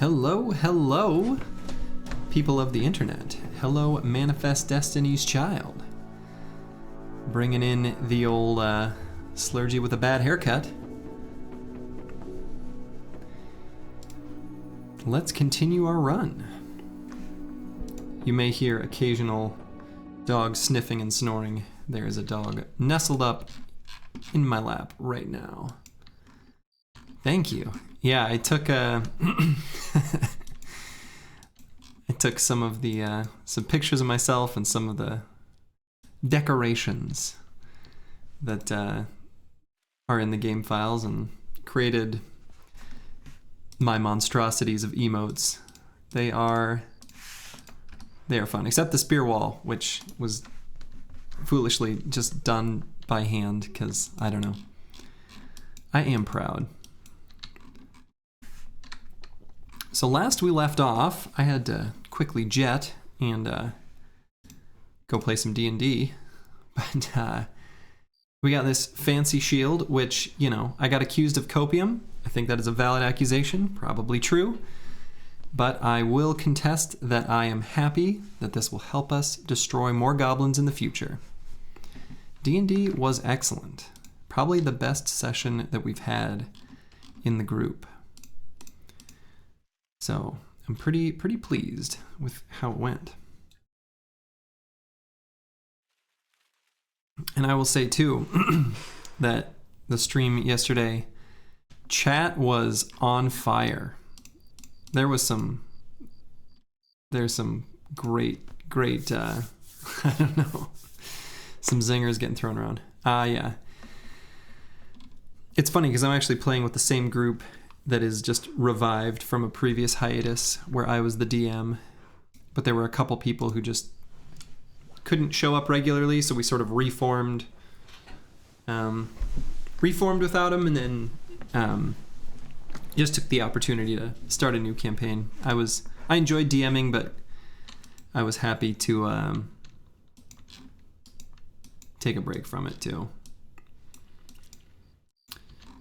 Hello, hello, people of the internet. Hello, Manifest Destiny's child. Bringing in the old slurgy with a bad haircut. Let's continue our run. You may hear occasional dogs sniffing and snoring. There is a dog nestled up in my lap right now. Thank you. Yeah, I took I took some of the some pictures of myself and some of the decorations that are in the game files and created my monstrosities of emotes. They are fun, except the spear wall, which was foolishly just done by hand because I don't know. I am proud. So last we left off, I had to quickly jet and go play some D&D, but we got this fancy shield, which, you know, I got accused of copium. I think that is a valid accusation, probably true, but I will contest that I am happy that this will help us destroy more goblins in the future. D&D was excellent. Probably the best session that we've had in the group. So I'm pretty pleased with how it went. And I will say too that the stream yesterday, chat was on fire. There's some great I don't know, some zingers getting thrown around. Yeah. It's funny because I'm actually playing with the same group that is just revived from a previous hiatus where I was the DM, but there were a couple people who just couldn't show up regularly, so we sort of reformed without them, and then just took the opportunity to start a new campaign. I enjoyed DMing, but I was happy to take a break from it too.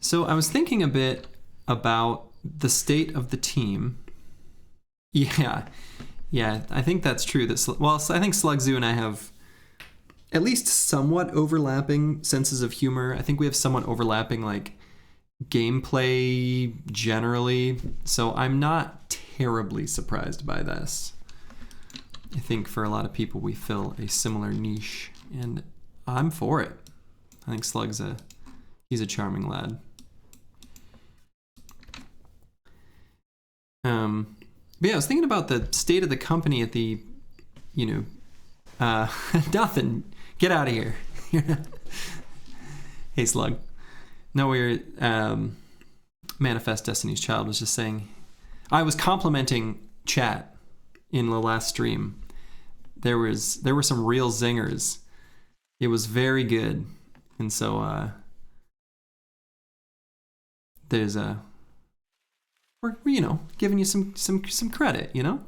So I was thinking a bit about the state of the team. Yeah, I think that's true. I think Slugzoo and I have at least somewhat overlapping senses of humor. I think we have somewhat overlapping like gameplay generally, so I'm not terribly surprised by this. I think for a lot of people we fill a similar niche, and I'm for it. I think Slug's he's a charming lad. But yeah, I was thinking about the state of the company at the, nothing. Get out of here. Hey, Slug. No, we're Manifest Destiny's Child was just saying, I was complimenting chat in the last stream. There were some real zingers. It was very good, and so we're giving you some credit, Anyway,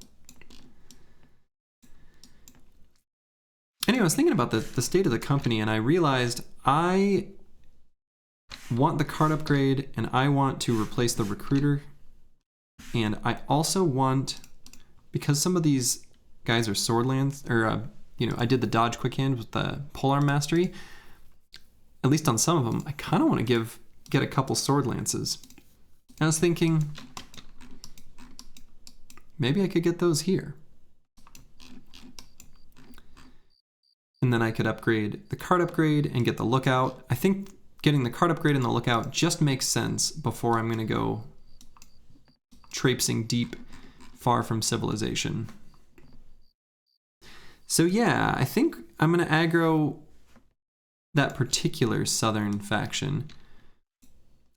I was thinking about the state of the company, and I realized I want the card upgrade, and I want to replace the recruiter, and I also want, because some of these guys are swordlands, or I did the dodge quick hand with the polearm mastery. At least on some of them, I kind of want to get a couple sword lances. I was thinking, maybe I could get those here. And then I could upgrade the card upgrade and get the lookout. I think getting the card upgrade and the lookout just makes sense before I'm going to go traipsing deep, far from civilization. So yeah, I think I'm going to aggro that particular southern faction.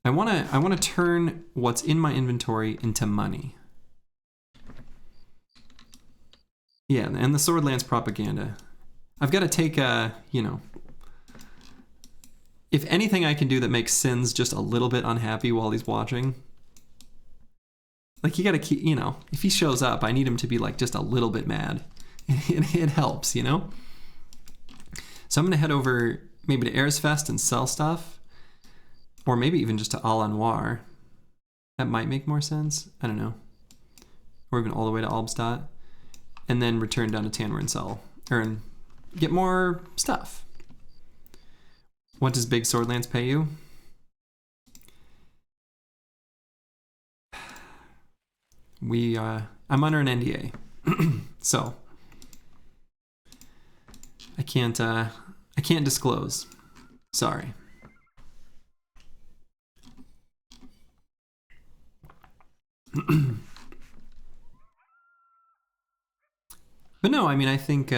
I want to turn what's in my inventory into money. Yeah, and the Swordlands propaganda. I've got to take if anything I can do that makes Sins just a little bit unhappy while he's watching. Like, you got to keep, if he shows up, I need him to be like just a little bit mad. It helps, So I'm going to head over maybe to Aresfest and sell stuff. Or maybe even just to Al Anwar. That might make more sense. I don't know. or even all the way to Albstadt, and then return down to Tanwer and sell, or get more stuff. What does Big Swordlands pay you? I'm under an NDA, so I can't disclose. Sorry. But no, I mean, I think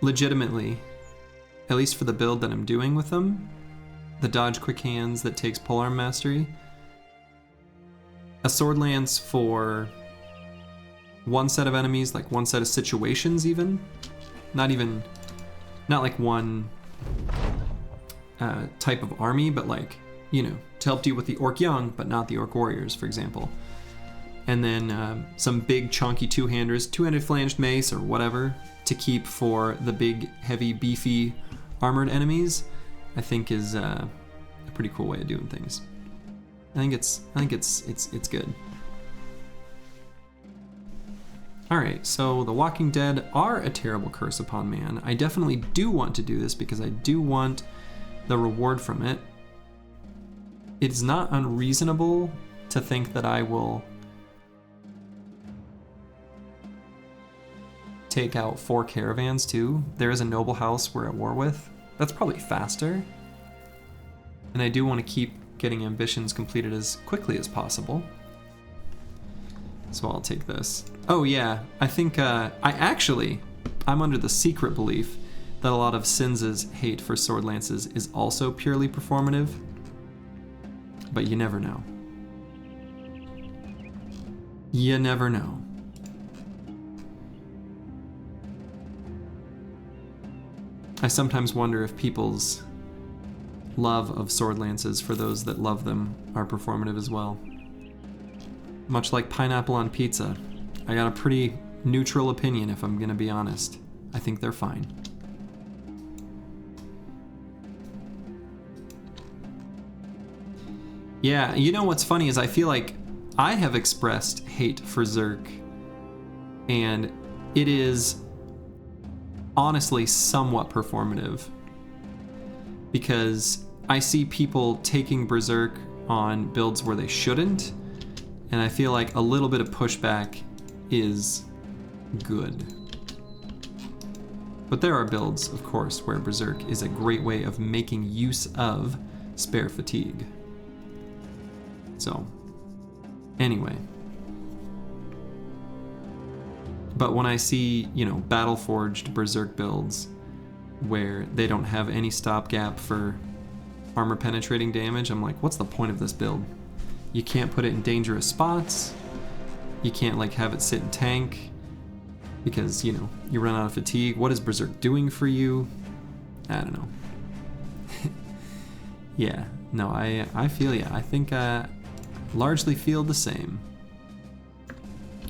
legitimately, at least for the build that I'm doing with them, the dodge quick hands that takes polearm mastery, a sword lance for one set of enemies, like one set of situations even, not like one type of army, but like, you know, to help deal with the Orc Young, but not the Orc Warriors, for example. And then some big chunky two-handers, two-handed flanged mace or whatever, to keep for the big, heavy, beefy, armored enemies, I think is a pretty cool way of doing things. I think it's good. All right, so the Walking Dead are a terrible curse upon man. I definitely do want to do this because I do want the reward from it. It's not unreasonable to think that I will take out 4 caravans too. There is a noble house we're at war with. That's probably faster. And I do want to keep getting ambitions completed as quickly as possible. So I'll take this. Oh yeah, I think I'm under the secret belief that a lot of Sins' hate for sword lances is also purely performative. But you never know. You never know. I sometimes wonder if people's love of sword lances for those that love them are performative as well. Much like pineapple on pizza, I got a pretty neutral opinion if I'm gonna be honest. I think they're fine. Yeah, you know what's funny is I feel like I have expressed hate for Zerk, and it is honestly somewhat performative, because I see people taking Berserk on builds where they shouldn't, and I feel like a little bit of pushback is good. But there are builds, of course, where Berserk is a great way of making use of spare fatigue. So, anyway. But when I see, you know, battle-forged Berserk builds where they don't have any stopgap for armor penetrating damage, I'm like, what's the point of this build? You can't put it in dangerous spots. You can't like have it sit in tank because, you know, you run out of fatigue. What is Berserk doing for you? I don't know. Yeah, no, I feel ya. I think largely feel the same.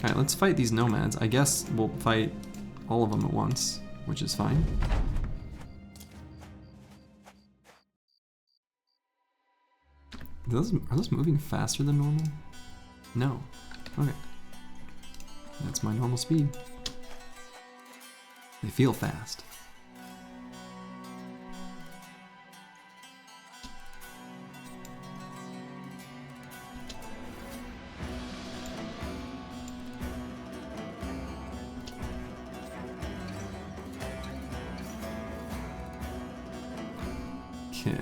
Alright, let's fight these nomads. I guess we'll fight all of them at once, which is fine. Are those moving faster than normal? No. Okay. That's my normal speed. They feel fast. Okay.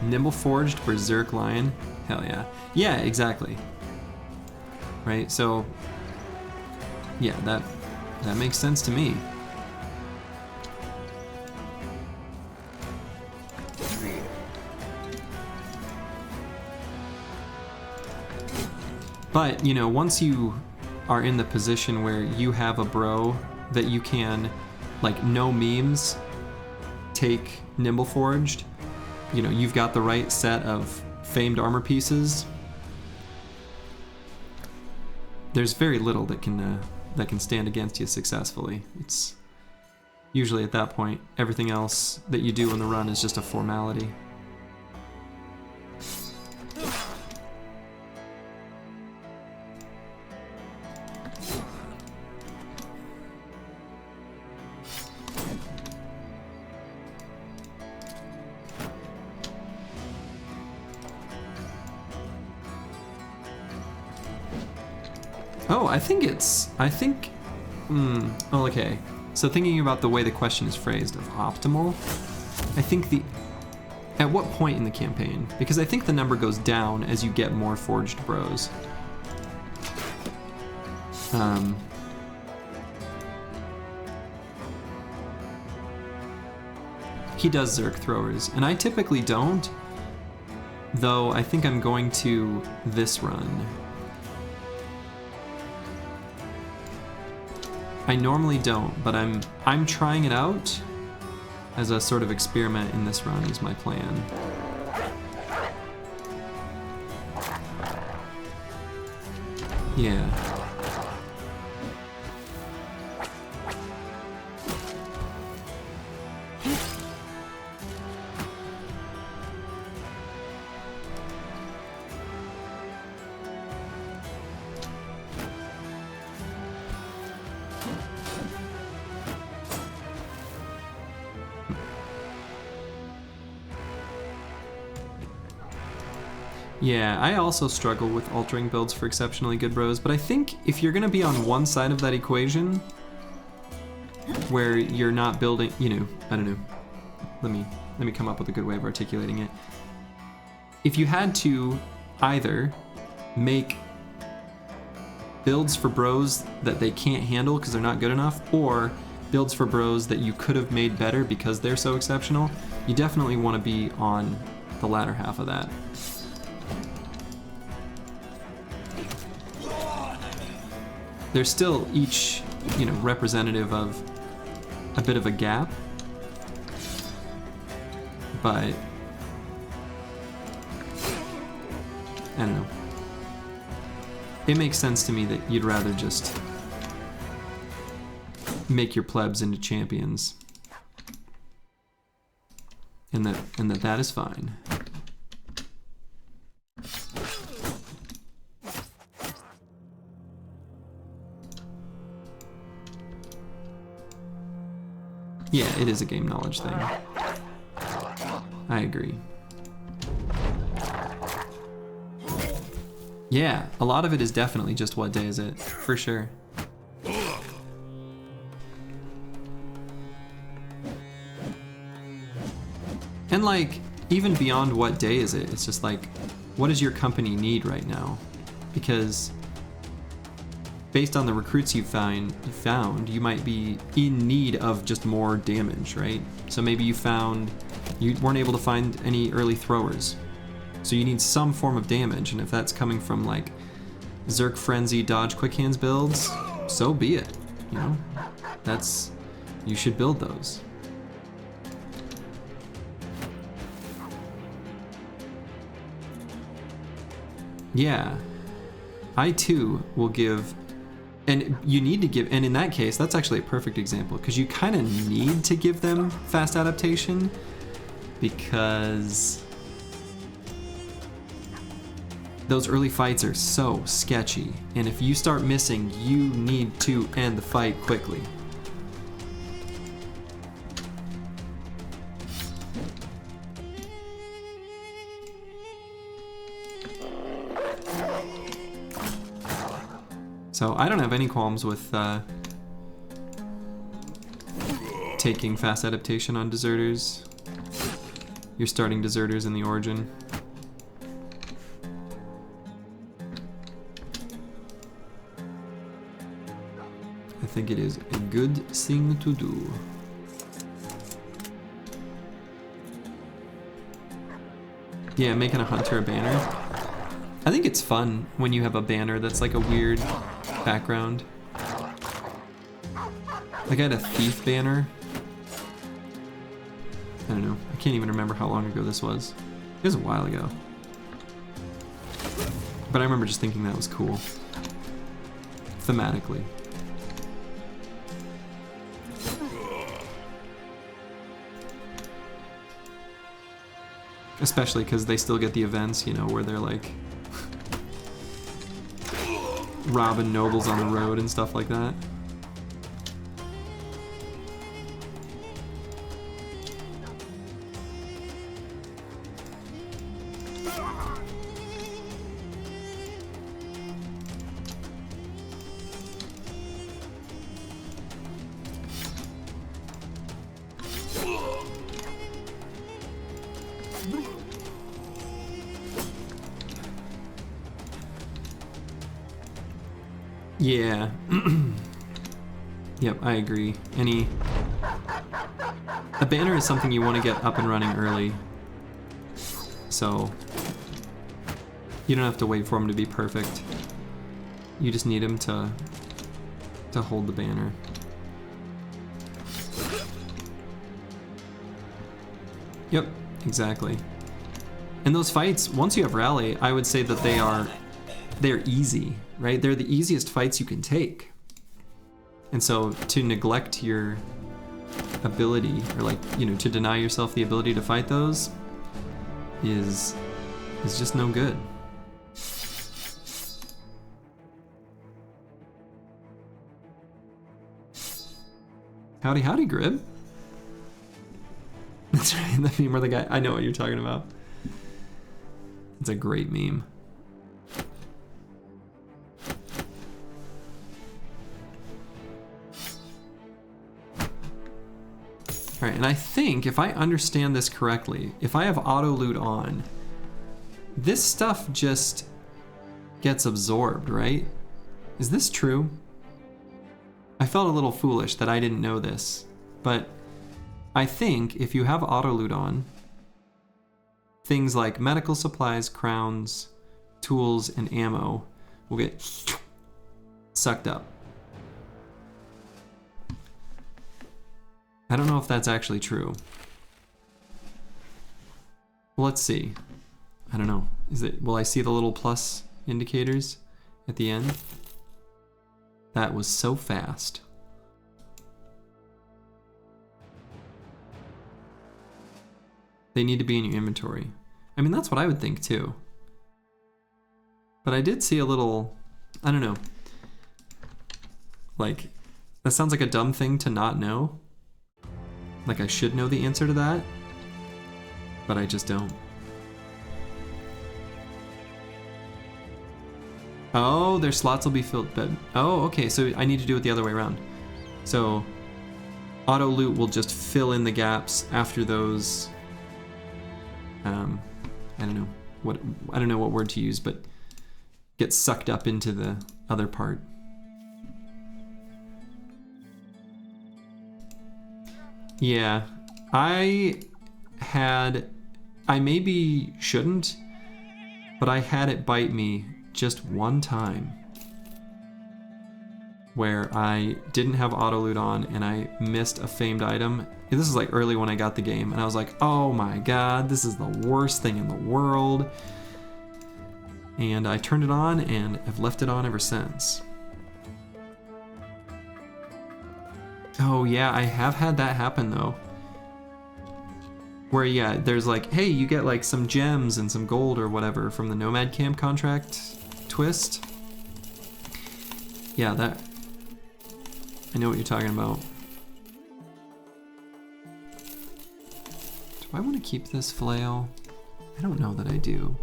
Nimble Forged Berserk Lion. Hell yeah. Yeah, exactly. Right, so yeah, that makes sense to me. But, you know, once you are in the position where you have a bro that you can, like, no memes, take Nimble Forged, you know, you've got the right set of famed armor pieces, there's very little that can stand against you successfully. It's usually at that point, everything else that you do in the run is just a formality. Oh, I think, oh, okay. So thinking about the way the question is phrased of optimal, I think at what point in the campaign? Because I think the number goes down as you get more forged bros. He does Zerk throwers, and I typically don't, though I think I'm going to this run. I normally don't, but I'm trying it out as a sort of experiment in this run is my plan. Yeah. Yeah, I also struggle with altering builds for exceptionally good bros, but I think if you're gonna be on one side of that equation, where you're not building, you know, I don't know, let me come up with a good way of articulating it. If you had to either make builds for bros that they can't handle because they're not good enough, or builds for bros that you could have made better because they're so exceptional, you definitely want to be on the latter half of that. They're still each, you know, representative of a bit of a gap, but I don't know. It makes sense to me that you'd rather just make your plebs into champions, and that is fine. Yeah, it is a game knowledge thing. I agree. Yeah, a lot of it is definitely just what day is it, for sure. And like, even beyond what day is it, it's just like, what does your company need right now? Because based on the recruits you found, you might be in need of just more damage, right? So maybe you weren't able to find any early throwers. So you need some form of damage, and if that's coming from like Zerk Frenzy dodge quick hands builds, so be it, you know? You should build those. Yeah, I too will give. And you need to give, and in that case, that's actually a perfect example, because you kind of need to give them fast adaptation, because those early fights are so sketchy, and if you start missing, you need to end the fight quickly. So I don't have any qualms with taking fast adaptation on deserters. You're starting deserters in the origin. I think it is a good thing to do. Yeah, making a hunter a banner. I think it's fun when you have a banner that's like a weird background. Like I had a thief banner. I don't know. I can't even remember how long ago this was. It was a while ago. But I remember just thinking that was cool. Thematically. Especially because they still get the events, you know, where they're like robbing nobles on the road and stuff like that. Yeah. Yep, I agree. A banner is something you want to get up and running early. So you don't have to wait for him to be perfect. You just need him to hold the banner. Yep, exactly. And those fights, once you have rally, I would say that they're easy, right? They're the easiest fights you can take. And so to neglect your ability, or like, you know, to deny yourself the ability to fight those is just no good. Howdy, howdy, Grib. That's right, the meme where the guy, I know what you're talking about. It's a great meme. All right, and I think if I understand this correctly, if I have auto loot on, this stuff just gets absorbed, right? Is this true? I felt a little foolish that I didn't know this, but I think if you have auto loot on, things like medical supplies, crowns, tools, and ammo will get sucked up. I don't know if that's actually true. Well, let's see. I don't know. Will I see the little plus indicators at the end? That was so fast. They need to be in your inventory. I mean, that's what I would think too. But I did see a little, I don't know. Like, that sounds like a dumb thing to not know. Like I should know the answer to that, but I just don't. Oh, their slots will be filled, but oh, okay, so I need to do it the other way around. So auto loot will just fill in the gaps after those, I don't know what word to use, but get sucked up into the other part. Yeah, I maybe shouldn't, but I had it bite me just one time where I didn't have auto loot on and I missed a famed item. This is like early when I got the game and I was like, oh my god, this is the worst thing in the world. And I turned it on and have left it on ever since. Oh yeah, I have had that happen though. Where yeah, there's like, hey, you get like some gems and some gold or whatever from the Nomad Camp contract twist. Yeah, that, I know what you're talking about. Do I want to keep this flail? I don't know that I do.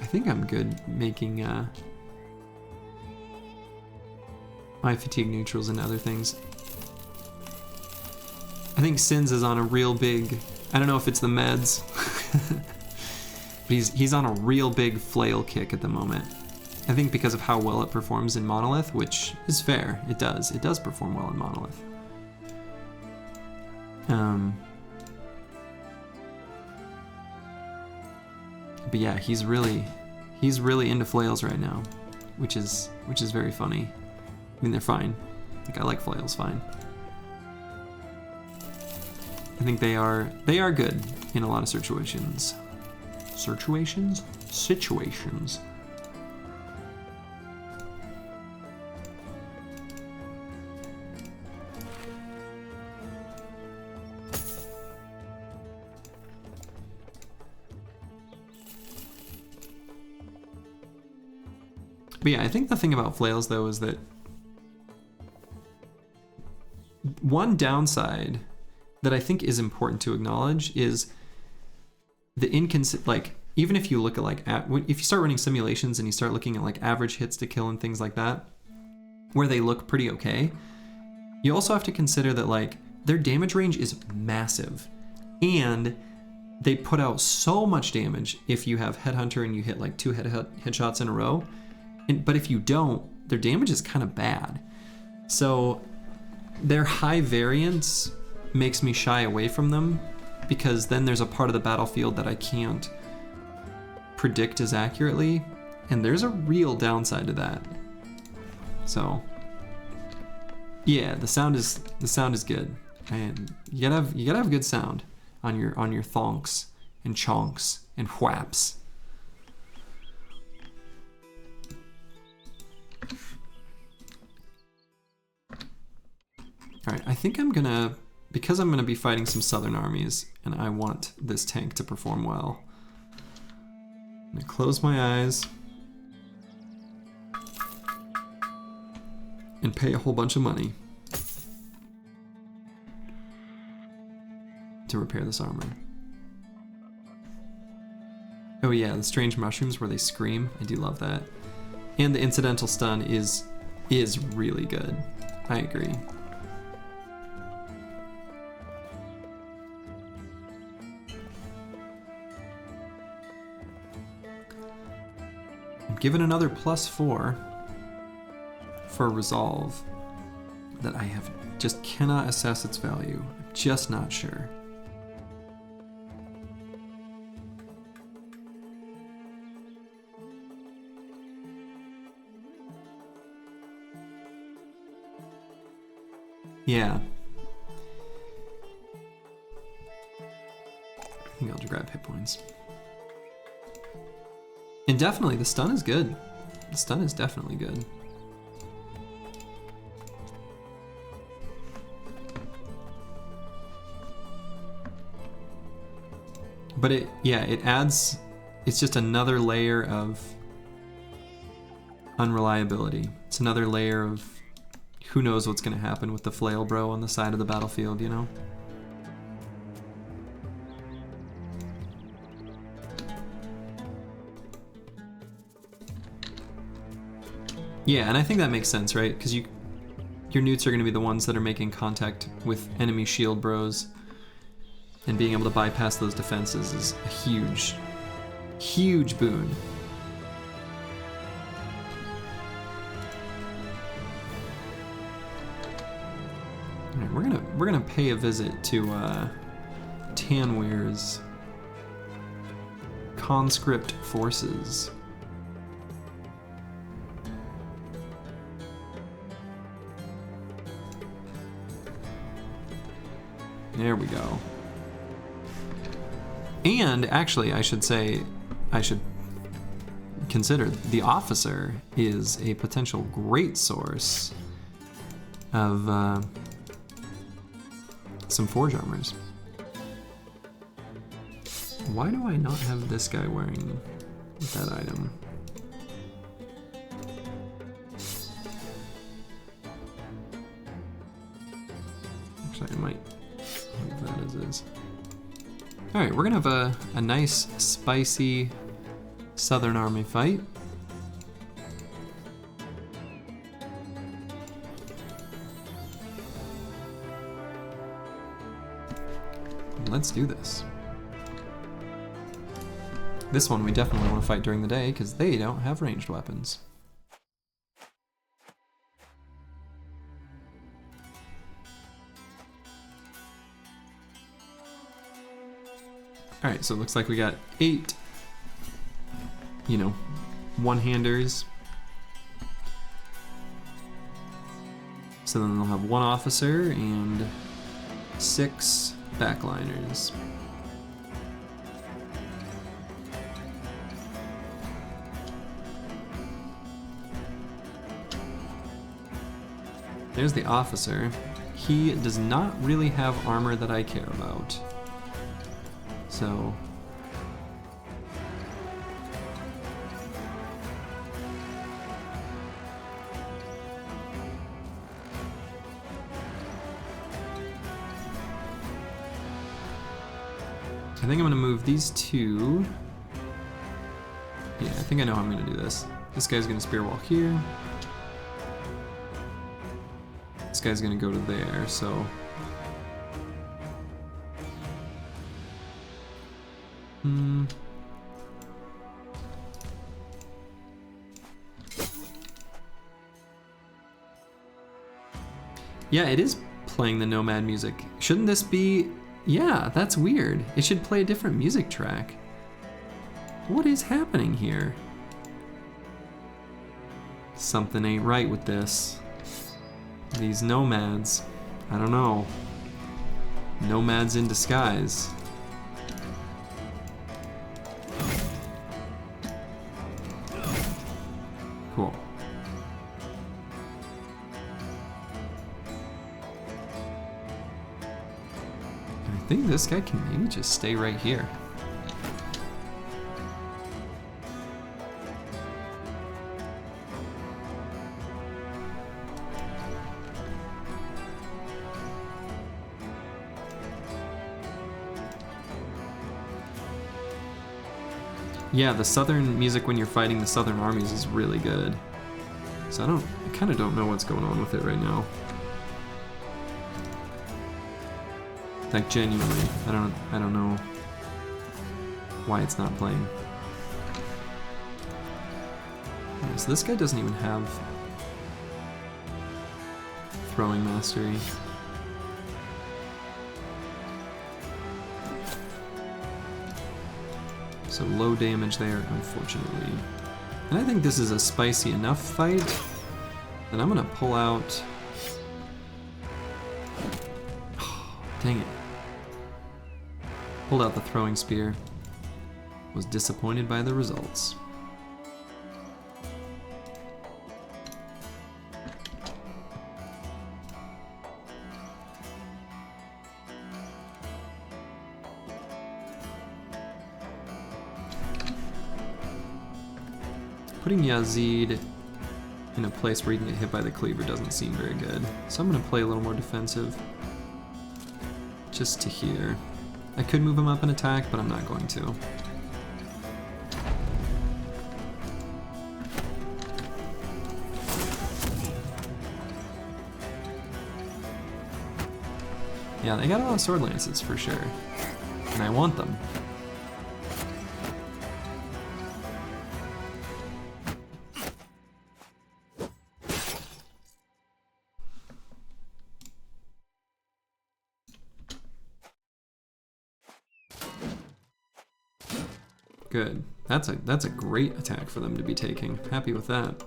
I think I'm good making my fatigue neutrals and other things. I think Sins is on a real big, I don't know if it's the meds, but he's on a real big flail kick at the moment. I think because of how well it performs in Monolith, which is fair, it does perform well in Monolith. But yeah, he's really into flails right now, which is very funny. I mean, they're fine. Like, I like flails fine. I think they are good in a lot of situations. Situations. But yeah, I think the thing about flails though is that one downside that I think is important to acknowledge is the like, even if you look at like, if you start running simulations and you start looking at like average hits to kill and things like that, where they look pretty okay, you also have to consider that like their damage range is massive, and they put out so much damage if you have Headhunter and you hit like 2 headshots in a row. But if you don't, their damage is kind of bad. So their high variance makes me shy away from them, because then there's a part of the battlefield that I can't predict as accurately, and there's a real downside to that. So yeah, the sound is good, and you gotta have good sound on your thonks and chonks and whaps. All right, I think I'm gonna, because I'm gonna be fighting some southern armies and I want this tank to perform well, I'm gonna close my eyes and pay a whole bunch of money to repair this armor. Oh yeah, the strange mushrooms where they scream, I do love that. And the incidental stun is really good. I agree. I'm given another +4 for resolve that I just cannot assess its value. I'm just not sure. Yeah. I think I'll just grab hit points. And definitely, the stun is good. The stun is definitely good. But it adds, it's just another layer of unreliability. It's another layer of who knows what's going to happen with the flail bro on the side of the battlefield, you know? Yeah, and I think that makes sense, right? Because your newts are going to be the ones that are making contact with enemy shield bros, and being able to bypass those defenses is a huge, huge boon. All right, we're gonna pay a visit to Tanweir's conscript forces. There we go. And actually, I should consider the officer is a potential great source of some forge armors. Why do I not have this guy wearing that item? Actually, I might leave that as is. All right, we're gonna have a nice, spicy Southern Army fight. Let's do this. This one we definitely want to fight during the day because they don't have ranged weapons. All right, so it looks like we got 8, one-handers. So then they'll have 1 officer and 6 backliners. There's the officer. He does not really have armor that I care about. So I think I'm gonna move these 2. Yeah, I think I know how I'm gonna do this. This guy's gonna spear wall here. This guy's gonna go to there, so Hmm. Yeah, it is playing the Nomad music. Shouldn't this be... Yeah, that's weird. It should play a different music track. What is happening here? Something ain't right with this. These nomads. I don't know. Nomads in disguise. Cool. I think this guy can maybe just stay right here. Yeah, the southern music when you're fighting the southern armies is really good. So I kind of don't know what's going on with it right now. Like genuinely, I don't know why it's not playing. Yeah, so this guy doesn't even have throwing mastery. So low damage there, unfortunately. And I think this is a spicy enough fight. And I'm gonna pull out... Oh, dang it. Pulled out the throwing spear. Was disappointed by the results. Putting Yazid in a place where he can get hit by the cleaver doesn't seem very good. So I'm going to play a little more defensive. Just to here. I could move him up and attack, but I'm not going to. Yeah, they got a lot of sword lances for sure. And I want them. Good. That's a great attack for them to be taking. Happy with that.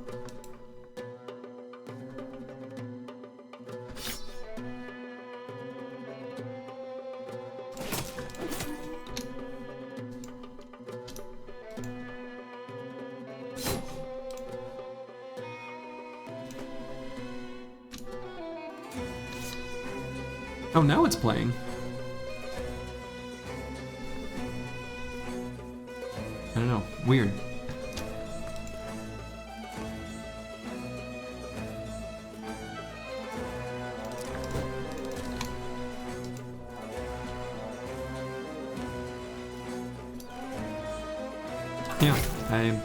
Oh, now it's playing. I don't know. Weird. Yeah, I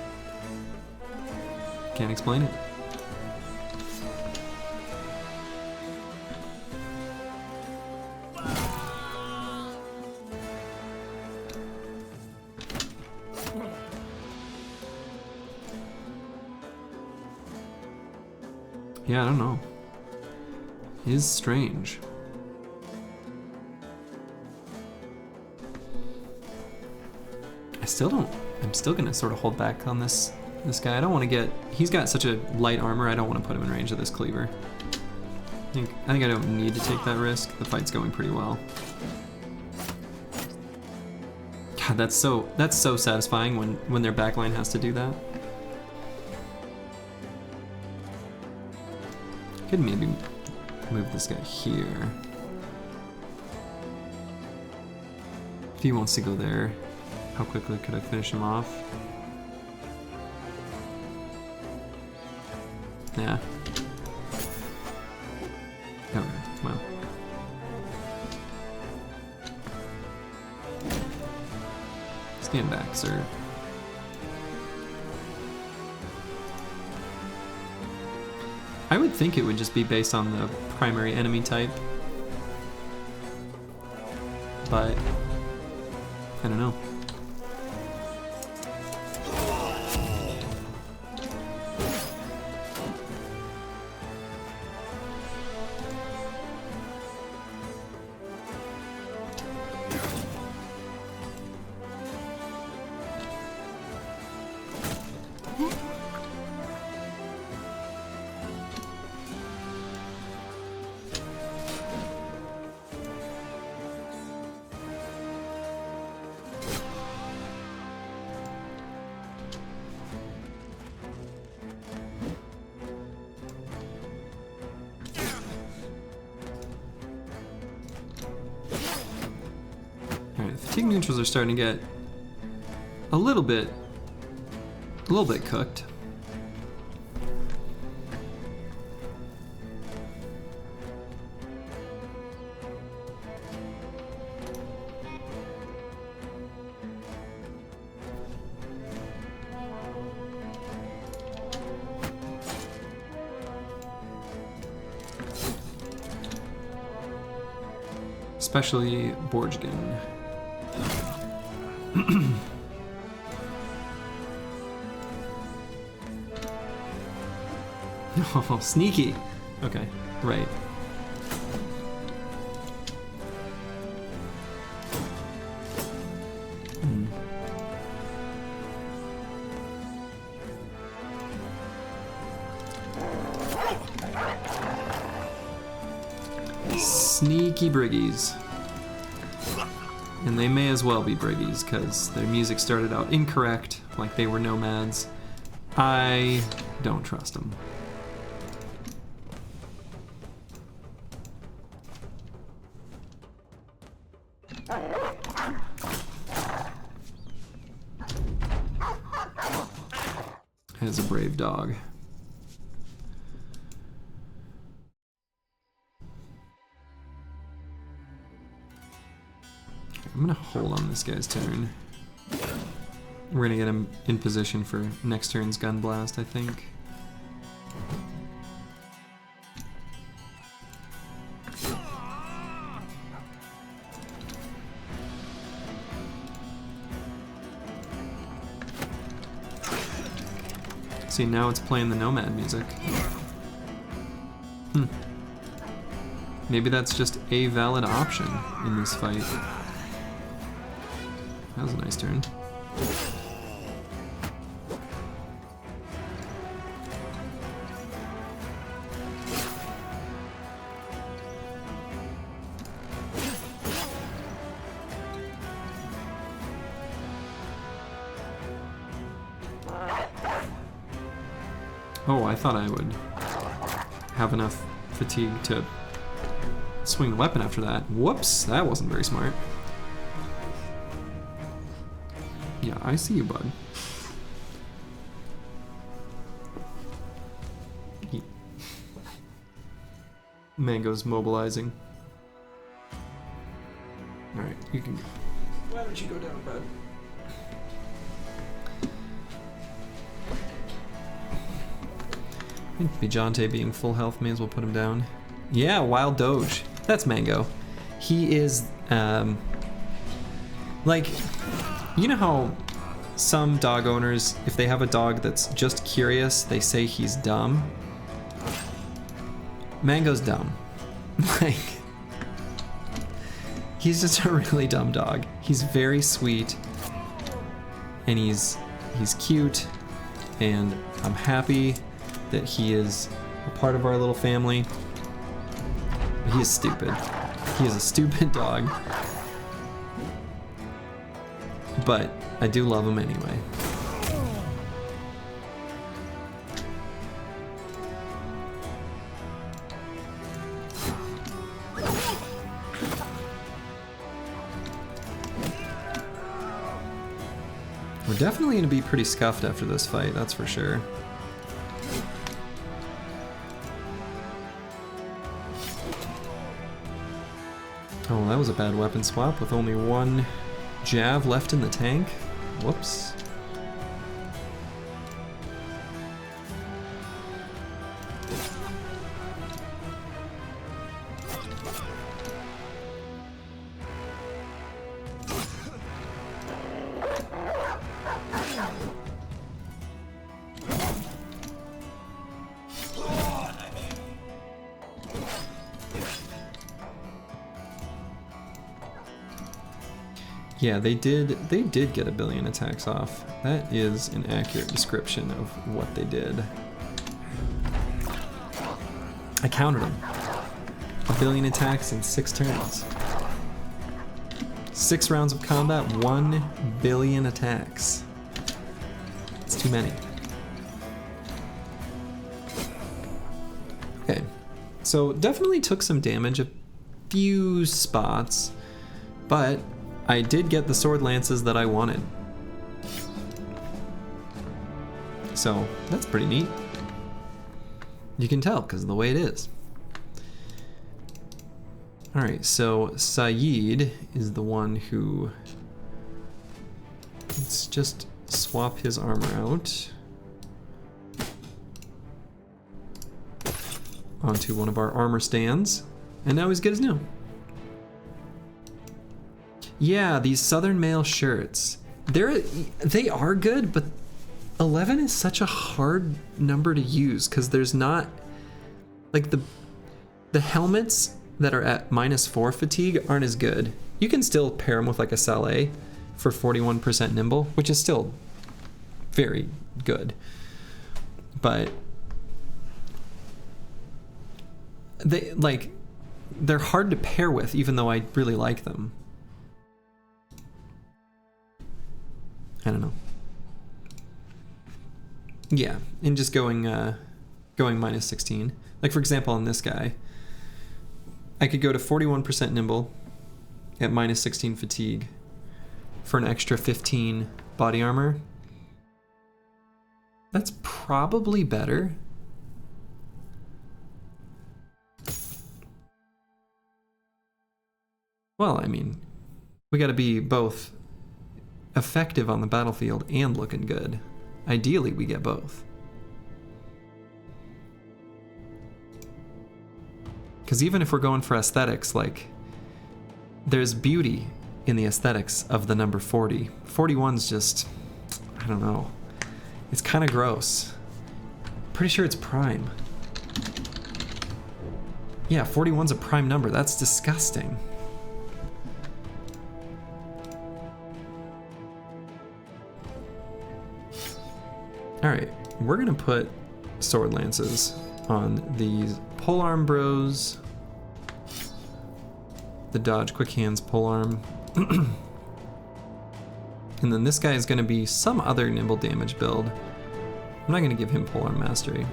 can't explain it. Yeah, I don't know. It is strange. I'm still gonna sort of hold back on this guy. I don't want to get, he's got such a light armor, I don't want to put him in range of this cleaver. I think I don't need to take that risk. The fight's going pretty well. God, that's so satisfying when their backline has to do that. Could maybe move this guy here. If he wants to go there, how quickly could I finish him off? Yeah. Okay, well. Stand back, sir. I would think it would just be based on the primary enemy type, but I don't know. Alright, fatigue neutrals are starting to get a little bit cooked. Especially Borjgen. Oh, sneaky. Okay, right. Sneaky briggies. And they may as well be briggies, because their music started out incorrect, like they were nomads. I don't trust them. As a brave dog. I'm gonna hold on this guy's turn. We're gonna get him in position for next turn's gun blast, I think. See, now it's playing the Nomad music. Maybe that's just a valid option in this fight. That was a nice turn. Oh, I thought I would have enough fatigue to swing the weapon after that. Whoops, that wasn't very smart. Yeah, I see you, bud. Mango's mobilizing. Alright, you can go. Why don't you go down, bud? I think Bijante being full health may as well put him down. Yeah, Wild Doge. That's Mango. He is, like, you know how some dog owners, if they have a dog that's just curious, they say he's dumb? Mango's dumb. Like, he's just a really dumb dog. He's very sweet, and he's cute, and I'm happy that he is a part of our little family. He is stupid. He is a stupid dog. But I do love him anyway. We're definitely going to be pretty scuffed after this fight, that's for sure. Oh, that was a bad weapon swap with only one Jav left in the tank. Whoops. Yeah, they did get 1 billion attacks off. That is an accurate description of what they did. I counted them. 1 billion attacks in 6 turns. 6 rounds of combat, 1 billion attacks. It's too many. Okay, so definitely took some damage a few spots, but I did get the sword lances that I wanted. So that's pretty neat. You can tell because of the way it is. Alright, so Saeed is the one who... Let's just swap his armor out onto one of our armor stands, and now he's good as new. Yeah, these Southern Mail shirts. They are good, but 11 is such a hard number to use because there's not... Like, the helmets that are at -4 fatigue aren't as good. You can still pair them with like a Saleh for 41% nimble, which is still very good. But they're hard to pair with, even though I really like them. I don't know. Yeah, and just going -16. Like for example, on this guy, I could go to 41% nimble at -16 fatigue for an extra 15 body armor. That's probably better. Well, I mean, we gotta be both effective on the battlefield and looking good. Ideally, we get both. Because even if we're going for aesthetics, like, there's beauty in the aesthetics of the number 40. 41's just, I don't know. It's kind of gross. Pretty sure it's prime. Yeah, 41's a prime number. That's disgusting. Alright, we're gonna put sword lances on these polearm bros, the dodge quick hands polearm, and then this guy is going to be some other nimble damage build. I'm not going to give him polearm mastery.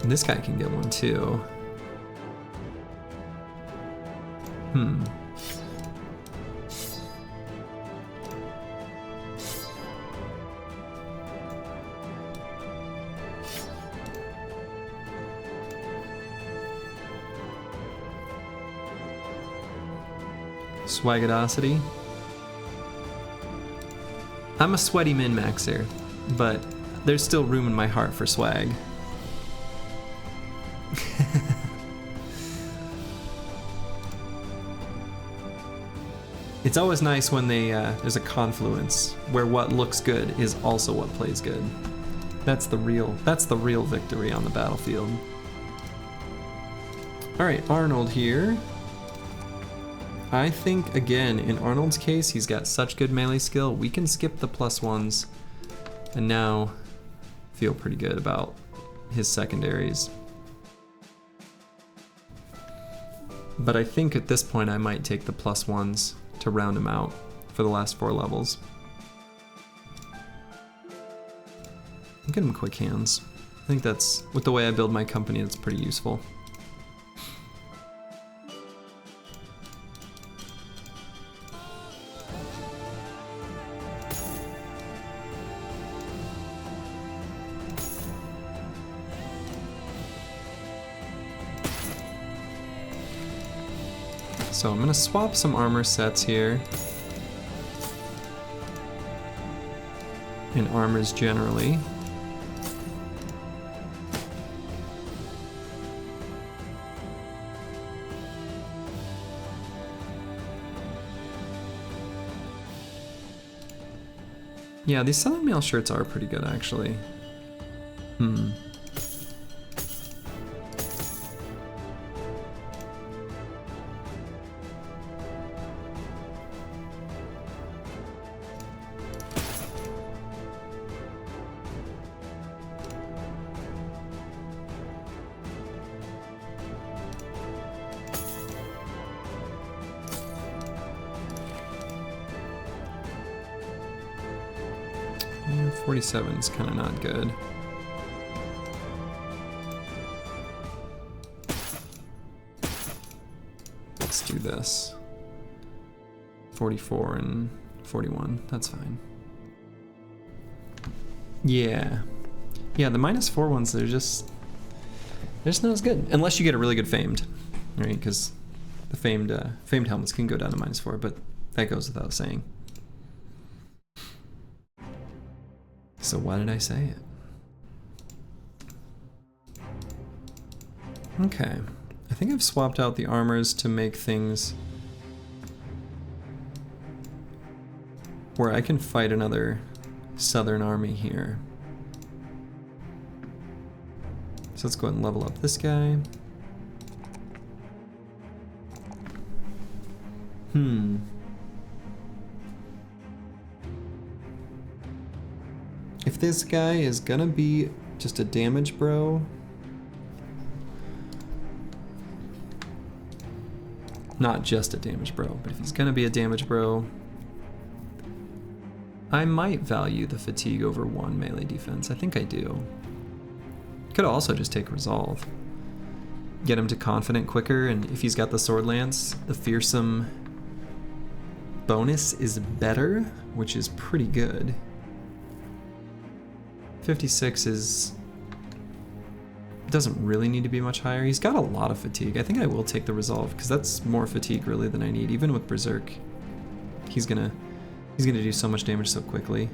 And this guy can get one too. Swagadosity. I'm a sweaty min-maxer, but there's still room in my heart for swag. It's always nice when there's a confluence where what looks good is also what plays good. That's the real victory on the battlefield. All right, Arnold here. I think, again, in Arnold's case, he's got such good melee skill, we can skip the +1s and now feel pretty good about his secondaries. But I think at this point I might take the +1s to round him out for the last 4 levels. I'll get him quick hands. I think that's, with the way I build my company, that's pretty useful. So I'm gonna swap some armor sets here. And armors generally. Yeah, these Southern Mail shirts are pretty good actually. Yeah, 47 is kind of not good. Let's do this. 44 and 41, that's fine. Yeah. Yeah, the -4 ones, they're just not as good. Unless you get a really good famed, right? Because the famed helmets can go down to -4, but that goes without saying. So why did I say it? Okay. I think I've swapped out the armors to make things where I can fight another southern army here. So let's go ahead and level up this guy. If this guy is gonna be just a damage bro, not just a damage bro, but if he's gonna be a damage bro, I might value the fatigue over 1 melee defense. I think I do. Could also just take resolve. Get him to confident quicker, and if he's got the sword lance, the fearsome bonus is better, which is pretty good. 56 doesn't really need to be much higher. He's got a lot of fatigue. I think I will take the resolve because that's more fatigue really than I need. Even with berserk, he's gonna do so much damage so quickly.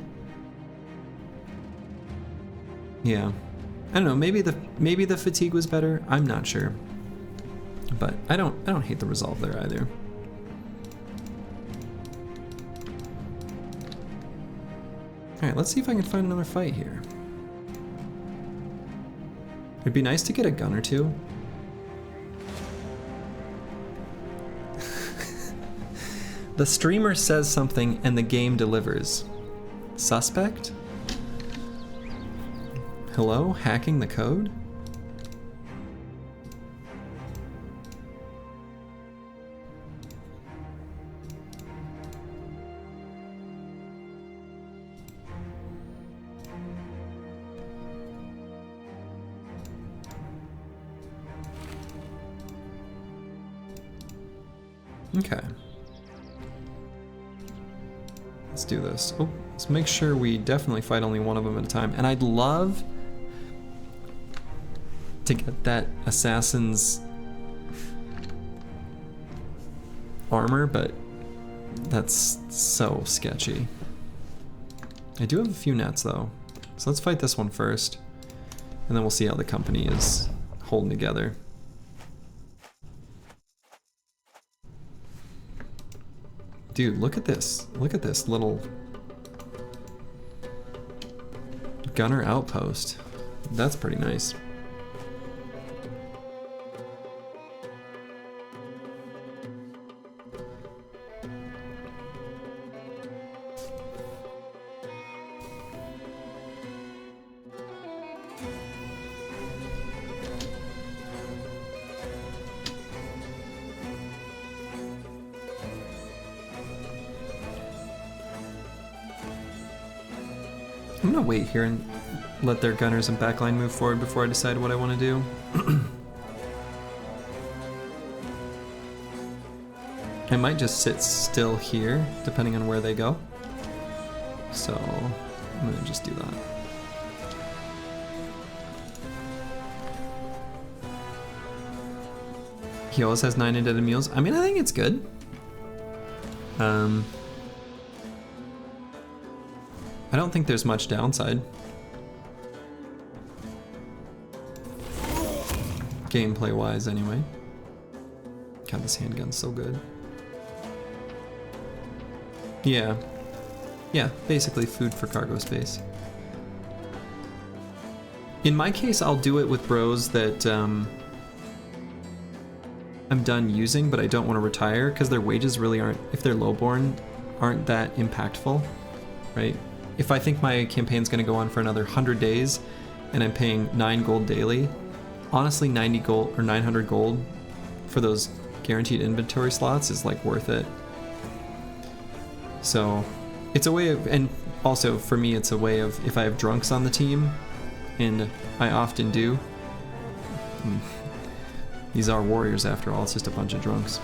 Yeah, I don't know. Maybe the fatigue was better. I'm not sure, but I don't hate the resolve there either. All right, let's see if I can find another fight here. It'd be nice to get a gun or two. The streamer says something and the game delivers. Suspect? Hello? Hacking the code? Okay. Let's do this. Oh, let's make sure we definitely fight only one of them at a time. And I'd love to get that assassin's armor, but that's so sketchy. I do have a few nets though. So let's fight this one first, and then we'll see how the company is holding together. Dude, look at this. Look at this little gunner outpost. That's pretty nice. I'm gonna wait here and let their gunners and backline move forward before I decide what I want to do. I might just sit still here, depending on where they go. So I'm gonna just do that. He always has 9 indebted meals. I mean, I think it's good. I don't think there's much downside. Gameplay wise, anyway. God, this handgun's so good. Yeah. Yeah, basically food for cargo space. In my case, I'll do it with bros that I'm done using, but I don't want to retire, because their wages really aren't, if they're lowborn, aren't that impactful, right? If I think my campaign's going to go on for another 100 days and I'm paying 9 gold daily, honestly 90 gold or 900 gold for those guaranteed inventory slots is like worth it. So it's a way of, and also for me it's a way of, if I have drunks on the team, and I often do, these are warriors after all, it's just a bunch of drunks.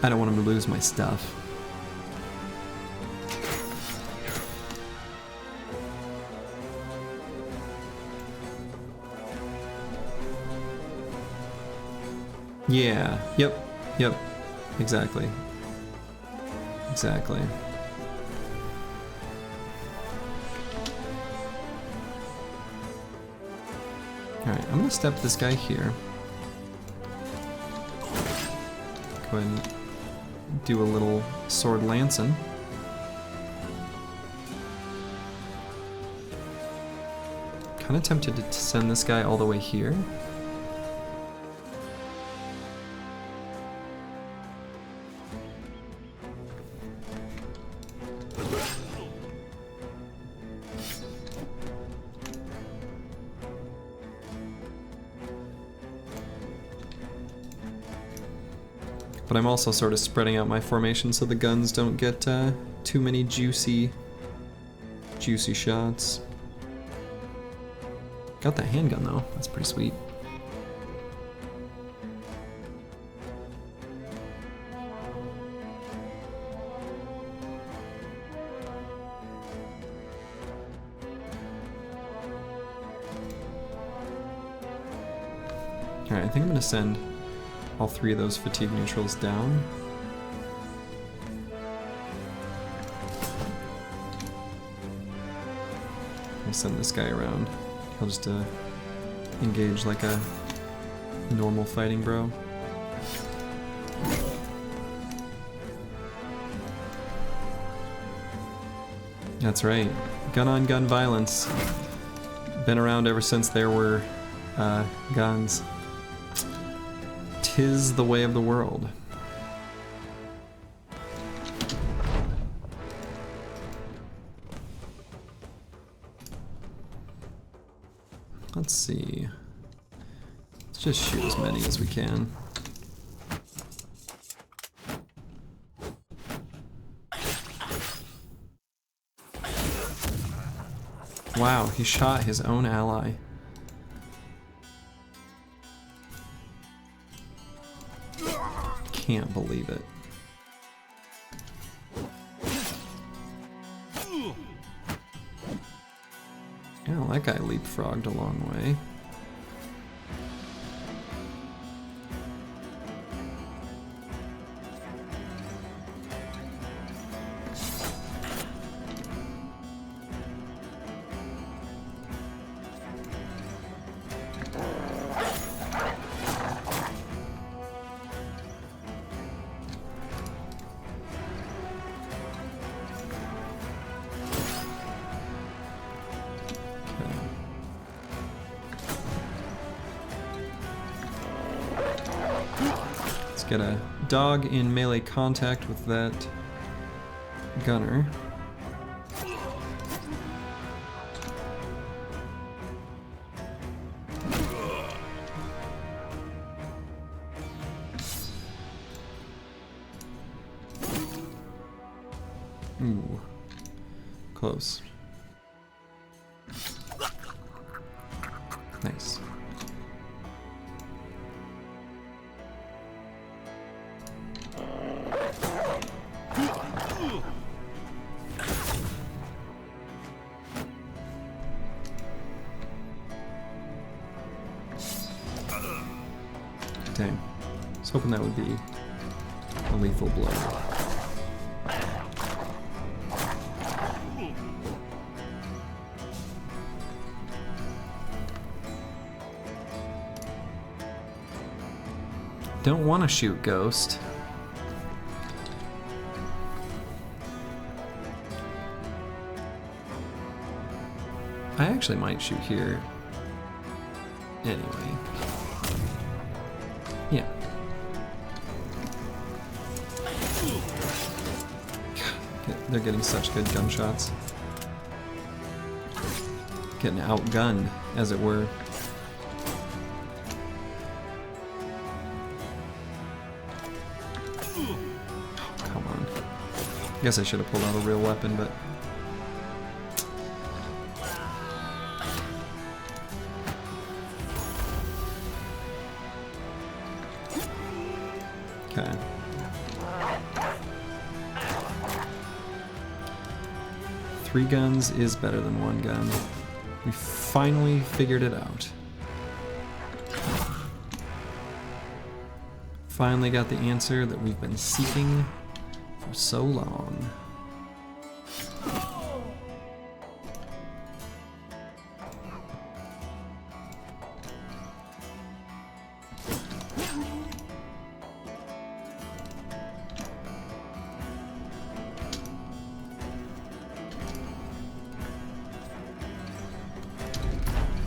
I don't want him to lose my stuff. Yeah, yep, exactly. Exactly. Alright, I'm gonna step this guy here. Go ahead and do a little sword lancing. Kinda tempted to send this guy all the way here. But I'm also sort of spreading out my formation so the guns don't get too many juicy shots. Got that handgun though, that's pretty sweet. Alright, I think I'm gonna send all 3 of those fatigue neutrals down. I'll send this guy around. He'll just engage like a normal fighting bro. That's right. Gun-on-gun violence. Been around ever since there were guns. 'Tis the way of the world. Let's see. Let's just shoot as many as we can. Wow, he shot his own ally. Can't believe it. Yeah, that guy leapfrogged a long way. Get a dog in melee contact with that gunner. Ooh, close. Nice. Dang. I was hoping that would be a lethal blow. Don't want to shoot Ghost. I actually might shoot here. Anyway. Yeah. They're getting such good gunshots. Getting outgunned, as it were. Come on. I guess I should have pulled out a real weapon, but... Okay. 3 guns is better than 1 gun. We finally figured it out. Finally got the answer that we've been seeking for so long.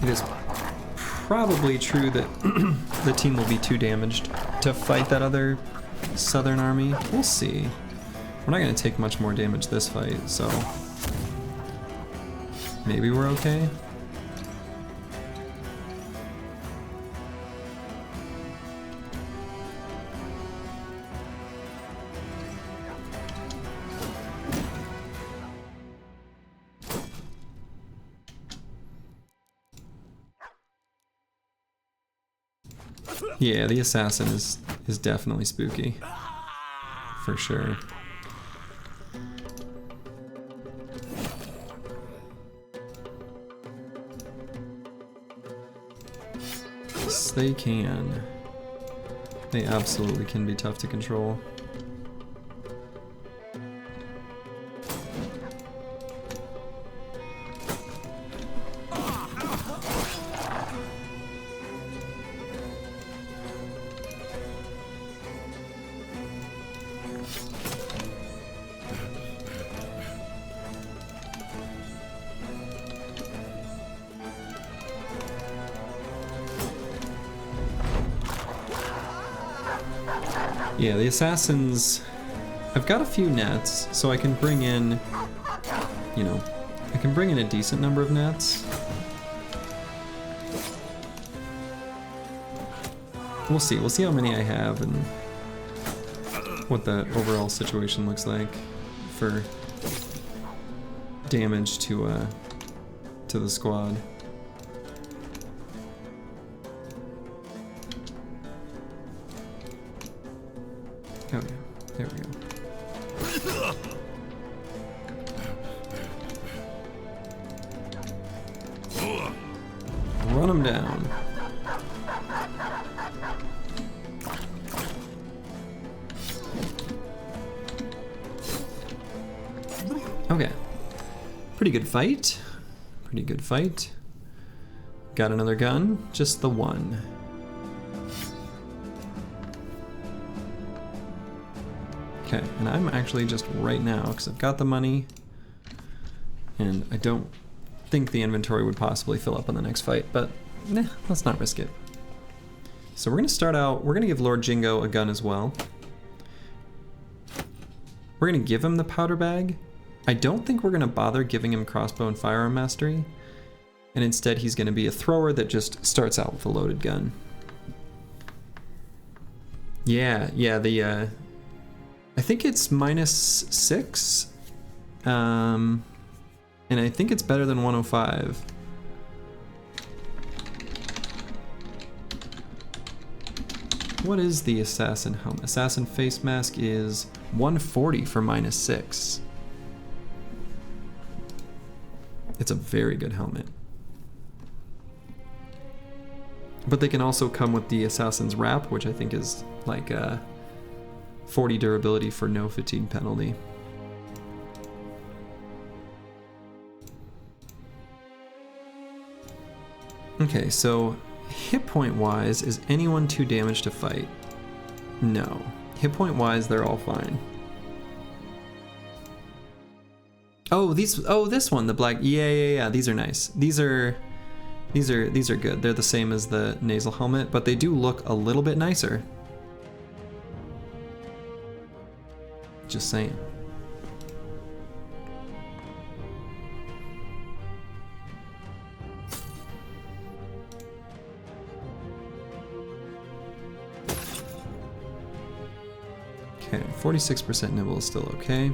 It is probably true that the team will be too damaged to fight that other southern army. We'll see. We're not going to take much more damage this fight, so maybe we're okay. Yeah, the assassin is definitely spooky. For sure. Yes, they can. They absolutely can be tough to control. Yeah, the assassins, I've got a few nets, so I can bring in, you know, I can bring in a decent number of nets. We'll see how many I have and what the overall situation looks like for damage to the squad. Oh yeah, there we go. Run them down. Okay. Pretty good fight. Pretty good fight. Got another gun, just the one. Okay, and I'm actually just right now, because I've got the money, and I don't think the inventory would possibly fill up on the next fight, but let's not risk it. So we're going to start out, we're going to give Lord Jingo a gun as well. We're going to give him the powder bag. I don't think we're going to bother giving him crossbow and firearm mastery, and instead he's going to be a thrower that just starts out with a loaded gun. Yeah, the I think it's -6, and I think it's better than 105. What is the assassin helmet? Assassin face mask is 140 for -6. It's a very good helmet. But they can also come with the assassin's wrap, which I think is like 40 durability for no fatigue penalty. Okay, so hit point wise, is anyone too damaged to fight? No. Hit point wise, they're all fine. Oh, this one, the black, yeah, these are nice. These are good. They're the same as the nasal helmet, but they do look a little bit nicer. Just saying. Okay, 46% nibble is still okay.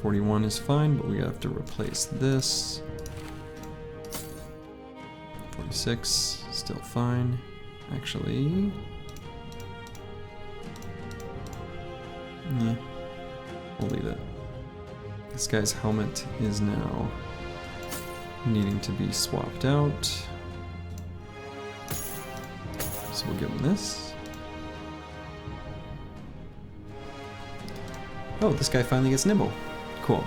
41 is fine, but we have to replace this. 46, still fine. Actually, yeah. we'll leave it. This guy's helmet is now needing to be swapped out. So we'll give him this. Oh, this guy finally gets nimble. Cool.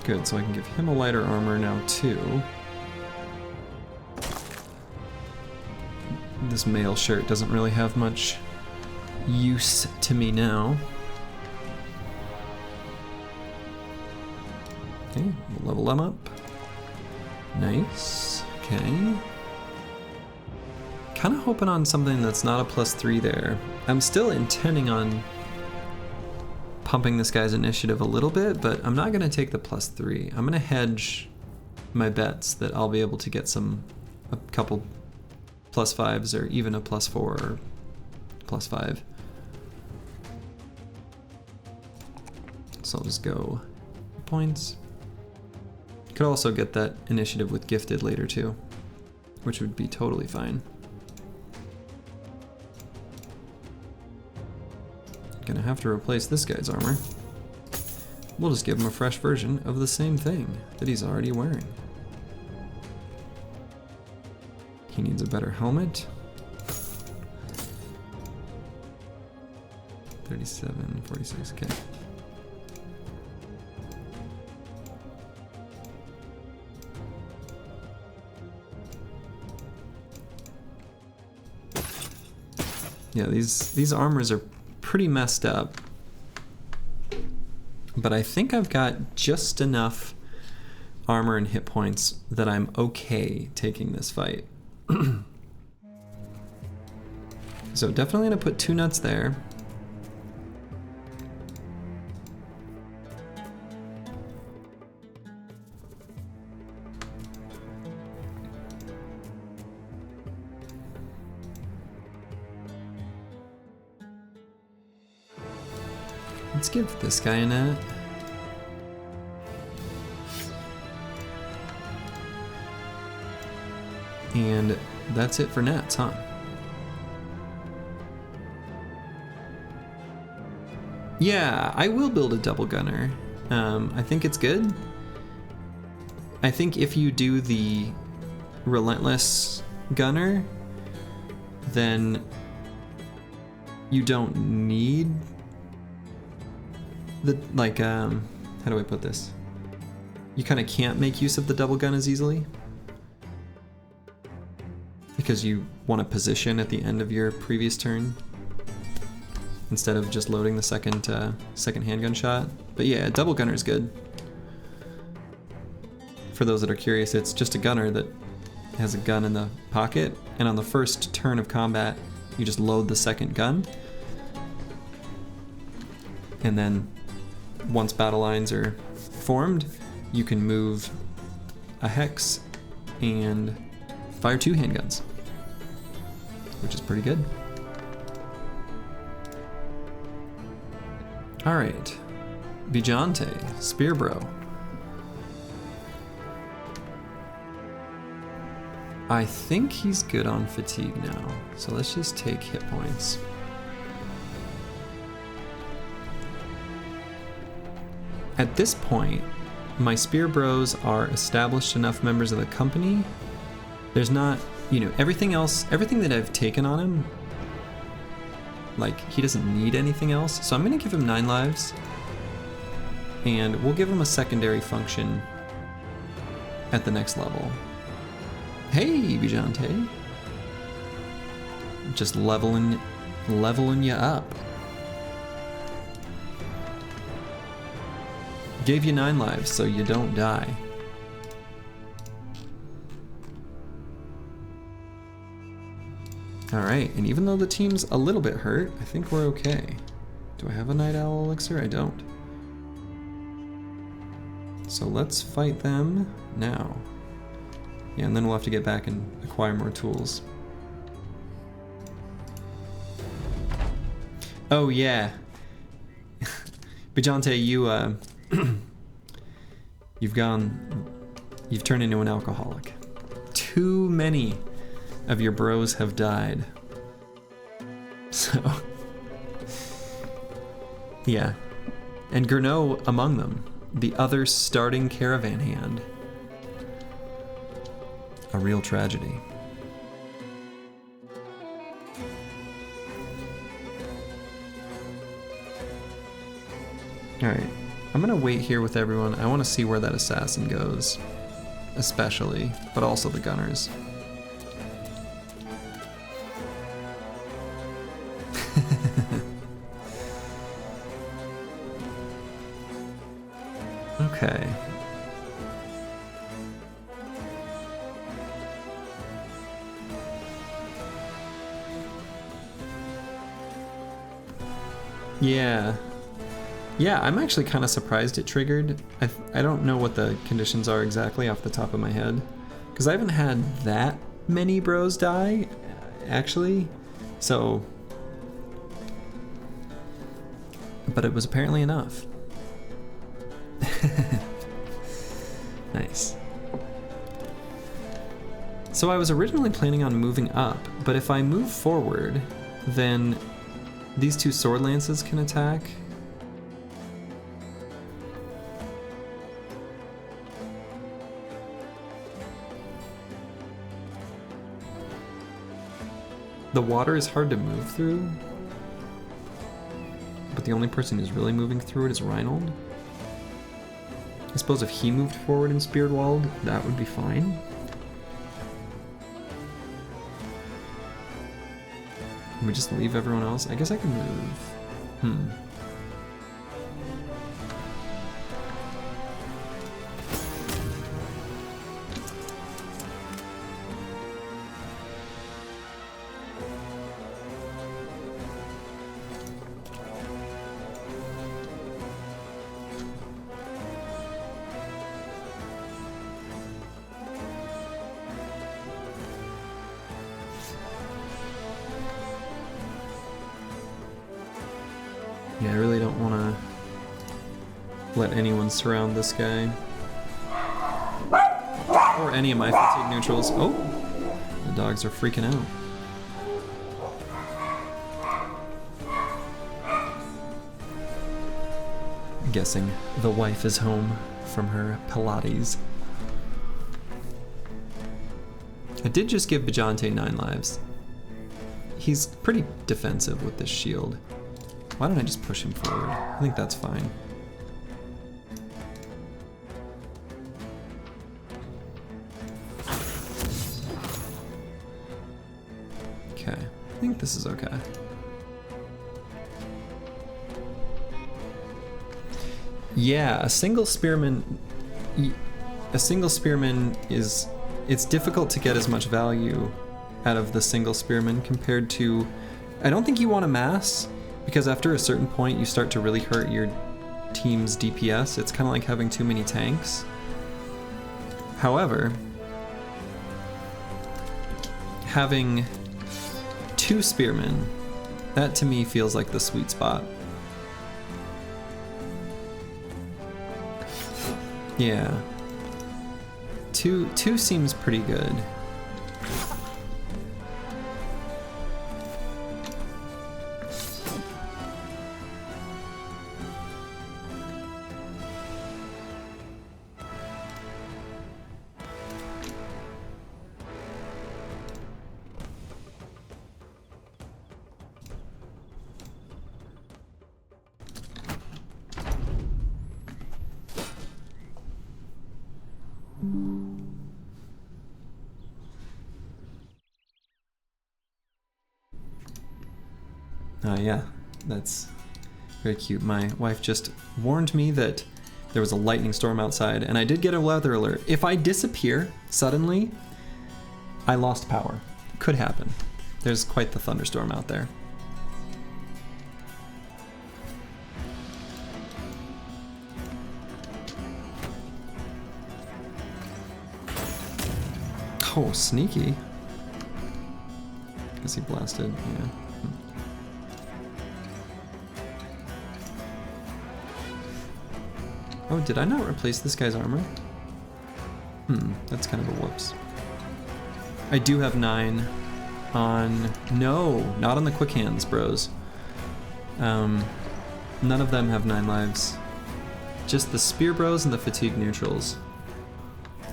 Good, so I can give him a lighter armor now too. This mail shirt doesn't really have much use to me now. Okay, we'll level them up. Nice. Okay. Kind of hoping on something that's not a +3 there. I'm still intending on pumping this guy's initiative a little bit, but I'm not going to take the +3. I'm going to hedge my bets that I'll be able to get a couple +5s or even a +4 or +5. So I'll just go points. Could also get that initiative with gifted later too, which would be totally fine. Gonna have to replace this guy's armor. We'll just give him a fresh version of the same thing that he's already wearing. He needs a better helmet. 37, 46, okay. Yeah, these armors are pretty messed up, but I think I've got just enough armor and hit points that I'm okay taking this fight. So definitely gonna put 2 nuts there. Let's give this guy a net. And that's it for nets, huh? Yeah, I will build a double gunner. I think it's good. I think if you do the relentless gunner, then you don't need the, like, how do I put this? You kind of can't make use of the double gun as easily because you want to position at the end of your previous turn instead of just loading the second handgun shot. But yeah, double gunner is good. For those that are curious, it's just a gunner that has a gun in the pocket, and on the first turn of combat, you just load the second gun, and then once battle lines are formed, you can move a hex and fire 2 handguns, which is pretty good. All right, Bijante, Spear Bro. I think he's good on fatigue now, so let's just take hit points. At this point, my Spear Bros are established enough members of the company. There's not, you know, everything that I've taken on him, like, he doesn't need anything else. So I'm gonna give him 9 lives, and we'll give him a secondary function at the next level. Hey, Bijante. Just leveling you up. Gave you 9 lives so you don't die. Alright, and even though the team's a little bit hurt, I think we're okay. Do I have a Night Owl elixir? I don't. So let's fight them now. Yeah, and then we'll have to get back and acquire more tools. Oh yeah. Bijante, you've turned into an alcoholic. Too many of your bros have died. So Yeah. And Gurnot among them. The other starting Caravan hand. A real tragedy. Alright. I'm gonna wait here with everyone. I want to see where that assassin goes. Especially. But also the gunners. Okay. Yeah. Yeah, I'm actually kind of surprised it triggered. I don't know what the conditions are exactly off the top of my head. Because I haven't had that many bros die, actually. So... But it was apparently enough. Nice. So I was originally planning on moving up, but if I move forward, then these two sword lances can attack. The water is hard to move through, but the only person who's really moving through it is Reinhold. I suppose if he moved forward and speared walled, that would be fine. Can we just leave everyone else? I guess I can move. Yeah, I really don't want to let anyone surround this guy. Or any of my fatigue neutrals. Oh! The dogs are freaking out. I'm guessing the wife is home from her Pilates. I did just give Bajante 9 lives. He's pretty defensive with this shield. Why don't I just push him forward? I think that's fine. Okay, I think this is okay. Yeah, a single spearman is, it's difficult to get as much value out of the single spearman compared to, I don't think you want to mass, because after a certain point you start to really hurt your team's DPS. It's kind of like having too many tanks. However, having 2 spearmen, that to me feels like the sweet spot. Yeah. Two seems pretty good. Yeah, that's very cute. My wife just warned me that there was a lightning storm outside, and I did get a weather alert. If I disappear suddenly, I lost power. Could happen. There's quite the thunderstorm out there. Oh, sneaky. Guess he blasted, yeah. Oh, did I not replace this guy's armor? That's kind of a whoops. I do have 9 on... No, not on the quick hands, bros. None of them have 9 lives. Just the spear bros and the fatigue neutrals.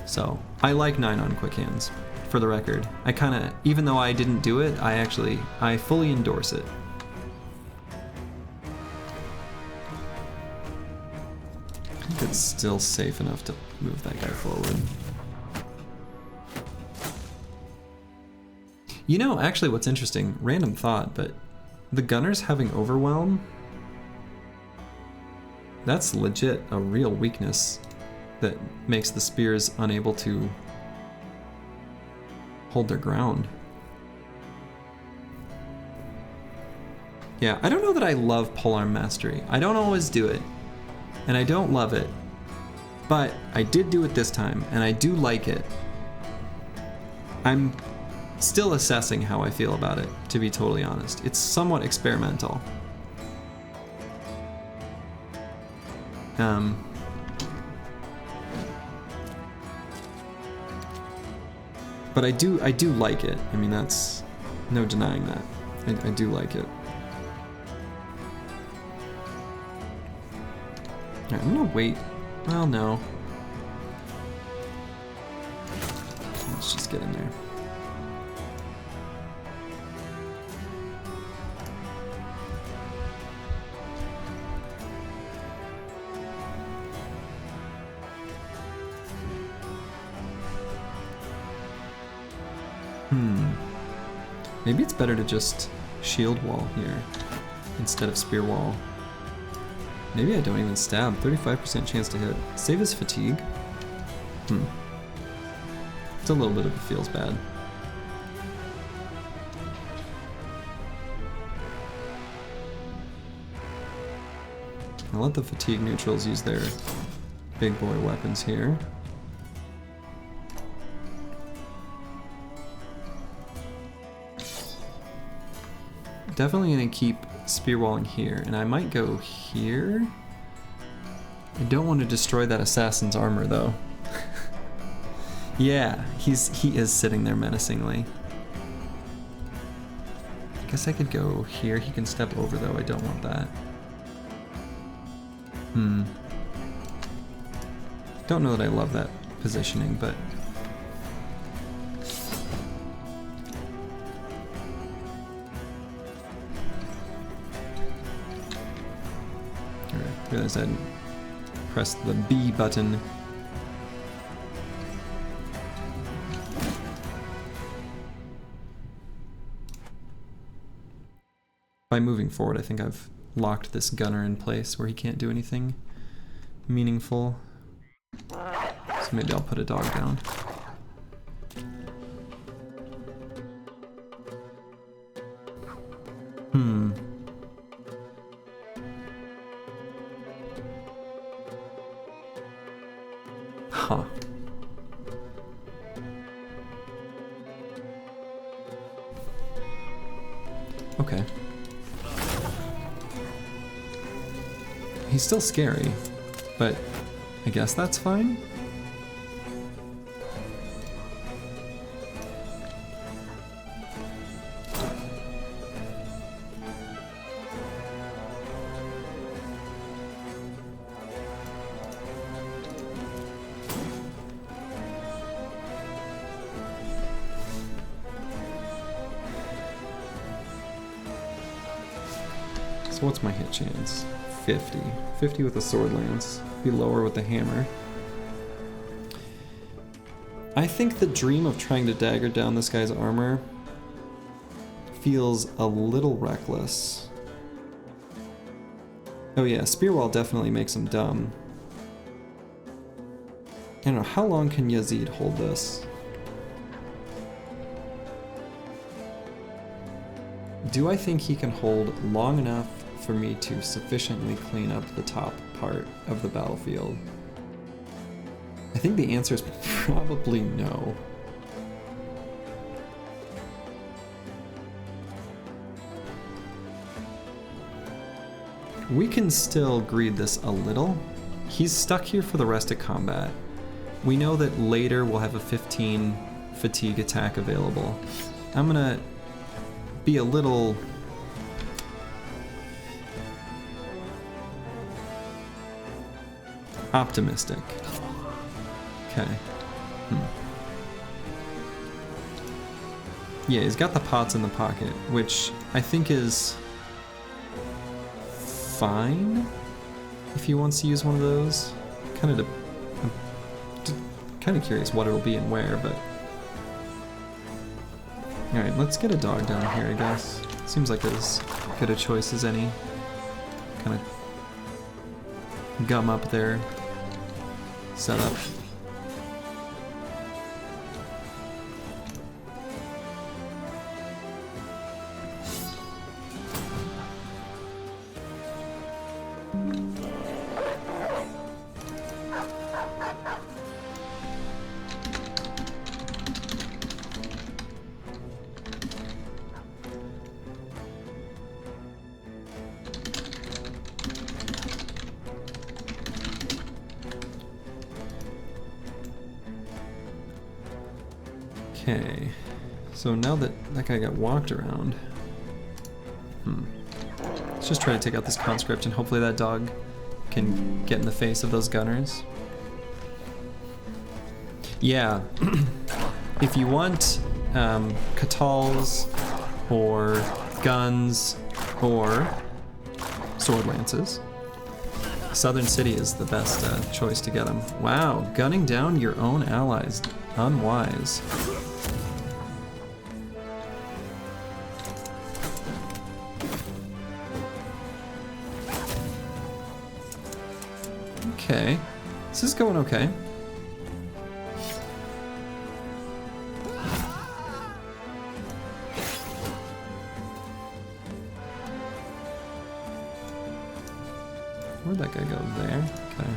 So, I like 9 on quick hands, for the record. I kinda, even though I didn't do it, I fully endorse it. I think it's still safe enough to move that guy forward. You know, actually what's interesting, random thought, but the gunners having overwhelm, that's legit a real weakness that makes the spears unable to hold their ground. Yeah, I don't know that I love polearm mastery. I don't always do it, and I don't love it, but I did do it this time, and I do like it. I'm still assessing how I feel about it, to be totally honest. It's somewhat experimental. But I do like it. I mean, that's no denying that. I do like it. Alright, I'm gonna wait. Well, no. Let's just get in there. Maybe it's better to just shield wall here instead of spear wall. Maybe I don't even stab. 35% chance to hit. Save his fatigue. It's a little bit of it feels bad. I'll let the fatigue neutrals use their big boy weapons here. Definitely gonna keep spear walling here, and I might go here. I don't want to destroy that assassin's armor though. Yeah, he is sitting there menacingly. I guess I could go here. He can step over though. I don't want that. Don't know that I love that positioning, but I realized I hadn't pressed the B button. By moving forward, I think I've locked this gunner in place where he can't do anything meaningful. So maybe I'll put a dog down. Huh. Okay. He's still scary, but I guess that's fine. So what's my hit chance? 50. 50 with a sword lance. Be lower with the hammer. I think the dream of trying to dagger down this guy's armor feels a little reckless. Oh yeah, spear wall definitely makes him dumb. I don't know, how long can Yazid hold this? Do I think he can hold long enough for me to sufficiently clean up the top part of the battlefield? I think the answer is probably no. We can still greed this a little. He's stuck here for the rest of combat. We know that later we'll have a 15 fatigue attack available. I'm gonna be a little... Optimistic. Okay. Yeah, he's got the pots in the pocket, which I think is fine if he wants to use one of those. I'm kind of curious what it'll be and where, but... Alright, let's get a dog down here, I guess. Seems like as good a choice as any. Kind of gum up there. Set up. Okay, so now that that guy got walked around, let's just try to take out this conscript and hopefully that dog can get in the face of those gunners. Yeah, if you want catals or guns or sword lances, Southern City is the best choice to get them. Wow, gunning down your own allies, unwise. Okay, this is going okay. Where'd that guy go? There? Okay.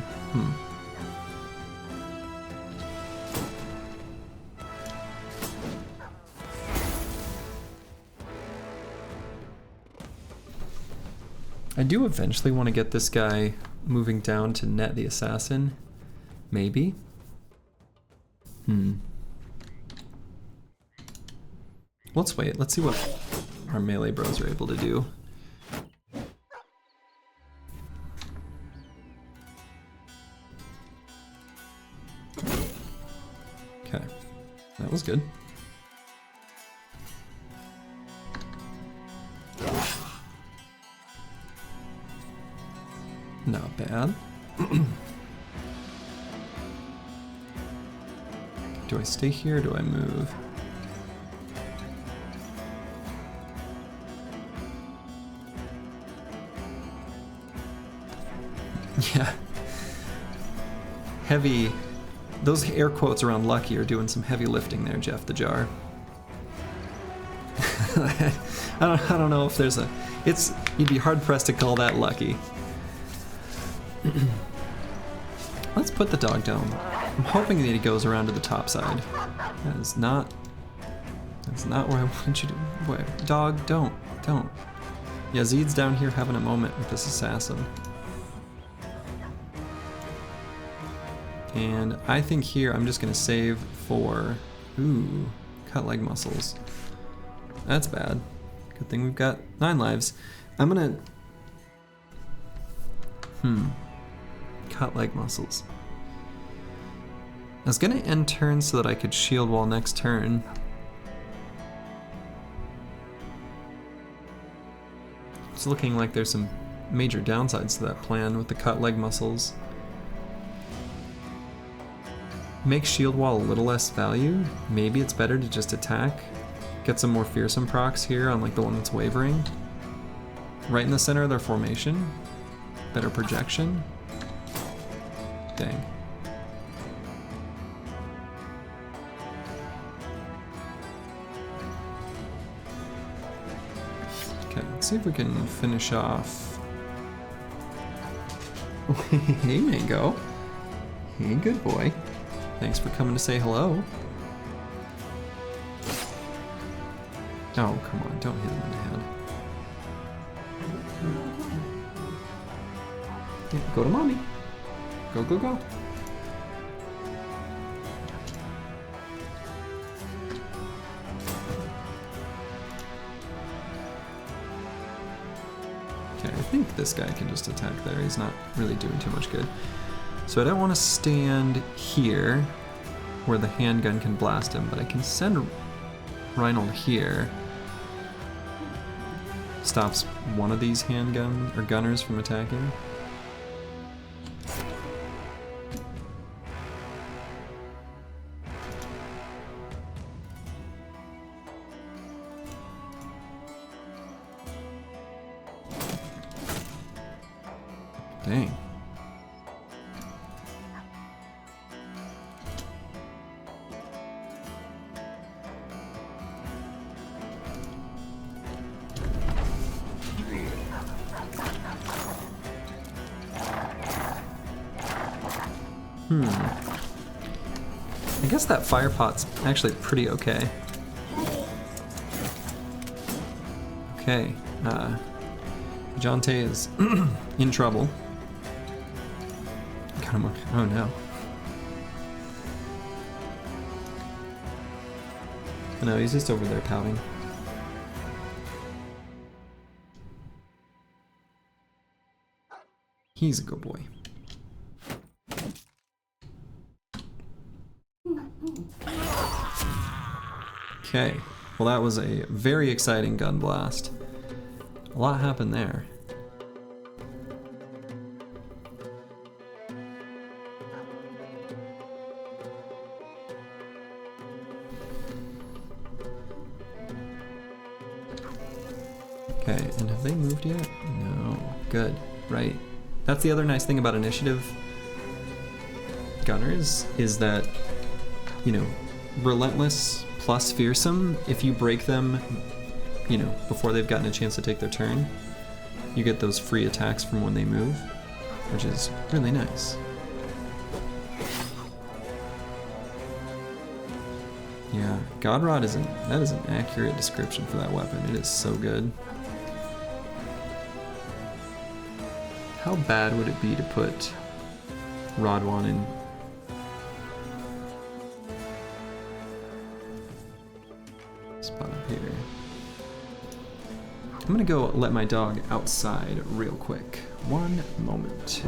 I do eventually want to get this guy moving down to net the assassin. Maybe. Let's wait. Let's see what our melee bros are able to do. Okay. That was good. Not bad. Do I stay here or do I move? Yeah. Heavy. Those air quotes around lucky are doing some heavy lifting there, Jeff the Jar. I don't know if there's a... You'd be hard pressed to call that lucky. Let's put the dog down. I'm hoping that he goes around to the top side. That's not where I want you to... Wait, dog, don't. Yazid's down here having a moment with this assassin. And I think here I'm just gonna save for... Ooh, cut leg muscles. That's bad. Good thing we've got 9 lives. I'm gonna... Cut leg muscles. I was gonna end turn so that I could shield wall next turn. It's looking like there's some major downsides to that plan with the cut leg muscles. Make shield wall a little less value. Maybe it's better to just attack. Get some more fearsome procs here on like the one that's wavering. Right in the center of their formation. Better projection. Dang. Okay, let's see if we can finish off. Hey, Mango. Hey, good boy. Thanks for coming to say hello. Oh, come on, don't hit him in the head. Yeah, go to mommy. Go, go, go. Okay, I think this guy can just attack there. He's not really doing too much good. So I don't want to stand here where the handgun can blast him, but I can send Reinhold here. Stops one of these handgun or gunners from attacking. Dang. I guess that fire pot's actually pretty okay. Okay, Jonte is in trouble. Oh no. No, he's just over there pouting. He's a good boy. Okay, well that was a very exciting gun blast. A lot happened there. Okay, and have they moved yet? No. Good, right. That's the other nice thing about initiative gunners, is that, you know, relentless plus fearsome, if you break them, you know, before they've gotten a chance to take their turn, you get those free attacks from when they move, which is really nice. Yeah, Godrod that is an accurate description for that weapon. It is so good. How bad would it be to put Rodwan in? Spot up here. I'm gonna go let my dog outside real quick. One moment.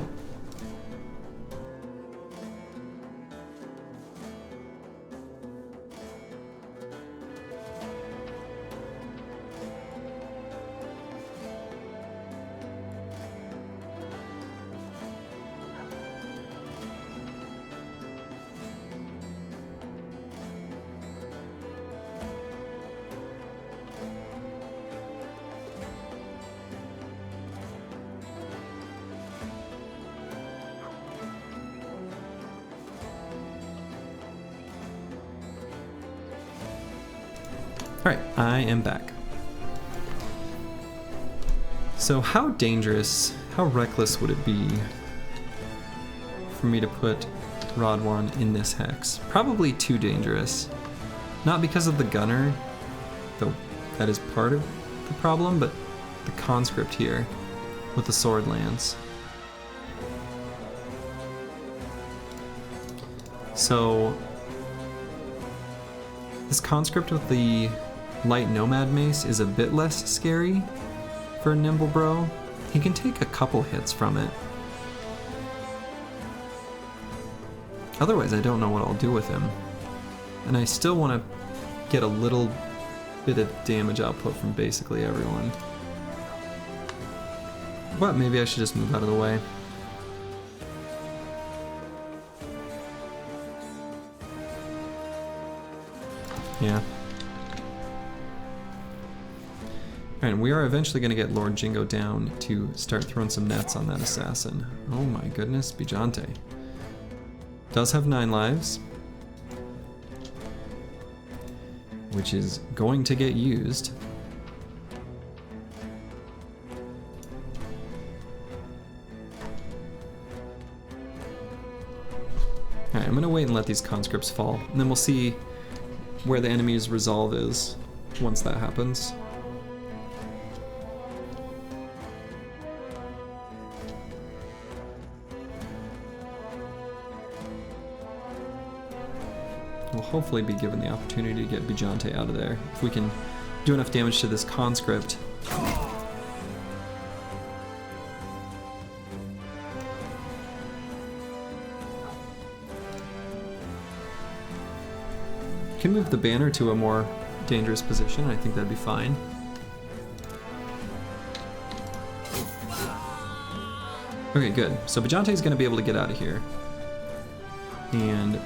Alright, I am back. So how dangerous, how reckless would it be for me to put Rodwan in this hex? Probably too dangerous. Not because of the gunner, though that is part of the problem, but the conscript here with the sword lance. So this conscript with the light nomad mace is a bit less scary for a nimble bro. He can take a couple hits from it. Otherwise, I don't know what I'll do with him. And I still want to get a little bit of damage output from basically everyone. But maybe I should just move out of the way. Yeah. Alright, and we are eventually going to get Lord Jingo down to start throwing some nets on that assassin. Oh my goodness, Bijante. Does have 9 lives, which is going to get used. Alright, I'm going to wait and let these conscripts fall, and then we'll see where the enemy's resolve is once that happens. We'll hopefully be given the opportunity to get Bijante out of there. If we can do enough damage to this conscript. Can move the banner to a more dangerous position. I think that'd be fine. Okay, good. So Bajante's going to be able to get out of here. And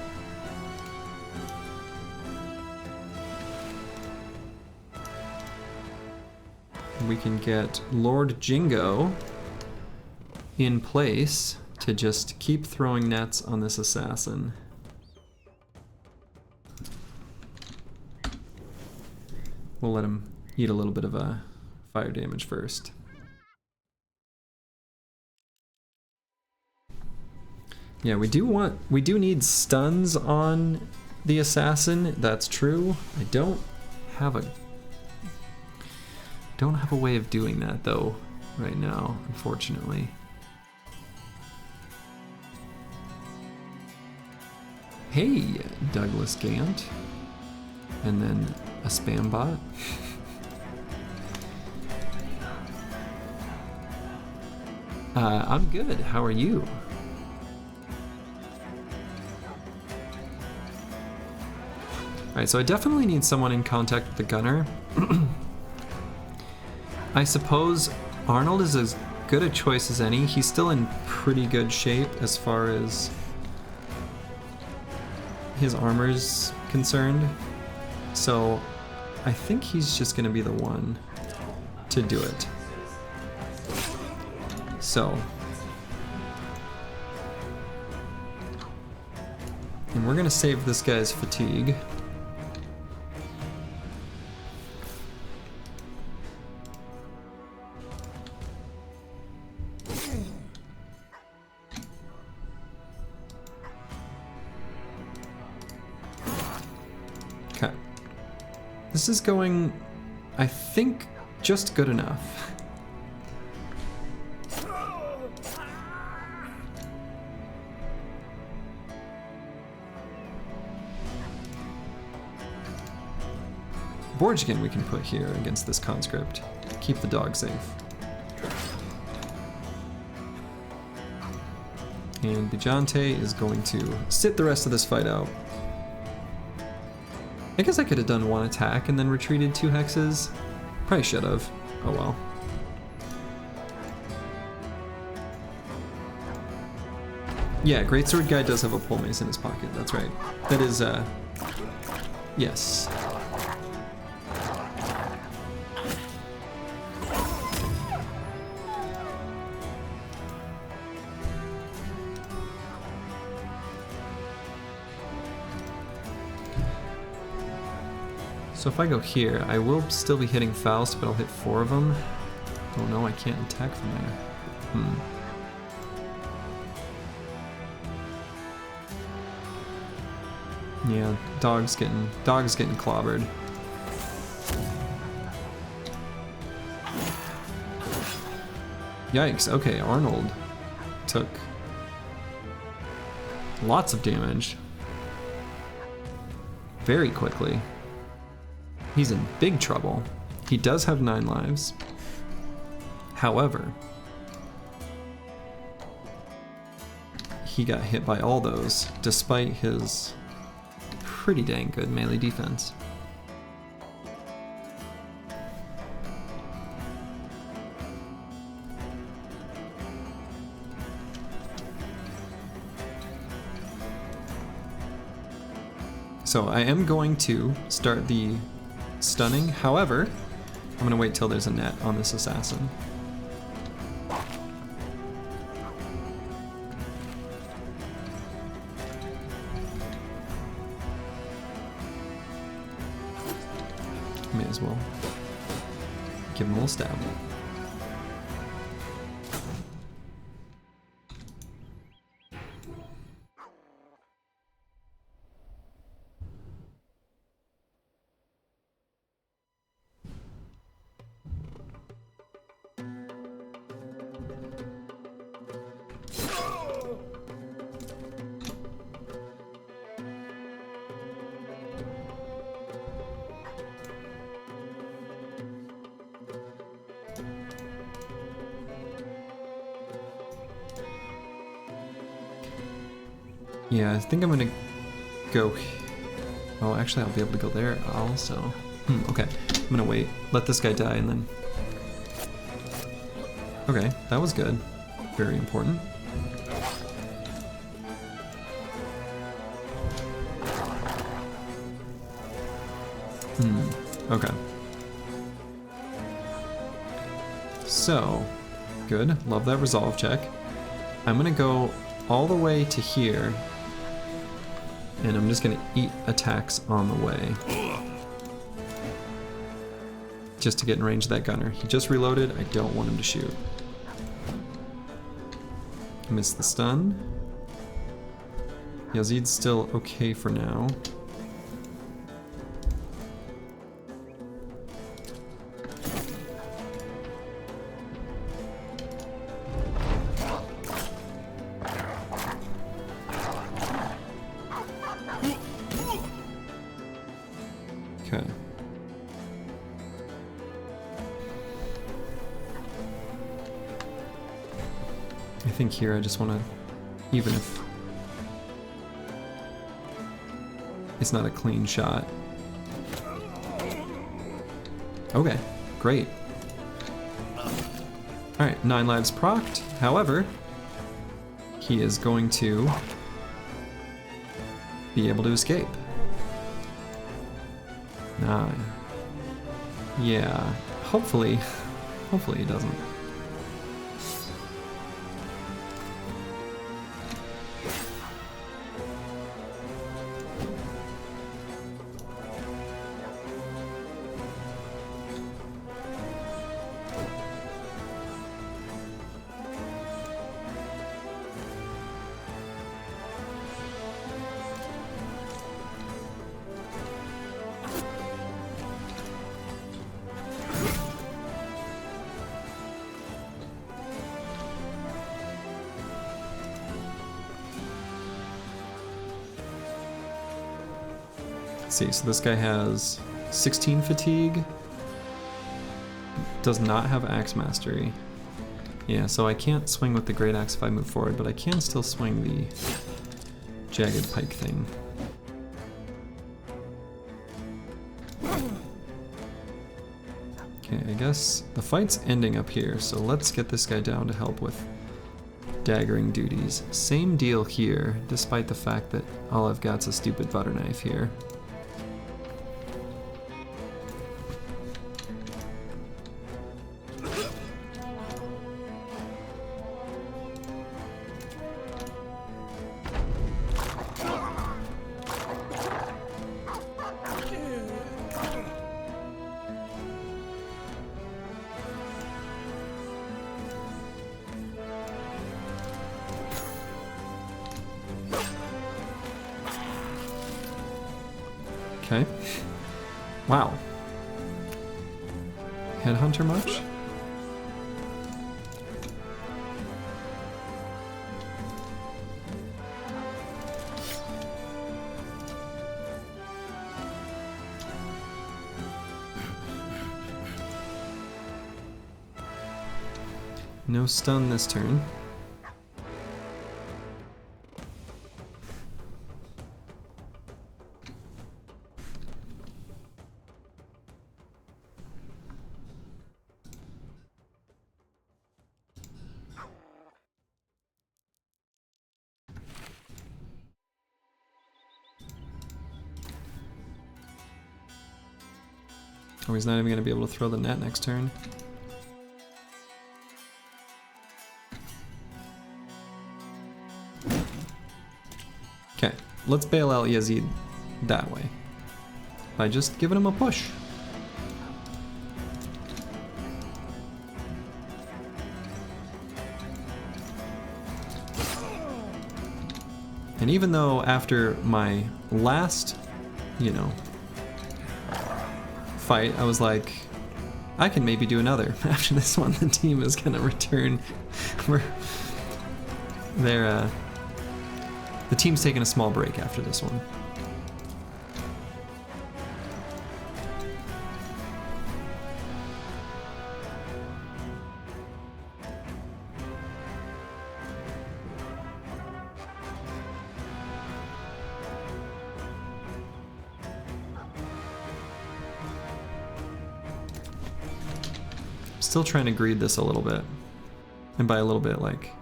we can get Lord Jingo in place to just keep throwing nets on this assassin. We'll let him eat a little bit of a fire damage first. Yeah, we do need stuns on the assassin. That's true. I don't have a way of doing that though right now, unfortunately. Hey, Douglas Gant. And then a spam bot. I'm good. How are you? Alright, so I definitely need someone in contact with the gunner. I suppose Arnold is as good a choice as any. He's still in pretty good shape as far as his armor's concerned. So I think he's just going to be the one to do it. So. And we're going to save this guy's fatigue. This is going, I think, just good enough. Borjigin we can put here against this conscript. Keep the dog safe. And Bijante is going to sit the rest of this fight out. I guess I could have done one attack and then retreated 2 hexes. Probably should have. Oh well. Yeah, Greatsword Guy does have a pole mace in his pocket. That's right. That is, yes. So if I go here, I will still be hitting Faust, but I'll hit 4 of them. Oh no, I can't attack from there. Yeah, dog's getting clobbered. Yikes, okay, Arnold took lots of damage very quickly. He's in big trouble. He does have 9 lives. However, he got hit by all those, despite his pretty dang good melee defense. So I am going to start the stunning. However, I'm going to wait till there's a net on this assassin. May as well give him a little stab. Yeah, I think I'm gonna go Oh, actually, I'll be able to go there also. Okay, I'm gonna wait. Let this guy die and then... Okay, that was good. Very important. Okay. So, good. Love that resolve check. I'm gonna go all the way to here, and I'm just gonna eat attacks on the way. Just to get in range of that gunner. He just reloaded, I don't want him to shoot. Missed the stun. Yazid's still okay for now. Okay. I think here I just want to, even if it's not a clean shot. Okay, great. Alright, 9 lives procced. However, he is going to be able to escape. Yeah, hopefully he doesn't. See, so this guy has 16 fatigue, does not have axe mastery. Yeah, so I can't swing with the great axe if I move forward, but I can still swing the jagged pike thing. Okay, I guess the fight's ending up here, so let's get this guy down to help with daggering duties. Same deal here, despite the fact that all I've got's a stupid butter knife here. Okay. Wow. Headhunter much? No stun this turn. Oh, he's not even going to be able to throw the net next turn. Okay, let's bail out Yazid that way by just giving him a push. And even though after my last, fight, I was like, I can maybe do another. After this one, the team is gonna return. The team's taking a small break after this one. Still trying to greed this a little bit. And by a little bit, like,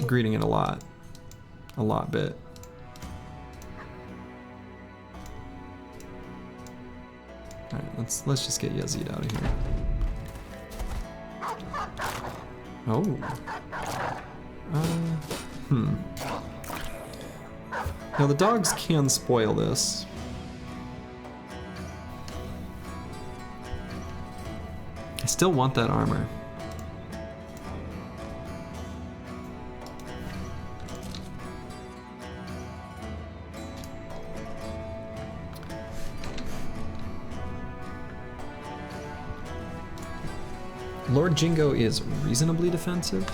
greeding it a lot. A lot bit. Alright, let's just get Yazid out of here. Oh. Now the dogs can spoil this. I still want that armor. Lord Jingo is reasonably defensive.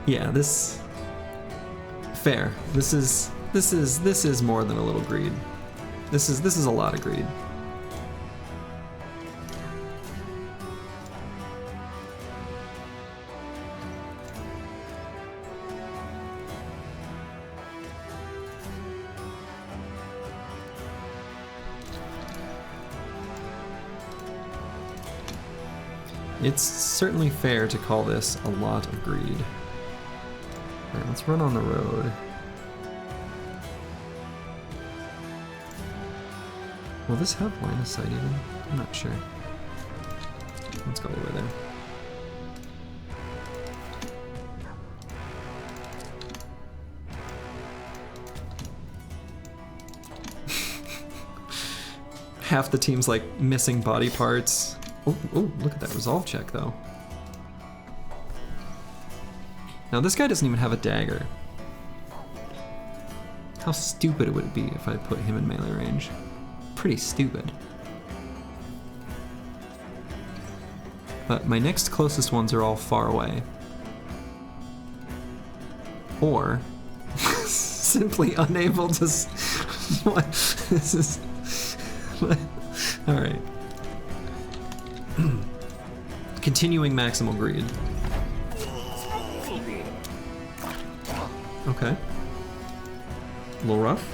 Yeah, this fair. This is more than a little greed. This is a lot of greed. It's certainly fair to call this a lot of greed. Alright, let's run on the road. Will this have line of sight even? I'm not sure. Let's go over there. Half the team's like missing body parts. Oh, look at that resolve check though. Now this guy doesn't even have a dagger. How stupid would it be if I put him in melee range? Pretty stupid. But my next closest ones are all far away. Or simply unable to. What? This is. What? All right. Continuing maximal greed. Okay. A little rough.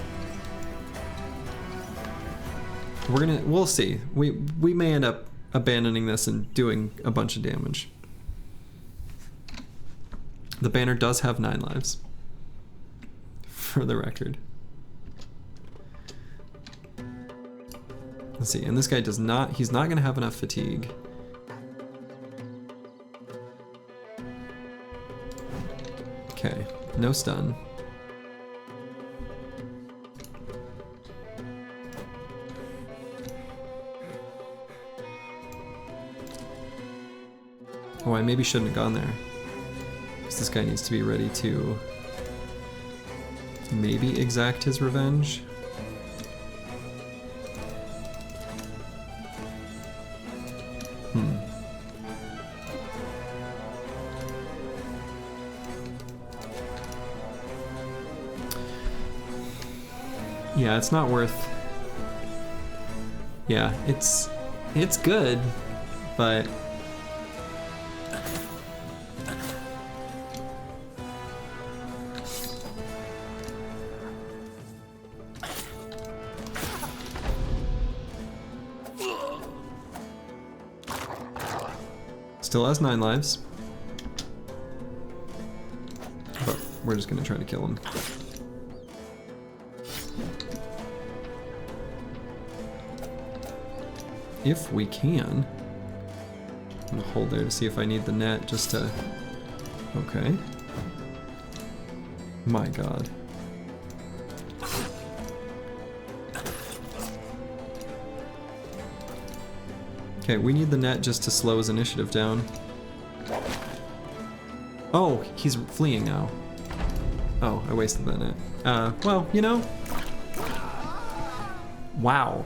We'll see. We may end up abandoning this and doing a bunch of damage. The banner does have 9 lives. For the record. Let's see, and this guy does not, he's not gonna have enough fatigue. Okay, no stun. Oh, I maybe shouldn't have gone there. Because this guy needs to be ready to maybe exact his revenge. Yeah, it's not worth. Yeah, it's good, but still has 9 lives. But we're just gonna try to kill him. If we can. I'm gonna hold there to see if I need the net just to. Okay. My god. Okay, we need the net just to slow his initiative down. Oh, he's fleeing now. Oh, I wasted that net. Well, you know. Wow.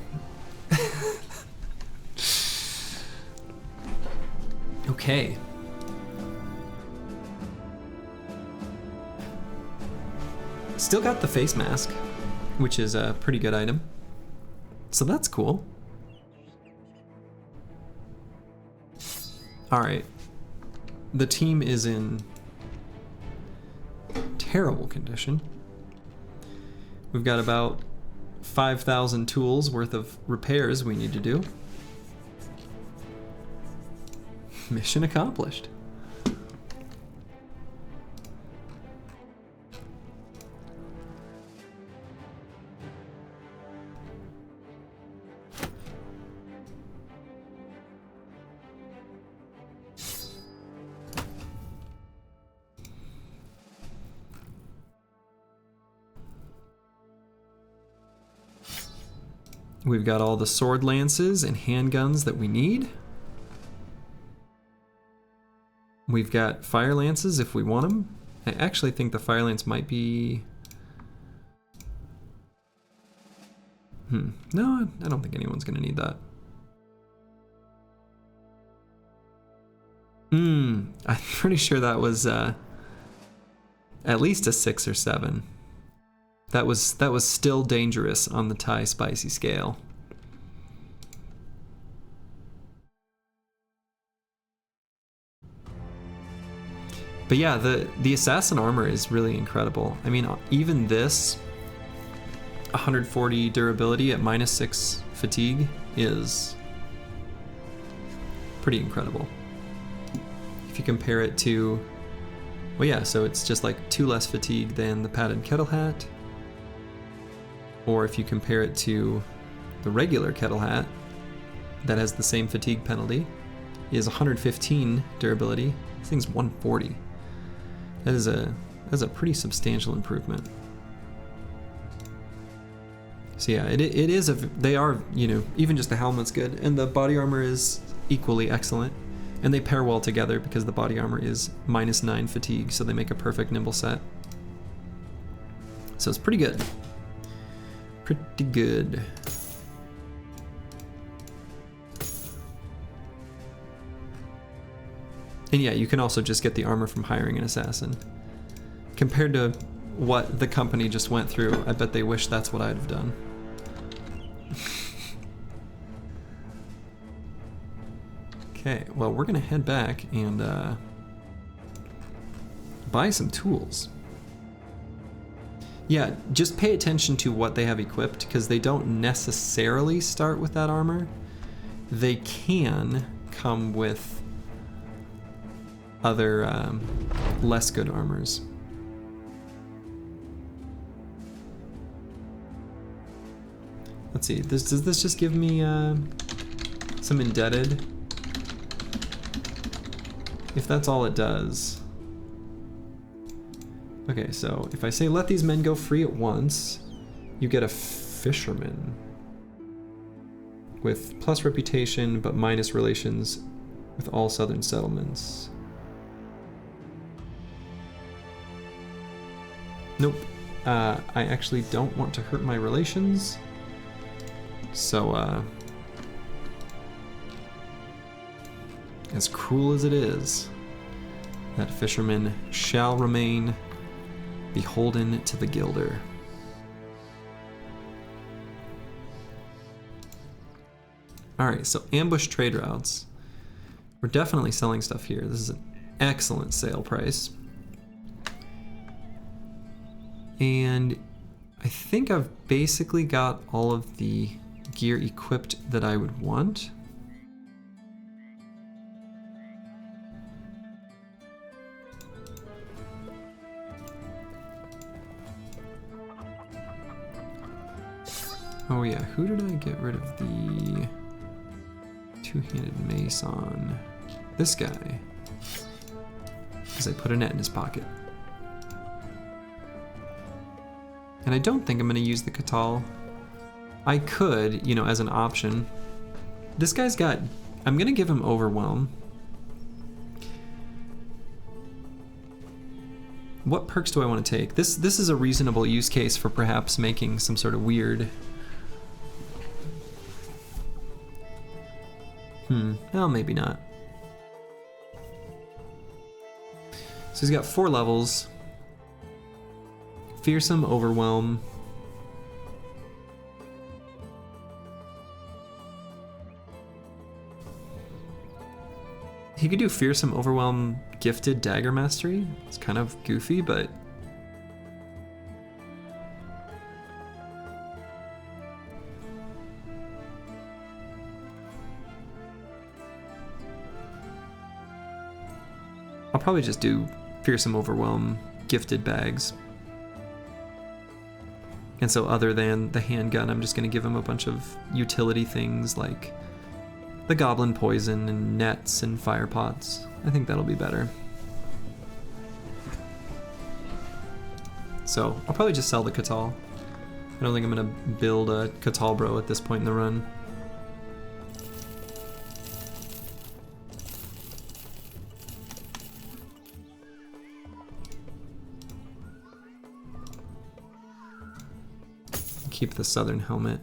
Okay. Still got the face mask, which is a pretty good item. So that's cool. Alright. The team is in terrible condition. We've got about 5,000 tools worth of repairs we need to do. Mission accomplished. We've got all the sword lances and handguns that we need. We've got fire lances if we want them. I actually think the fire lance might be... No, I don't think anyone's gonna need that. I'm pretty sure that was at least a 6 or 7. That was still dangerous on the Thai spicy scale. But yeah, the assassin armor is really incredible. I mean, even this 140 durability at -6 fatigue is pretty incredible. If you compare it to, well yeah, so it's just like 2 less fatigue than the padded kettle hat. Or if you compare it to the regular kettle hat that has the same fatigue penalty, is 115 durability. This thing's 140. That's a pretty substantial improvement. So yeah, it is they are, you know, even just the helmet's good, and the body armor is equally excellent, and they pair well together because the body armor is -9 fatigue, so they make a perfect nimble set. So it's pretty good. Pretty good. And yeah, you can also just get the armor from hiring an assassin. Compared to what the company just went through, I bet they wish that's what I'd have done. Okay, well, we're gonna head back and buy some tools. Yeah, just pay attention to what they have equipped, because they don't necessarily start with that armor. They can come with other less good armors. Let's see, does this just give me some indebted? If that's all it does. Okay, so if I say let these men go free at once, you get a fisherman with plus reputation but minus relations with all southern settlements. Nope. I actually don't want to hurt my relations. So, as cruel as it is, that fisherman shall remain beholden to the gilder. Alright, so ambush trade routes. We're definitely selling stuff here. This is an excellent sale price. And I think I've basically got all of the gear equipped that I would want. Oh yeah, who did I get rid of the two-handed mace on? This guy. Because I put a net in his pocket. And I don't think I'm going to use the Katal. I could, you know, as an option. This guy's got... I'm going to give him Overwhelm. What perks do I want to take? This is a reasonable use case for perhaps making some sort of weird... Well, maybe not. So he's got 4 levels. Fearsome, Overwhelm. He could do Fearsome, Overwhelm, Gifted, Dagger Mastery. It's kind of goofy, but... I'll probably just do Fearsome Overwhelm gifted bags. And so other than the handgun, I'm just going to give him a bunch of utility things like the goblin poison and nets and fire pots. I think that'll be better. So I'll probably just sell the Catal. I don't think I'm going to build a Catal Bro at this point in the run. Keep the southern helmet.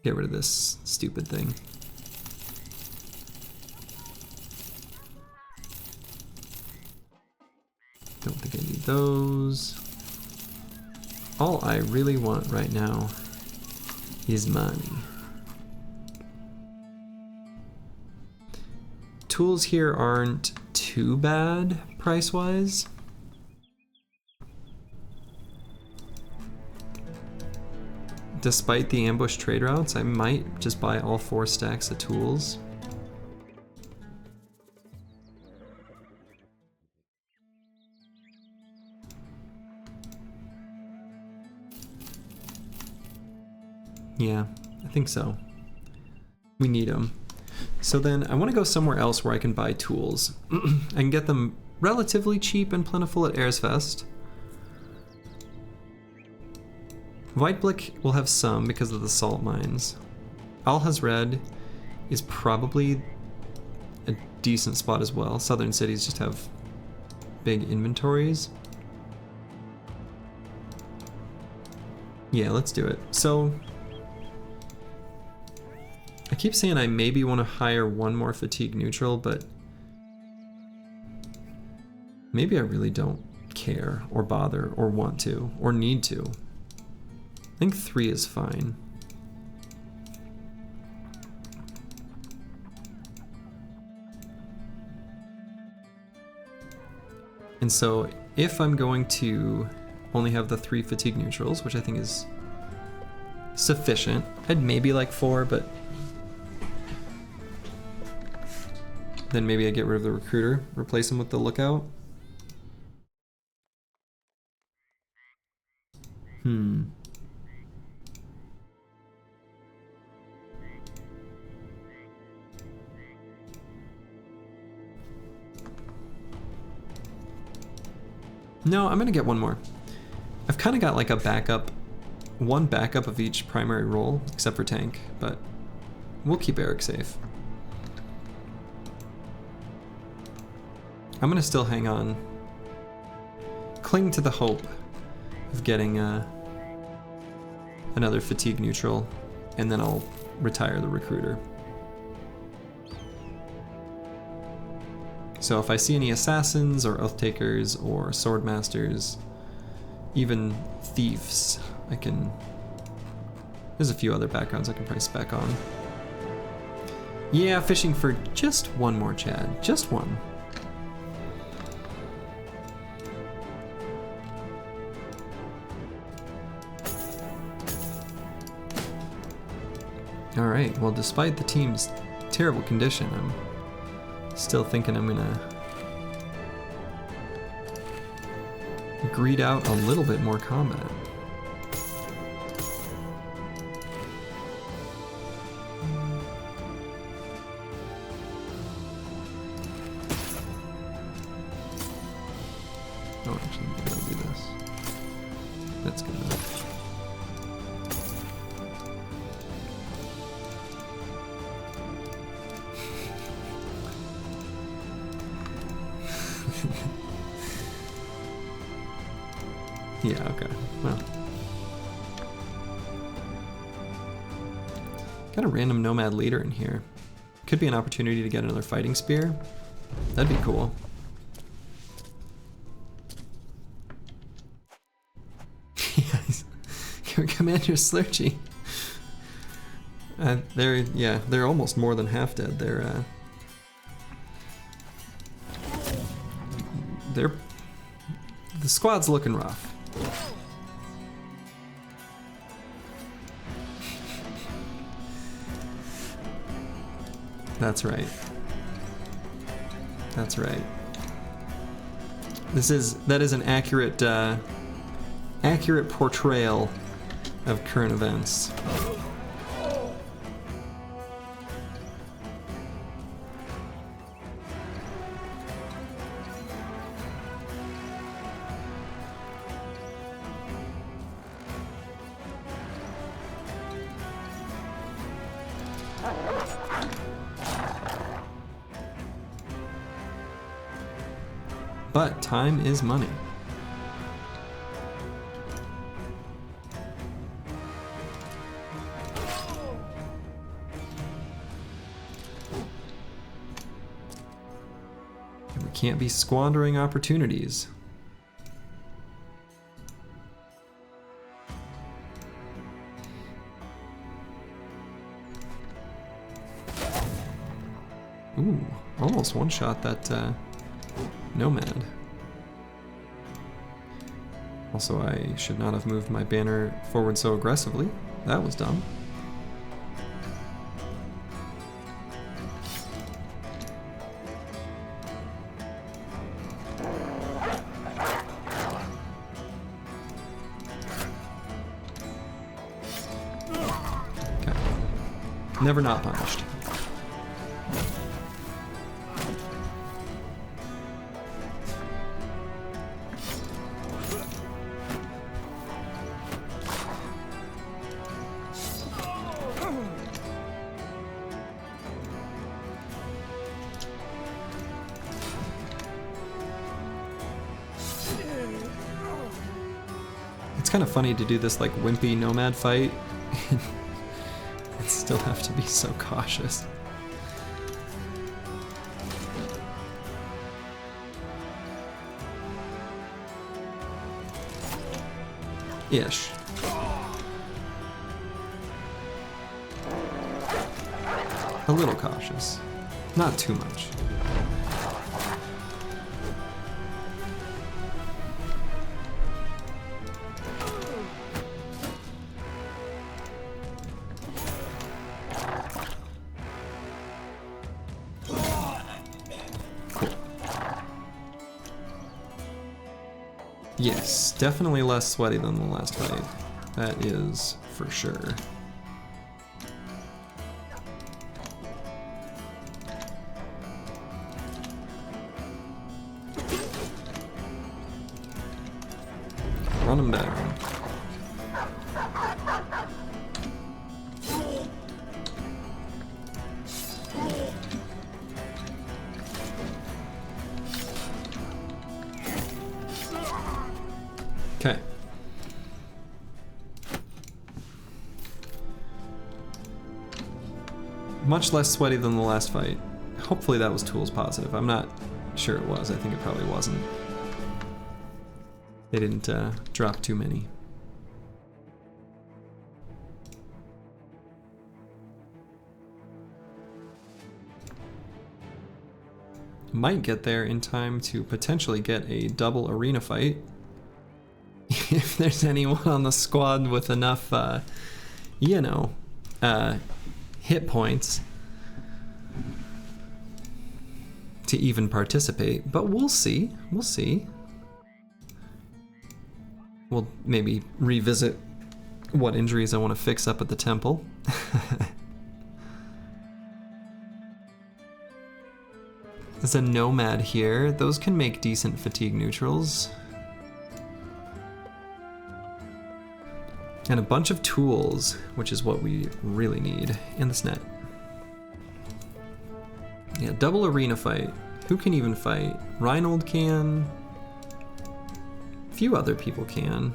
Get rid of this stupid thing. Don't think I need those. All I really want right now is money. Tools here aren't too bad price-wise. Despite the ambush trade routes, I might just buy all 4 stacks of tools. Yeah, I think so. We need them. So then I want to go somewhere else where I can buy tools. I can get them relatively cheap and plentiful at Airsfest. Weitblick will have some because of the salt mines. Al-Hazred is probably a decent spot as well. Southern cities just have big inventories. Yeah, let's do it. So I keep saying I maybe want to hire one more fatigue neutral, but maybe I really don't care or bother or want to or need to. I think 3 is fine. And so if I'm going to only have the 3 fatigue neutrals, which I think is sufficient, I'd maybe like 4, but then maybe I get rid of the recruiter, replace him with the lookout. No, I'm gonna get one more. I've kind of got like a backup, one backup of each primary role, except for tank, but we'll keep Eric safe. I'm gonna still hang on, cling to the hope of getting another fatigue neutral, and then I'll retire the recruiter. So if I see any assassins or oath takers or sword masters, even thieves, I can. There's a few other backgrounds I can probably spec on. Yeah, fishing for just one more Chad, just one. All right, well, despite the team's terrible condition, I'm still thinking I'm gonna greed out a little bit more combat. Oh, actually, maybe I'll do this. That's good enough. Yeah, okay. Well. Got a random nomad leader in here. Could be an opportunity to get another fighting spear. That'd be cool. Yes. Commander Slurchy. They're almost more than half dead. The squad's looking rough. That's right. That's right. That is an accurate accurate portrayal of current events. But time is money. And we can't be squandering opportunities. Ooh, almost one-shot that Nomad. Also, I should not have moved my banner forward so aggressively. That was dumb. Okay. Never not punished. It's kind of funny to do this like wimpy nomad fight and still have to be so cautious. Ish. A little cautious. Not too much. Yes, definitely less sweaty than the last fight. That is for sure. Run him down. Okay. Much less sweaty than the last fight. Hopefully that was tools positive. I'm not sure it was. I think it probably wasn't. They didn't drop too many. Might get there in time to potentially get a double arena fight. If there's anyone on the squad with enough, you know, hit points to even participate. But we'll see. We'll see. We'll maybe revisit what injuries I want to fix up at the temple. There's a nomad here. Those can make decent fatigue neutrals. And a bunch of tools, which is what we really need in this net. Yeah, double arena fight. Who can even fight? Reinhold can. A few other people can.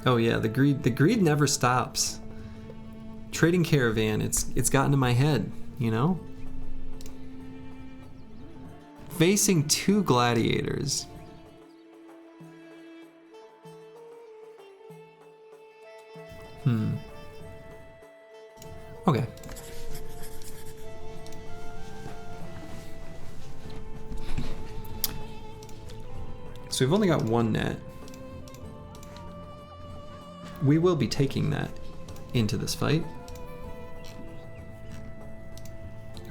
Oh yeah, the greed never stops. Trading Caravan, it's gotten to my head, you know? Facing two gladiators. Okay. So we've only got one net. We will be taking that into this fight.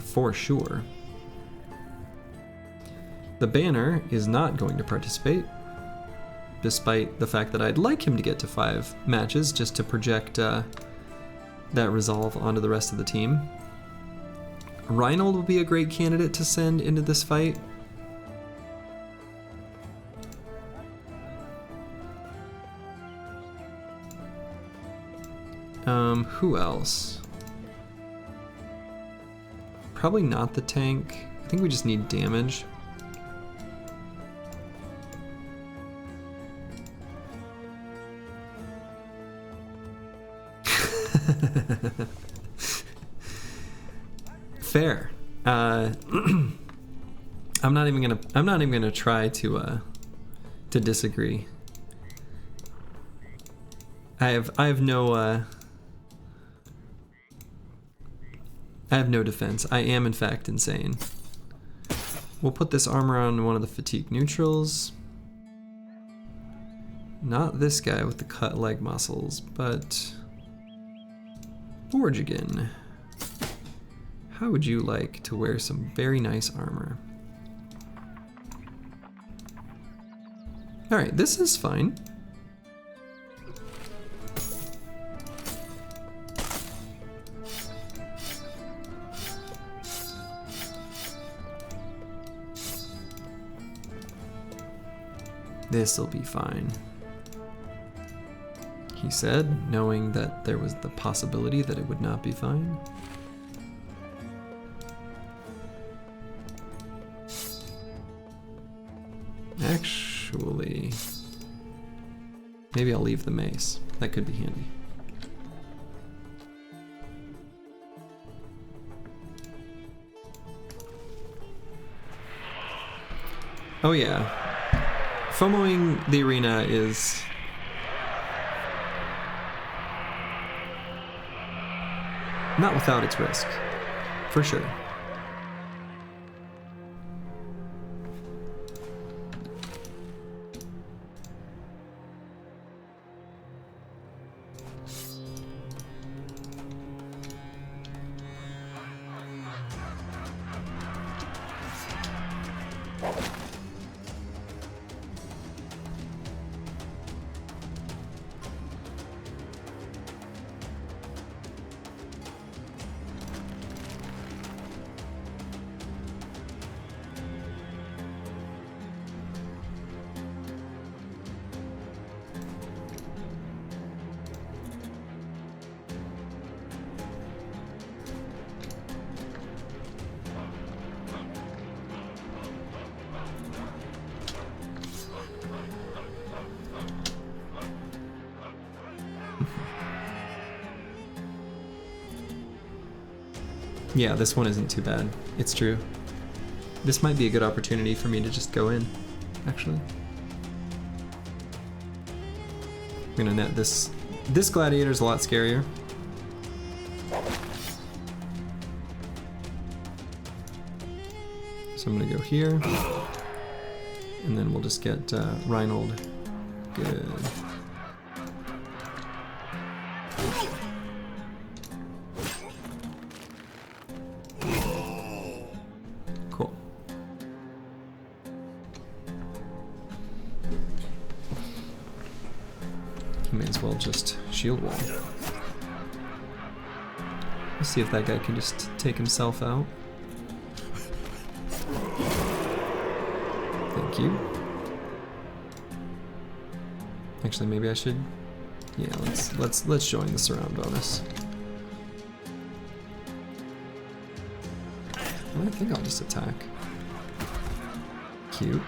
For sure. the banner is not going to participate, despite the fact that I'd like him to get to 5 matches just to project that resolve onto the rest of the team. Reinhold will be a great candidate to send into this fight. Who else? Probably not the tank. I think we just need damage. Fair. I'm not even gonna try to disagree. I have no defense. I am in fact insane. We'll put this armor on one of the fatigue neutrals. Not this guy with the cut leg muscles, but Borgigan. How would you like to wear some very nice armor? Alright, this is fine. This'll be fine, he said, knowing that there was the possibility that it would not be fine. Actually, maybe I'll leave the mace. That could be handy. Oh yeah. FOMOing the arena is not without its risk, for sure. Yeah, this one isn't too bad. It's true. This might be a good opportunity for me to just go in, actually. I'm gonna net this. This gladiator's a lot scarier. So I'm gonna go here. And then we'll just get Reinhold. Good. Cool. He may as well just shield wall. Let's see if that guy can just take himself out. Thank you. Actually, maybe I should. Yeah, let's join the surround bonus. I think I'll just attack. Cute.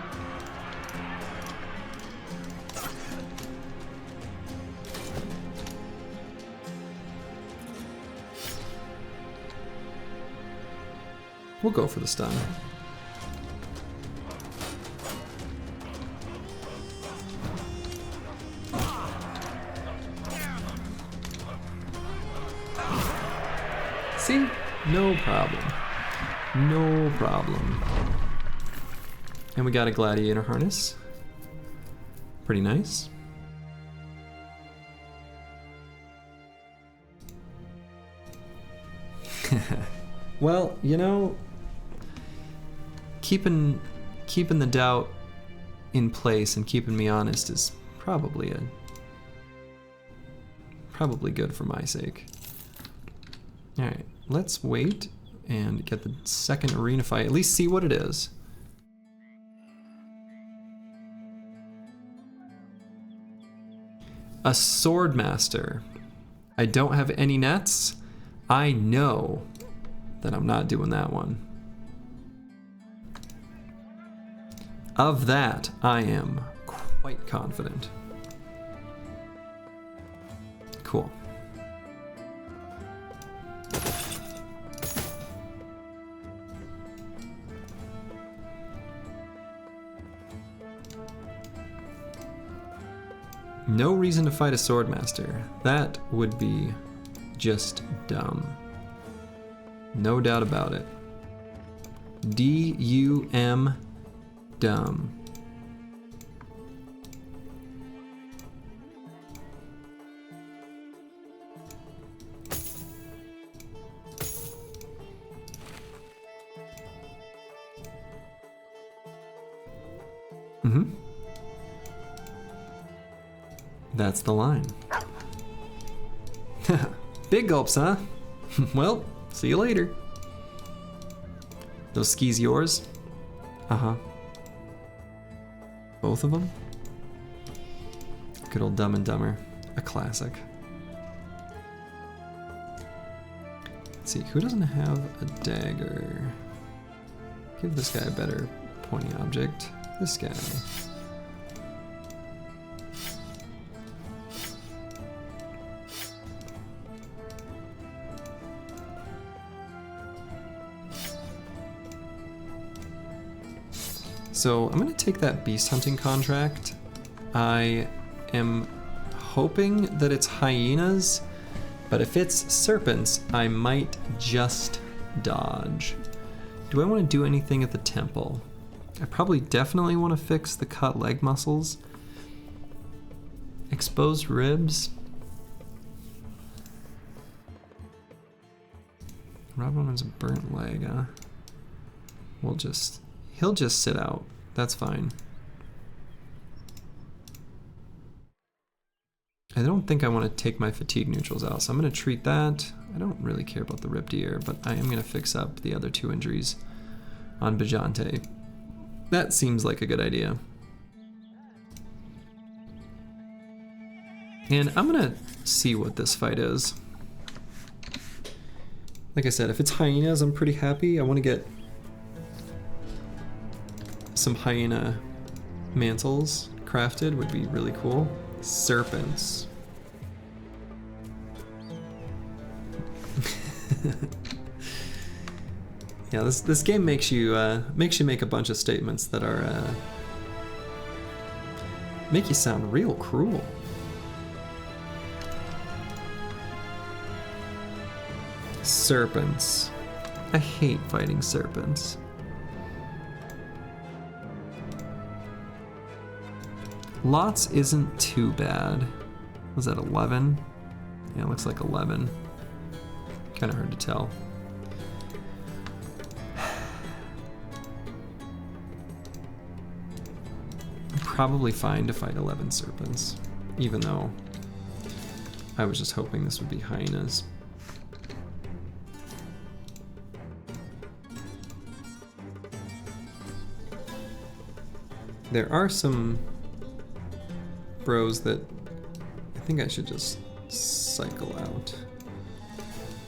We'll go for the stun. See? No problem. No problem. And we got a gladiator harness. Pretty nice. Well, you know, keeping keeping the doubt in place and keeping me honest is probably good for my sake. All right, let's wait and get the second arena fight. At least see what it is. A swordmaster. I don't have any nets. I know that I'm not doing that one. Of that, I am quite confident. Cool. No reason to fight a swordmaster. That would be just dumb. No doubt about it. D-U-M, dumb. Mm-hmm. That's the line. Big gulps, huh? Well, see you later. Those skis yours? Uh-huh. Both of them? Good old Dumb and Dumber. A classic. Let's see, who doesn't have a dagger? Give this guy a better pointy object. This guy. So I'm gonna take that beast hunting contract. I am hoping that it's hyenas, but if it's serpents, I might just dodge. Do I want to do anything at the temple? I probably definitely want to fix the cut leg muscles. Exposed ribs. Rob Woman's a burnt leg, huh? He'll just sit out. That's fine. I don't think I want to take my fatigue neutrals out, so I'm going to treat that. I don't really care about the ripped ear, but I am going to fix up the other 2 injuries on Bajante. That seems like a good idea. And I'm going to see what this fight is. Like I said, if it's hyenas, I'm pretty happy. I want to get some hyena mantles crafted, would be really cool. Serpents. Yeah, this game makes you make a bunch of statements that are make you sound real cruel. Serpents. I hate fighting serpents. Lots isn't too bad. Was that 11? Yeah, it looks like 11. Kind of hard to tell. I'm probably fine to fight 11 serpents, even though I was just hoping this would be hyenas. There are some bros that I think I should just cycle out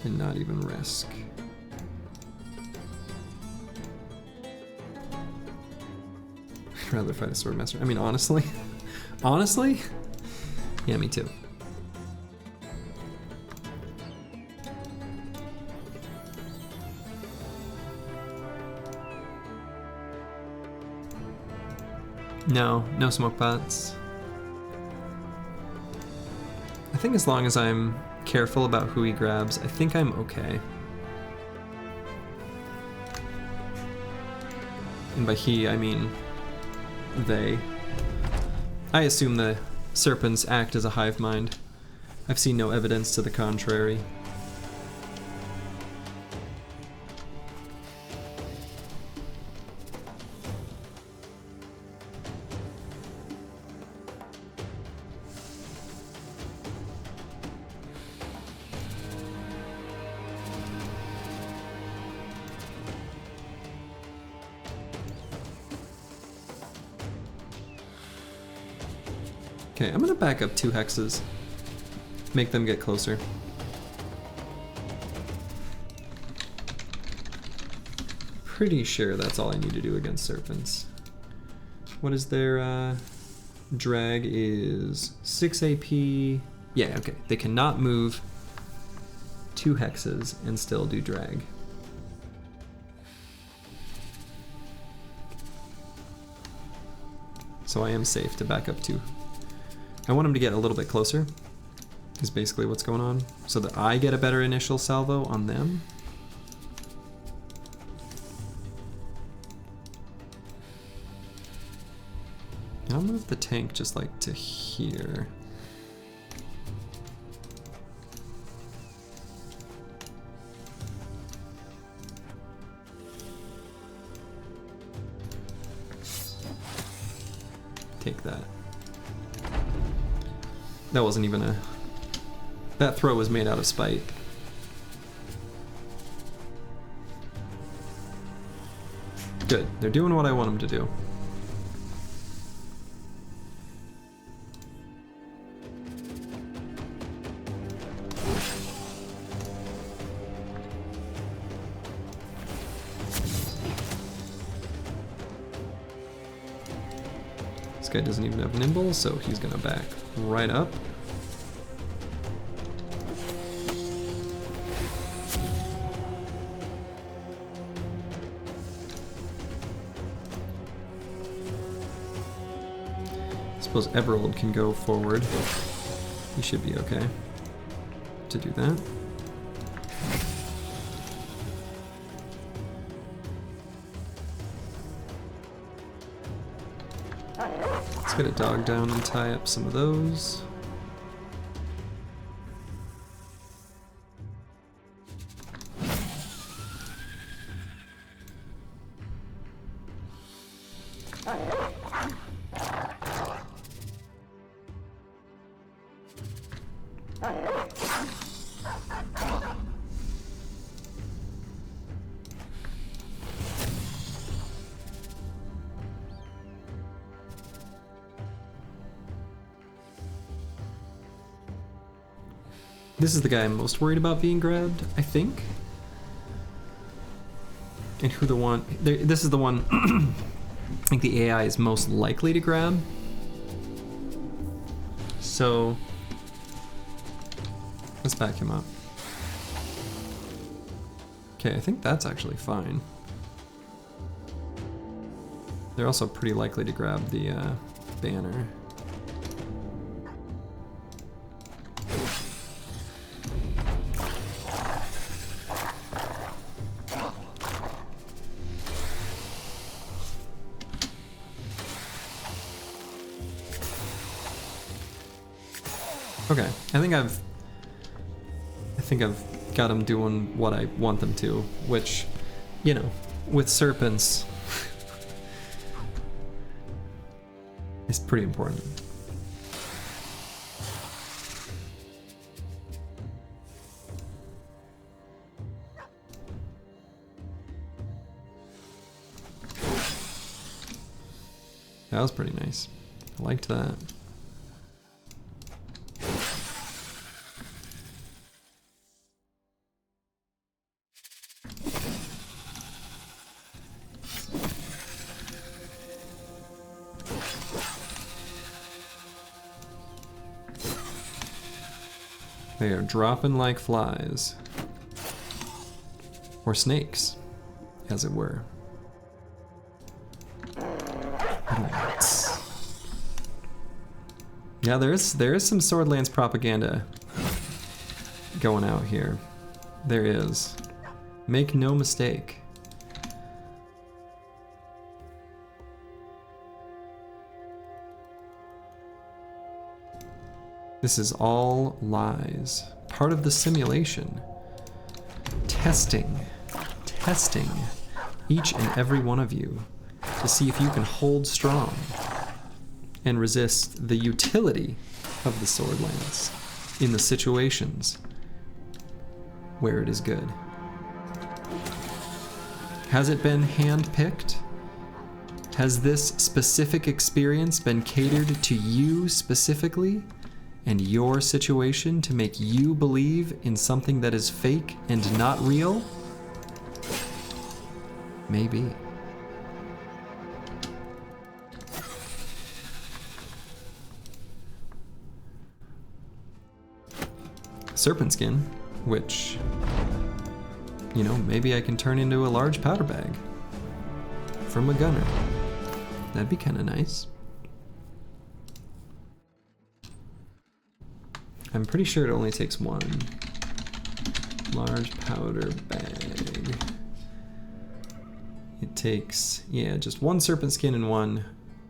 and not even risk. I'd rather fight a swordmaster. I mean, honestly, yeah, me too. No smoke pots. I think as long as I'm careful about who he grabs, I think I'm okay. And by he, I mean they. I assume the serpents act as a hive mind. I've seen no evidence to the contrary. Okay, I'm gonna back up 2 hexes. Make them get closer. Pretty sure that's all I need to do against serpents. What is their drag is 6 AP. Yeah, okay. They cannot move 2 hexes and still do drag. So I am safe to back up 2. I want him to get a little bit closer, is basically what's going on, so that I get a better initial salvo on them. I'll move the tank just like to here. Take that. That wasn't even a... That throw was made out of spite. Good. They're doing what I want them to do. This guy doesn't even have nimble, so he's gonna back right up. I suppose Everold can go forward. He should be okay to do that. Let's get a dog down and tie up some of those. This is the guy I'm most worried about being grabbed, I think. And who the one... This is the one I think the AI is most likely to grab. So... let's back him up. Okay, I think that's actually fine. They're also pretty likely to grab the banner. Okay, I think I've got them doing what I want them to, which, you know, with serpents is pretty important. That was pretty nice. I liked that. They are dropping like flies. Or snakes, as it were. Yeah, there is some Swordlands propaganda going out here. There is. Make no mistake. This is all lies. Part of the simulation. Testing each and every one of you to see if you can hold strong and resist the utility of the Swordlands in the situations where it is good. Has it been hand-picked? Has this specific experience been catered to you specifically and your situation to make you believe in something that is fake and not real? Maybe. Serpent skin, which, you know, maybe I can turn into a large powder bag from a gunner. That'd be kind of nice. I'm pretty sure it only takes one large powder bag. It takes, yeah, just one serpent skin and one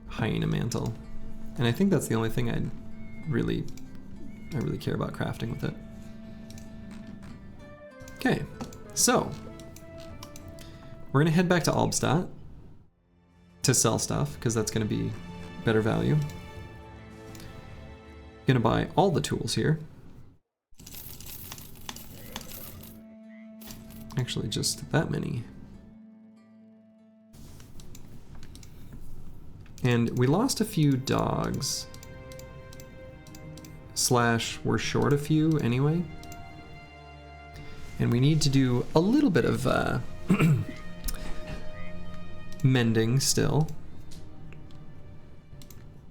hyena mantle. And I think that's the only thing I really care about crafting with it. Okay, so we're gonna head back to Albstadt to sell stuff, because that's gonna be better value. Gonna buy all the tools here. Actually, just that many. And we lost a few dogs. / we're short a few anyway. And we need to do a little bit of mending still.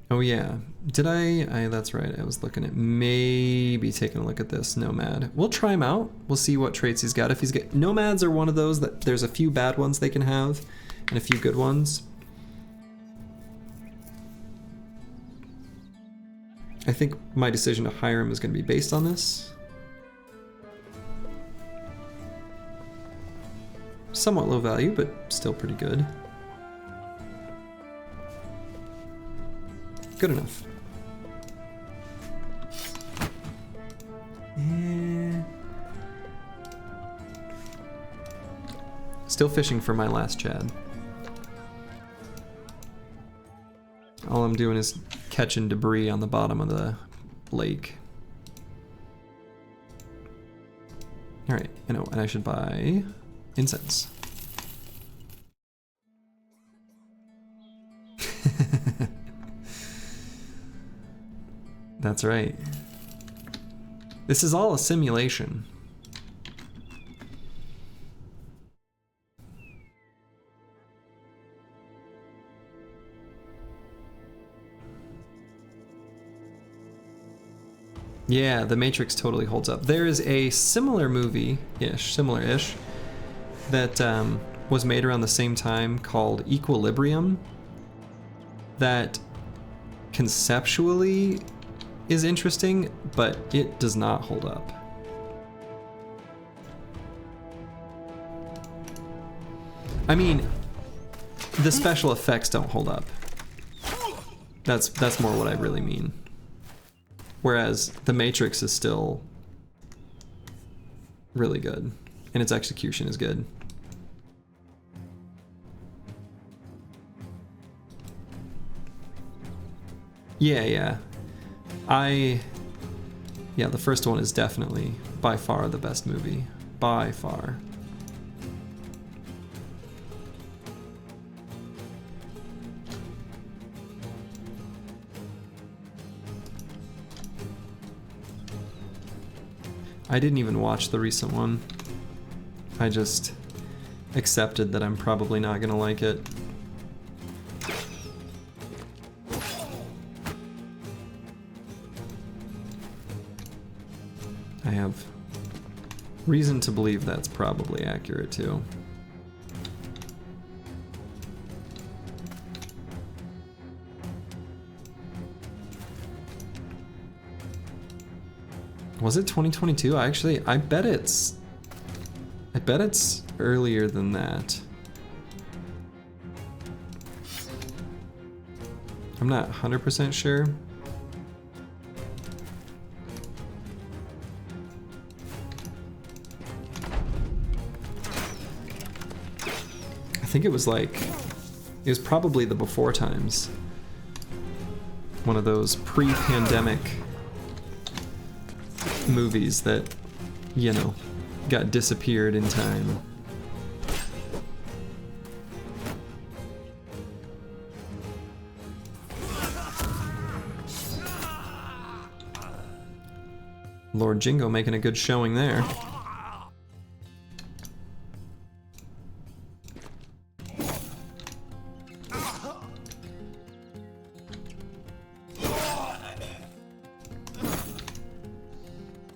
Oh yeah, did I, that's right, I was looking at maybe taking a look at this Nomad. We'll try him out, we'll see what traits he's got. If he's got, Nomads are one of those that there's a few bad ones they can have and a few good ones. I think my decision to hire him is going to be based on this. Somewhat low value, but still pretty good. Good enough. Still fishing for my last Chad. All I'm doing is catching debris on the bottom of the lake. Alright, you know, and I should buy incense. That's right. This is all a simulation. Yeah, The Matrix totally holds up. There is a similar movie-ish, similar-ish, that was made around the same time called Equilibrium, that conceptually is interesting, but it does not hold up. I mean, the special effects don't hold up. That's more what I really mean. Whereas The Matrix is still really good, and its execution is good. Yeah. Yeah, the first one is definitely by far the best movie. By far. I didn't even watch the recent one. I just accepted that I'm probably not gonna like it. I have reason to believe that's probably accurate too. Was it 2022? I bet it's earlier than that. I'm not 100% sure. I think it was probably the before times. One of those pre-pandemic movies that, you know, got disappeared in time. Lord Jingo making a good showing there.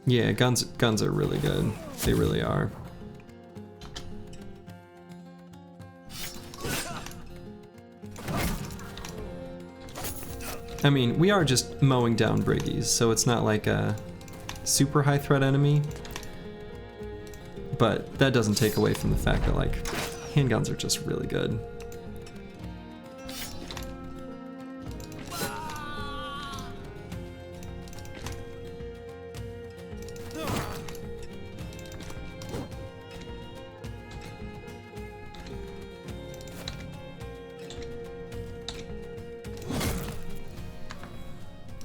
Yeah, guns are really good. They really are. I mean, we are just mowing down Briggies, so it's not like a super high threat enemy. But that doesn't take away from the fact that, like, handguns are just really good.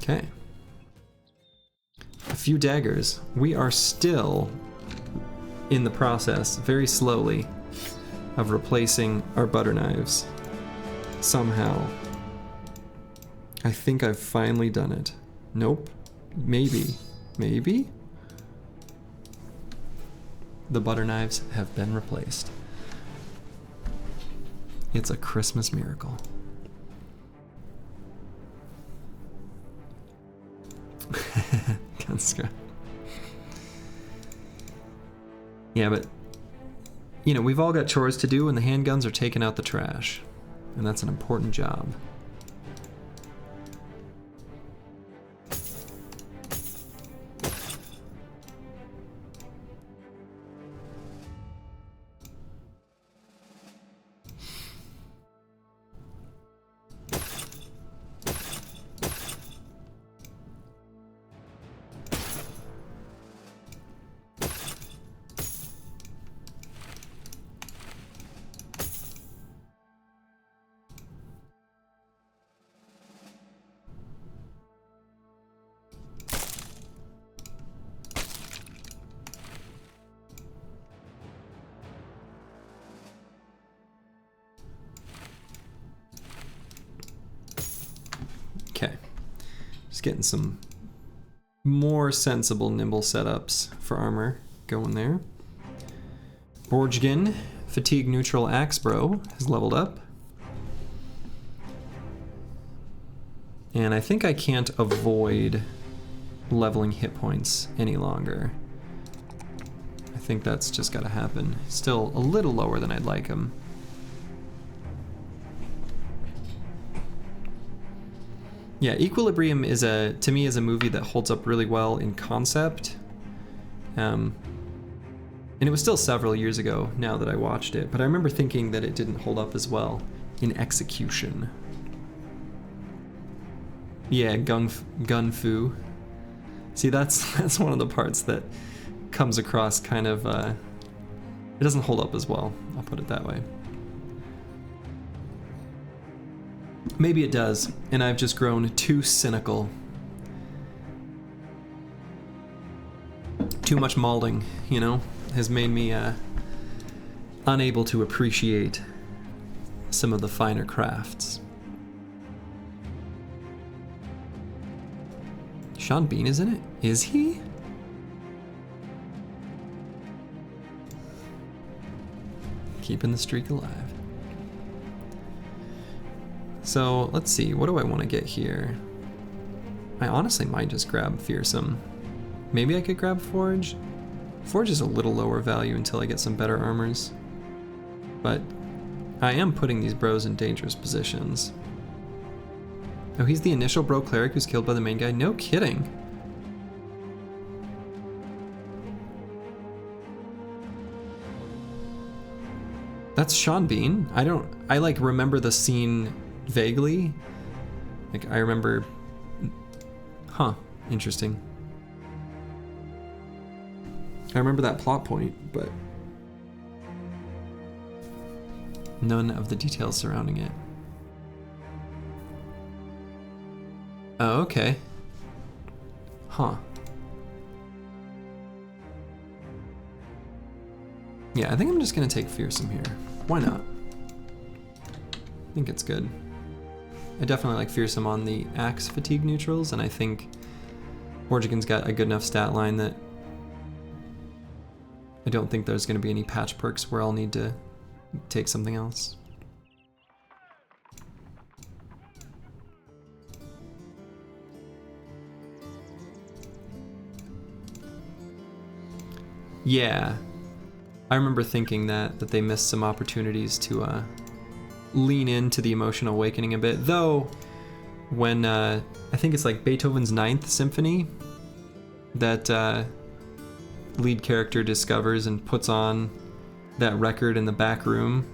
Okay. A few daggers. We are still in the process, very slowly, of replacing our butter knives. Somehow. I think I've finally done it. Nope. Maybe. Maybe? The butter knives have been replaced. It's a Christmas miracle. Yeah, but, you know, we've all got chores to do and the handguns are taking out the trash. And that's an important job. Okay, just getting some more sensible, nimble setups for armor going there. Borjgin, fatigue neutral axe bro, has leveled up. And I think I can't avoid leveling hit points any longer. I think that's just gotta happen. Still a little lower than I'd like him. Yeah, Equilibrium is to me is a movie that holds up really well in concept. And it was still several years ago now that I watched it, but I remember thinking that it didn't hold up as well in execution. Yeah, gun fu. See, that's one of the parts that comes across kind of, it doesn't hold up as well, I'll put it that way. Maybe it does, and I've just grown too cynical. Too much malding, you know, has made me unable to appreciate some of the finer crafts. Sean Bean is in it? Is he? Keeping the streak alive. So let's see, what do I want to get here? I honestly might just grab Fearsome. Maybe I could grab Forge. Forge is a little lower value until I get some better armors. But I am putting these bros in dangerous positions. Oh, he's the initial bro cleric who's killed by the main guy? No kidding. That's Sean Bean. I like remember the scene vaguely. Like I remember, huh, interesting. I remember that plot point, but none of the details surrounding it. Oh, okay. Huh. Yeah, I think I'm just gonna take Fearsome here. Why not? I think it's good. I definitely like Fearsome on the axe fatigue neutrals, and I think Morrigan's got a good enough stat line that I don't think there's going to be any patch perks where I'll need to take something else. Yeah, I remember thinking that they missed some opportunities to lean into the emotional awakening a bit. Though, when I think it's like Beethoven's Ninth Symphony that lead character discovers and puts on that record in the back room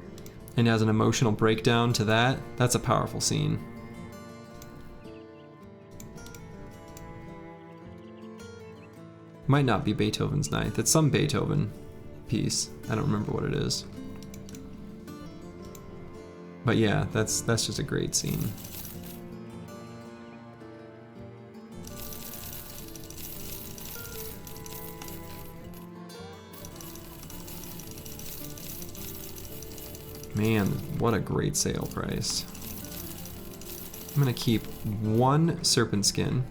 and has an emotional breakdown to that, that's a powerful scene. Might not be Beethoven's Ninth. It's some Beethoven piece. I don't remember what it is. But yeah, that's just a great scene. Man, what a great sale price. I'm gonna keep one serpent skin.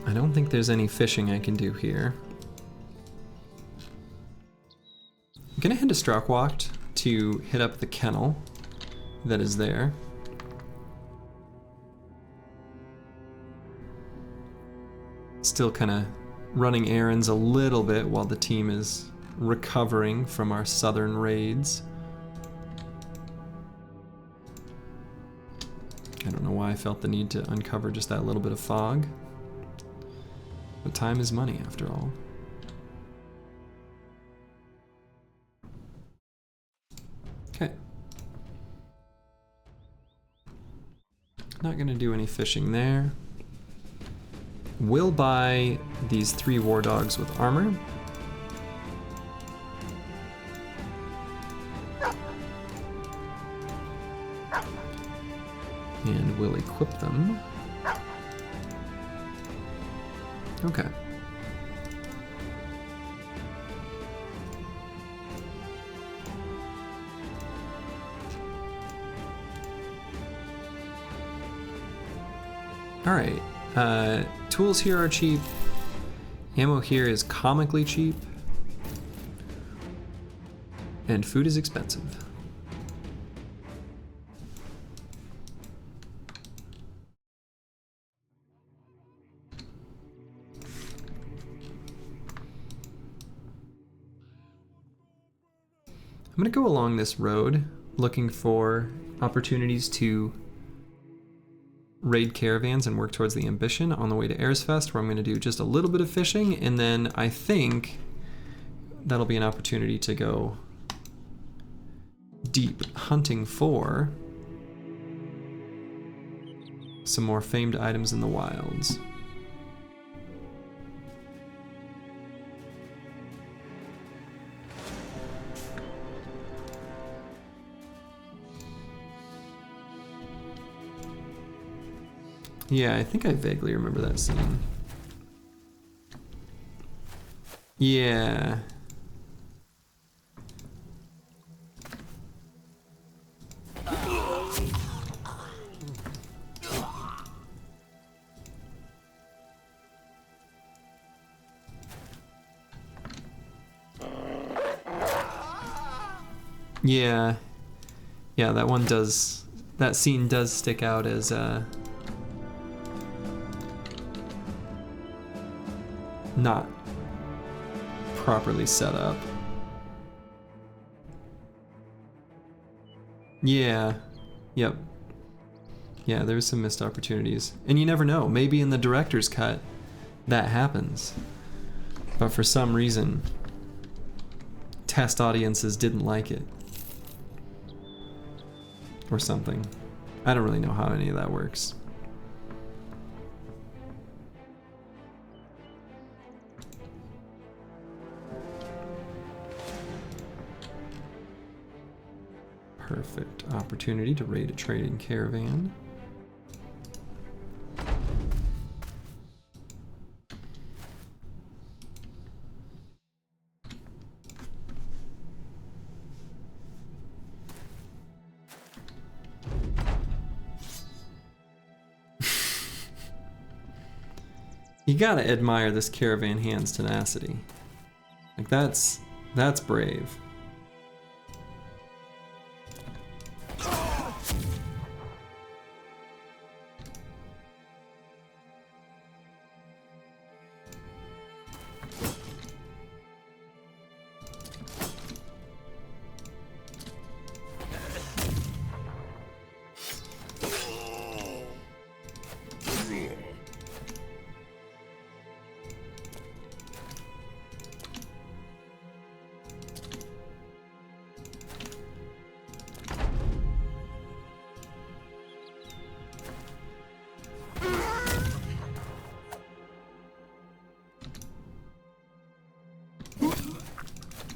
I don't think there's any fishing I can do here. I'm gonna head to Strauchwacht to hit up the kennel that is there. Still kind of running errands a little bit while the team is recovering from our southern raids. I don't know why I felt the need to uncover just that little bit of fog. But time is money, after all. Okay. Not gonna do any fishing there. We'll buy these 3 war dogs with armor. And we'll equip them. Okay. All right. Tools here are cheap. Ammo here is comically cheap. And food is expensive. I'm gonna go along this road looking for opportunities to raid caravans and work towards the ambition on the way to Airsfest, where I'm going to do just a little bit of fishing, and then I think that'll be an opportunity to go deep hunting for some more famed items in the wilds. Yeah, I think I vaguely remember that scene. Yeah. Yeah. Yeah, that scene does stick out as not properly set up. Yeah. Yep. Yeah, there's some missed opportunities. And you never know, maybe in the director's cut that happens. But for some reason, test audiences didn't like it. Or something. I don't really know how any of that works. Perfect opportunity to raid a trading caravan. You gotta admire this caravan hand's tenacity. Like that's brave.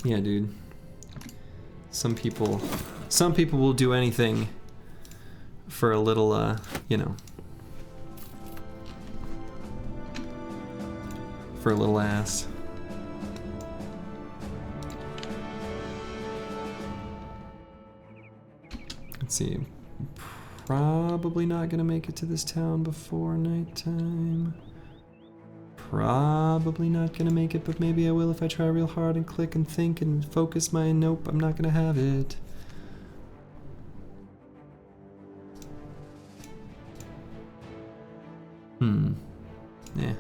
Yeah, dude. Some people will do anything for a little, you know, for a little ass. Let's see. Probably not gonna make it to this town before nighttime. Probably not gonna make it, but maybe I will if I try real hard and click and think and focus my nope, I'm not gonna have it. Yeah.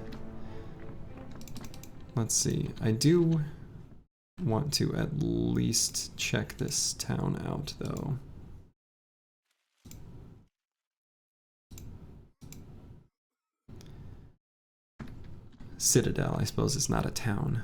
Let's see. I do want to at least check this town out, though. Citadel, I suppose, is not a town.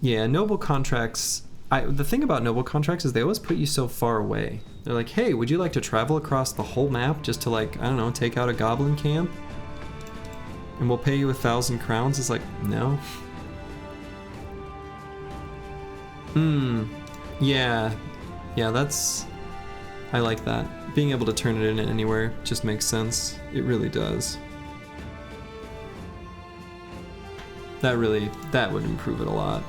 Yeah, noble contracts. The thing about noble contracts is they always put you so far away. They're like, hey, would you like to travel across the whole map just to, like, I don't know, take out a goblin camp? And we'll pay you 1,000 crowns? It's like, no. Yeah. Yeah, that's... I like that. Being able to turn it in anywhere just makes sense. It really does. That would improve it a lot.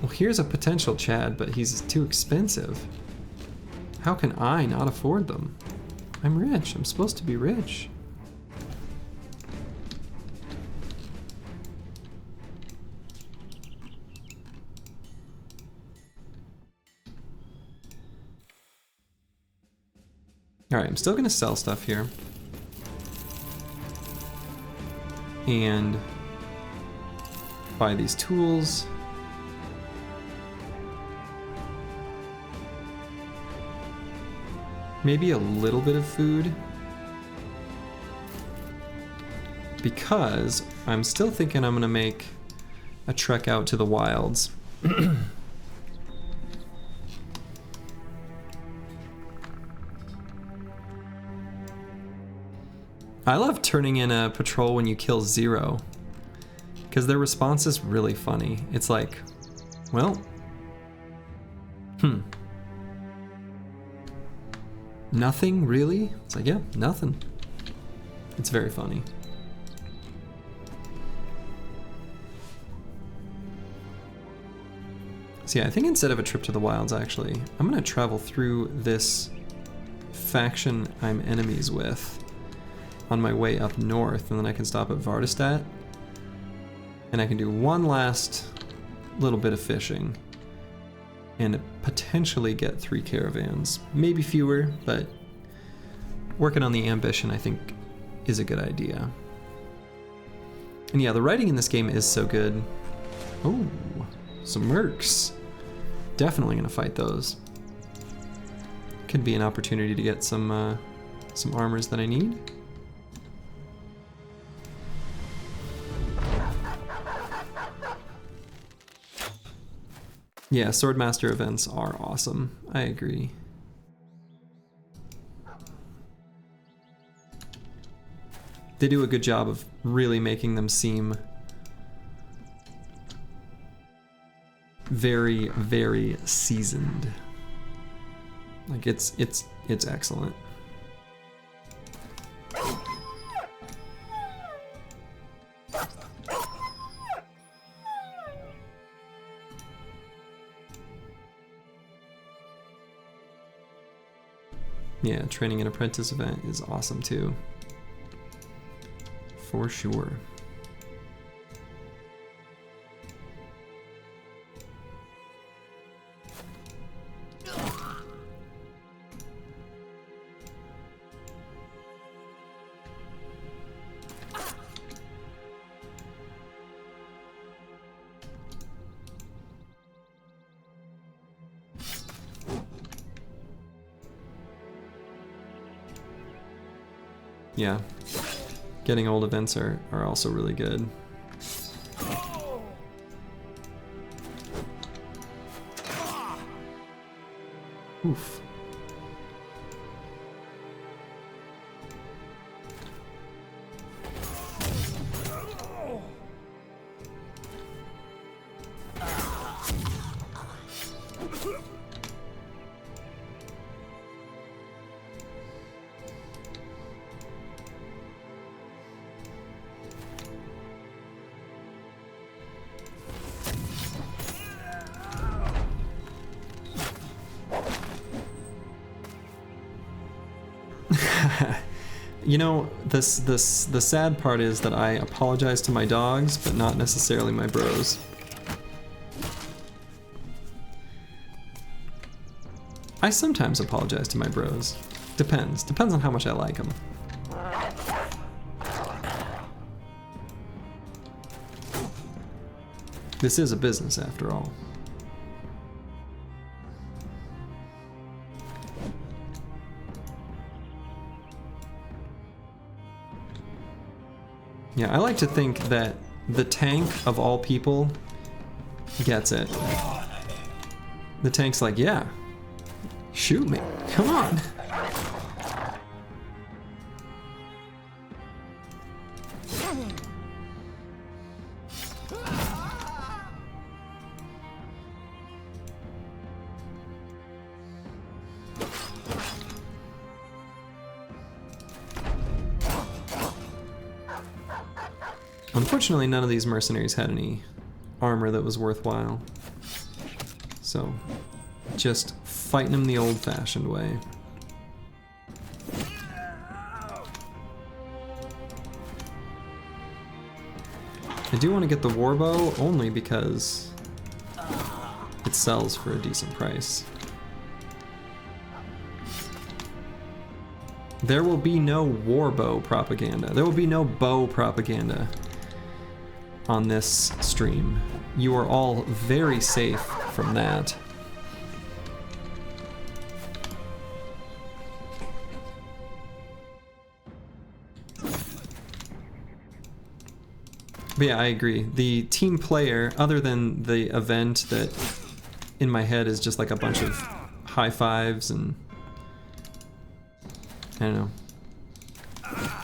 Well, here's a potential Chad, but he's too expensive. How can I not afford them? I'm rich. I'm supposed to be rich. Alright, I'm still gonna sell stuff here. And buy these tools. Maybe a little bit of food. Because I'm still thinking I'm gonna make a trek out to the wilds. I love turning in a patrol when you kill 0, because their response is really funny. It's like, well, nothing really? It's like, yeah, nothing. It's very funny. So yeah, I think instead of a trip to the wilds, actually, I'm gonna travel through this faction I'm enemies with on my way up north, and then I can stop at Vardastat, and I can do one last little bit of fishing, and potentially get 3 caravans. Maybe fewer, but working on the ambition, I think, is a good idea. And yeah, the writing in this game is so good. Oh, some mercs. Definitely gonna fight those. Could be an opportunity to get some armors that I need. Yeah, Swordmaster events are awesome. I agree. They do a good job of really making them seem very, very seasoned. Like it's excellent. Yeah, training an apprentice event is awesome too. For sure. Yeah, getting old events are also really good. Oof. You know, the sad part is that I apologize to my dogs, but not necessarily my bros. I sometimes apologize to my bros. Depends on how much I like them. This is a business after all. Yeah, I like to think that the tank of all people gets it. The tank's like, yeah, shoot me, come on. Unfortunately, none of these mercenaries had any armor that was worthwhile. So, just fighting them the old-fashioned way. I do want to get the warbow only because it sells for a decent price. There will be no warbow propaganda. There will be no bow propaganda on this stream. You are all very safe from that. But yeah, I agree. The team player, other than the event that in my head is just like a bunch of high fives and I don't know.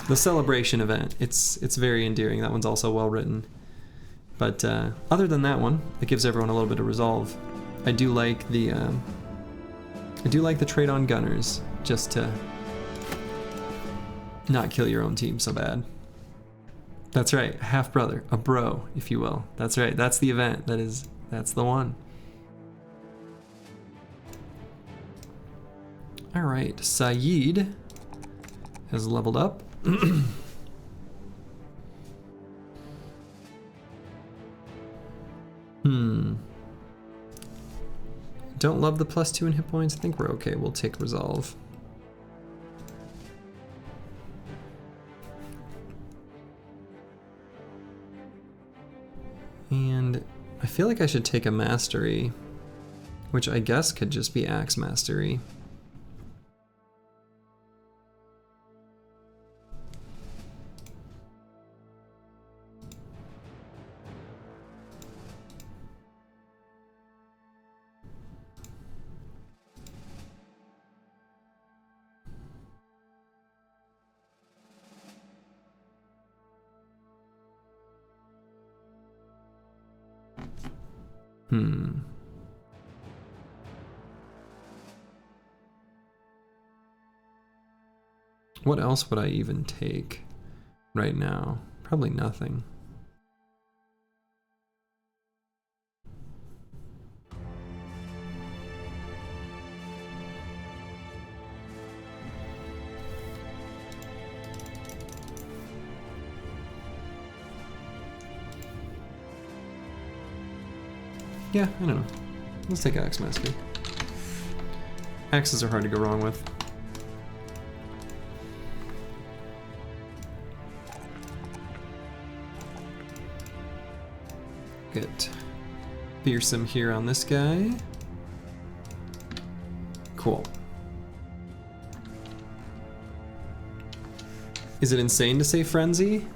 The celebration event, it's very endearing. That one's also well written. But other than that one, it gives everyone a little bit of resolve. I do like the trade on gunners, just to not kill your own team so bad. That's right, half brother, a bro, if you will. That's right, that's the event. That's the one. All right, Saeed has leveled up. Don't love the +2 in hit points. I think we're okay. We'll take resolve. And I feel like I should take a mastery, which I guess could just be axe mastery. What else would I even take right now? Probably nothing. Yeah, I don't know. Let's take Axe Master. Axes are hard to go wrong with. Get fearsome here on this guy. Cool. Is it insane to say frenzy?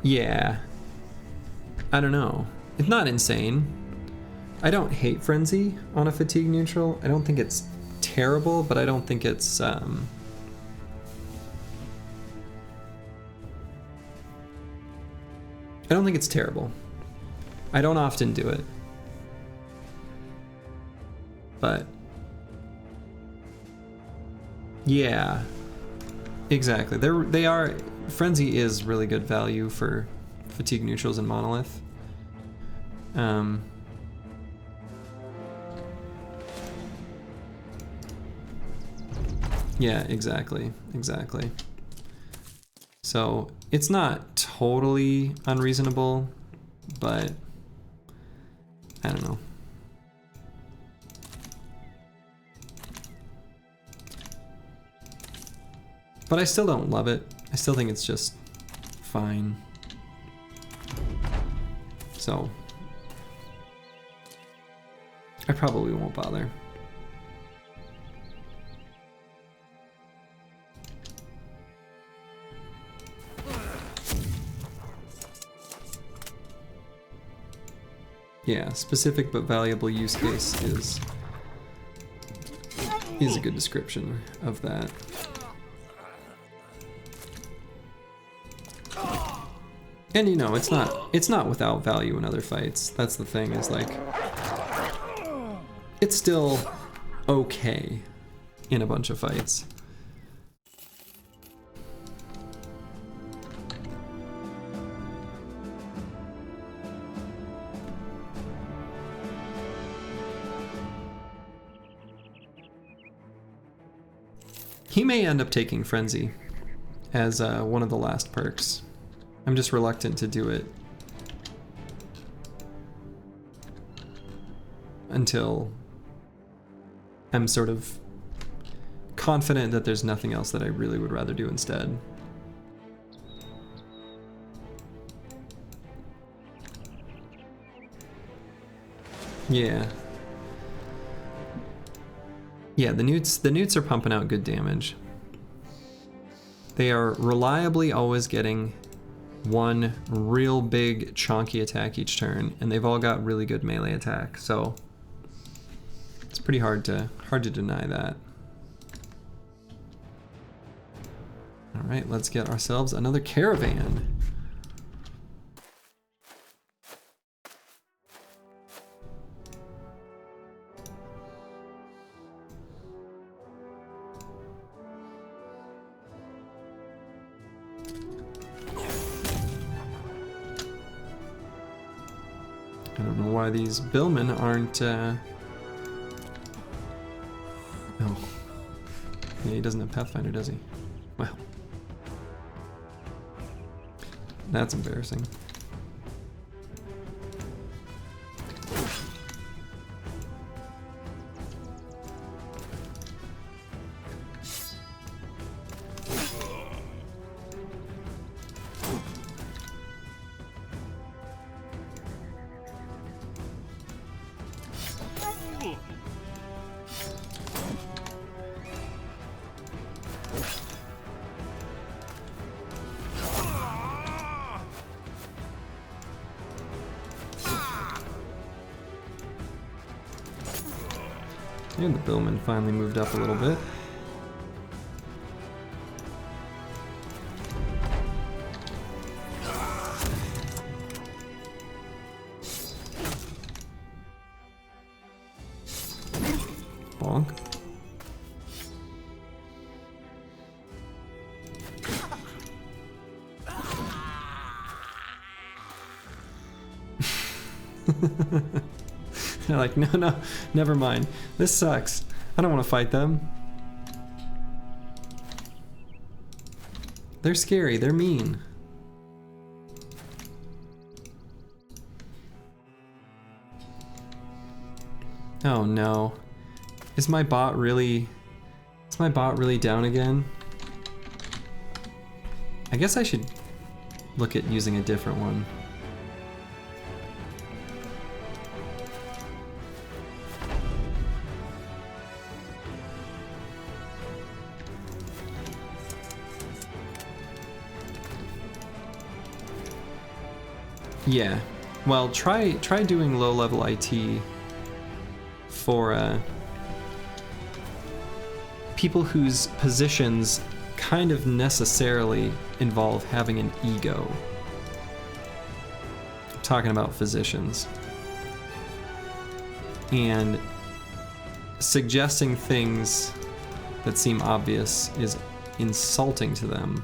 Yeah. I don't know. It's not insane. I don't hate frenzy on a fatigue neutral. I don't think it's terrible, but I don't think it's I don't think it's terrible. I don't often do it. But yeah. Exactly. They are frenzy is really good value for fatigue neutrals and Monolith. Yeah, exactly. So it's not totally unreasonable, but I don't know. But I still don't love it. I still think it's just fine. So I probably won't bother. Yeah, specific but valuable use case is a good description of that. And you know, it's not without value in other fights. That's the thing, is like it's still okay in a bunch of fights. He may end up taking Frenzy as one of the last perks. I'm just reluctant to do it until I'm sort of confident that there's nothing else that I really would rather do instead. Yeah. Yeah, the newts are pumping out good damage. They are reliably always getting one real big chonky attack each turn, and they've all got really good melee attack, so it's pretty hard to deny that. All right, let's get ourselves another Caravan. I don't know why these billmen aren't, Oh. Yeah, he doesn't have Pathfinder, does he? Well. That's embarrassing. And the billman finally moved up a little bit. Bonk. They're like, no, never mind. This sucks. I don't want to fight them. They're scary. They're mean. Oh no. Is my bot really down again? I guess I should look at using a different one. Yeah. Well, try doing low-level IT for people whose positions kind of necessarily involve having an ego. I'm talking about physicians. And suggesting things that seem obvious is insulting to them.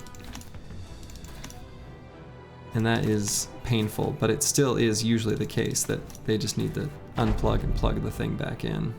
And that is painful, but it still is usually the case that they just need to unplug and plug the thing back in.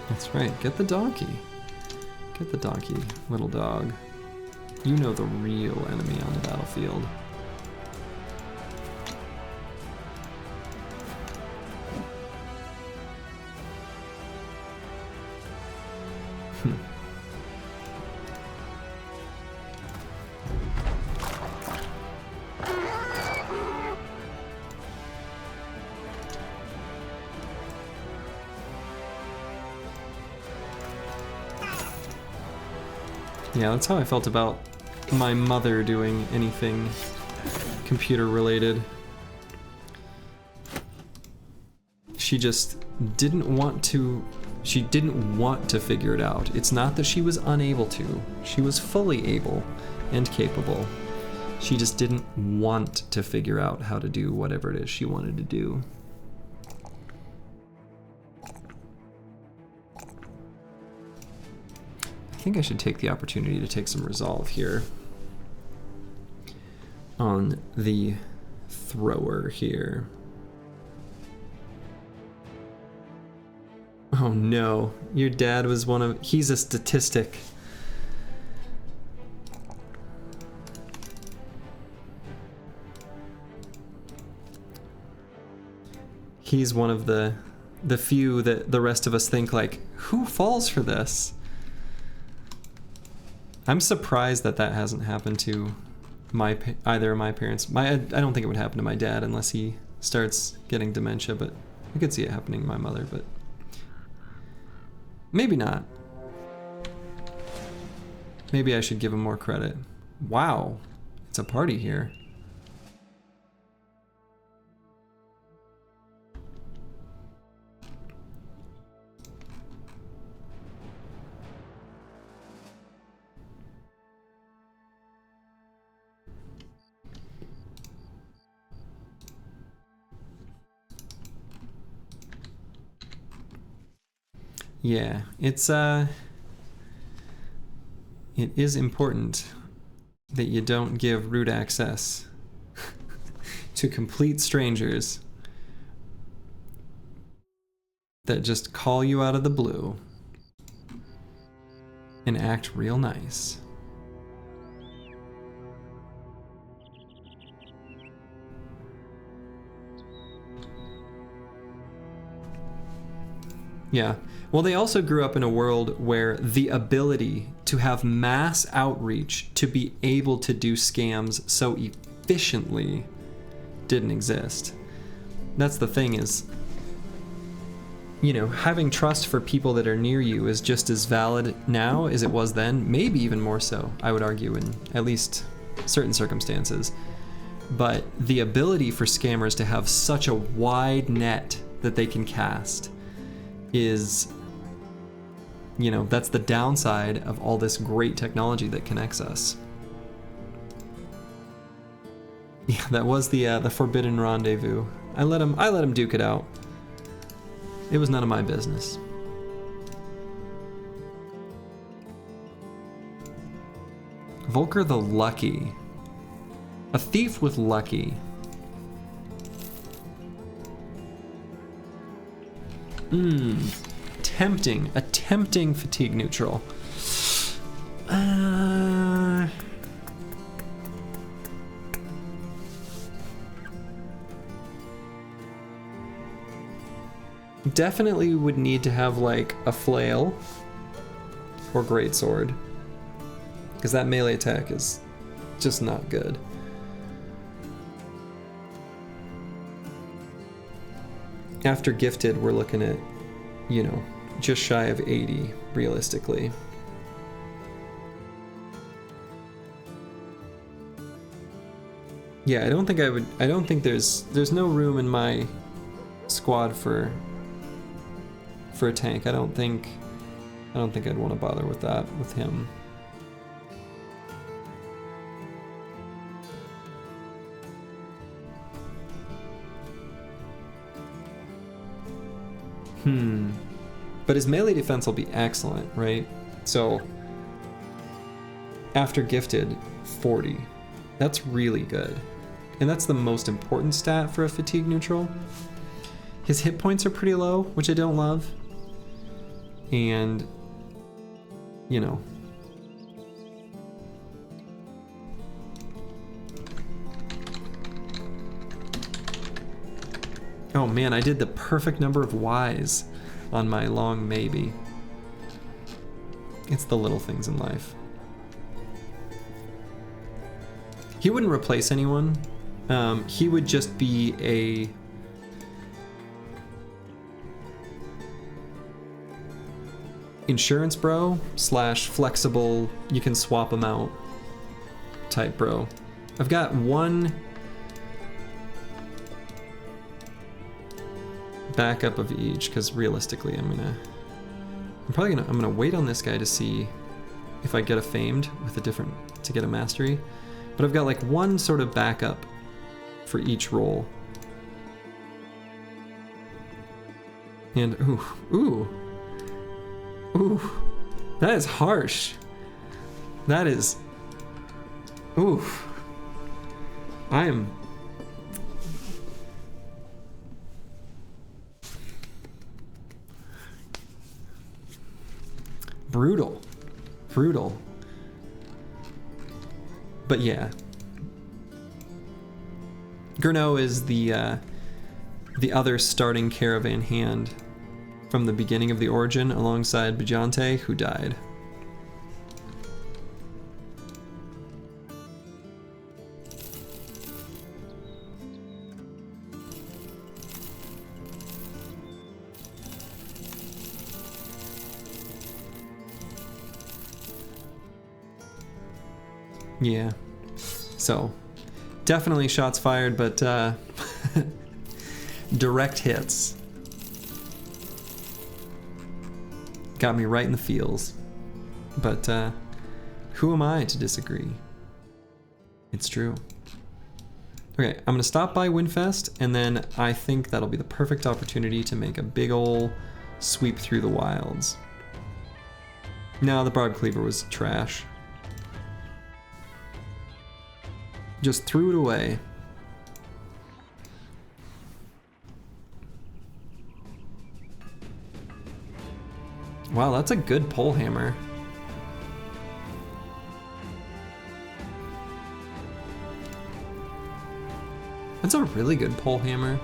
That's right, get the donkey. Get the donkey, little dog. You know the real enemy on the battlefield. Yeah, that's how I felt about my mother doing anything computer related. She just didn't want to figure it out. It's not that she was unable to. She was fully able and capable. She just didn't want to figure out how to do whatever it is she wanted to do. I think I should take the opportunity to take some resolve here on the thrower here. Oh no, your dad was he's a statistic. He's one of the few that the rest of us think like, who falls for this? I'm surprised that hasn't happened to either of my parents. I don't think it would happen to my dad unless he starts getting dementia, but I could see it happening to my mother, but maybe not. Maybe I should give him more credit. Wow, it's a party here. Yeah, it is important that you don't give root access to complete strangers that just call you out of the blue and act real nice. Yeah. Well, they also grew up in a world where the ability to have mass outreach to be able to do scams so efficiently didn't exist. That's the thing is, having trust for people that are near you is just as valid now as it was then, maybe even more so, I would argue, in at least certain circumstances. But the ability for scammers to have such a wide net that they can cast is, that's the downside of all this great technology that connects us. Yeah, that was the Forbidden Rendezvous. I let him duke it out. It was none of my business. Volker the Lucky. A thief with lucky. Tempting. A tempting fatigue neutral. Definitely would need to have like a flail or greatsword, because that melee attack is just not good. After gifted, we're looking at, you know, just shy of 80 realistically. Yeah, I don't think there's no room in my squad for a tank. I don't think I'd want to bother with that with him. But his melee defense will be excellent, right? So after gifted, 40. That's really good. And that's the most important stat for a fatigue neutral. His hit points are pretty low, which I don't love. And, you know. Oh man, I did the perfect number of Ys on my long maybe. It's the little things in life. He wouldn't replace anyone. He would just be a insurance bro / flexible, you can swap them out type bro. I've got one backup of each, because realistically I'm gonna wait on this guy to see if I get a famed with a different to get a mastery. But I've got like one sort of backup for each role. And ooh, that is harsh. That is, I am. Brutal. But yeah, Gurno is the other starting Caravan hand from the beginning of the Origin, alongside Bajante, who died. Yeah, so definitely shots fired, but direct hits got me right in the feels. But who am I to disagree? It's true. Okay, I'm gonna stop by Winfest, and then I think that'll be the perfect opportunity to make a big ol' sweep through the wilds. No, the Broad Cleaver was trash. Just threw it away. Wow, that's a good pole hammer. That's a really good pole hammer.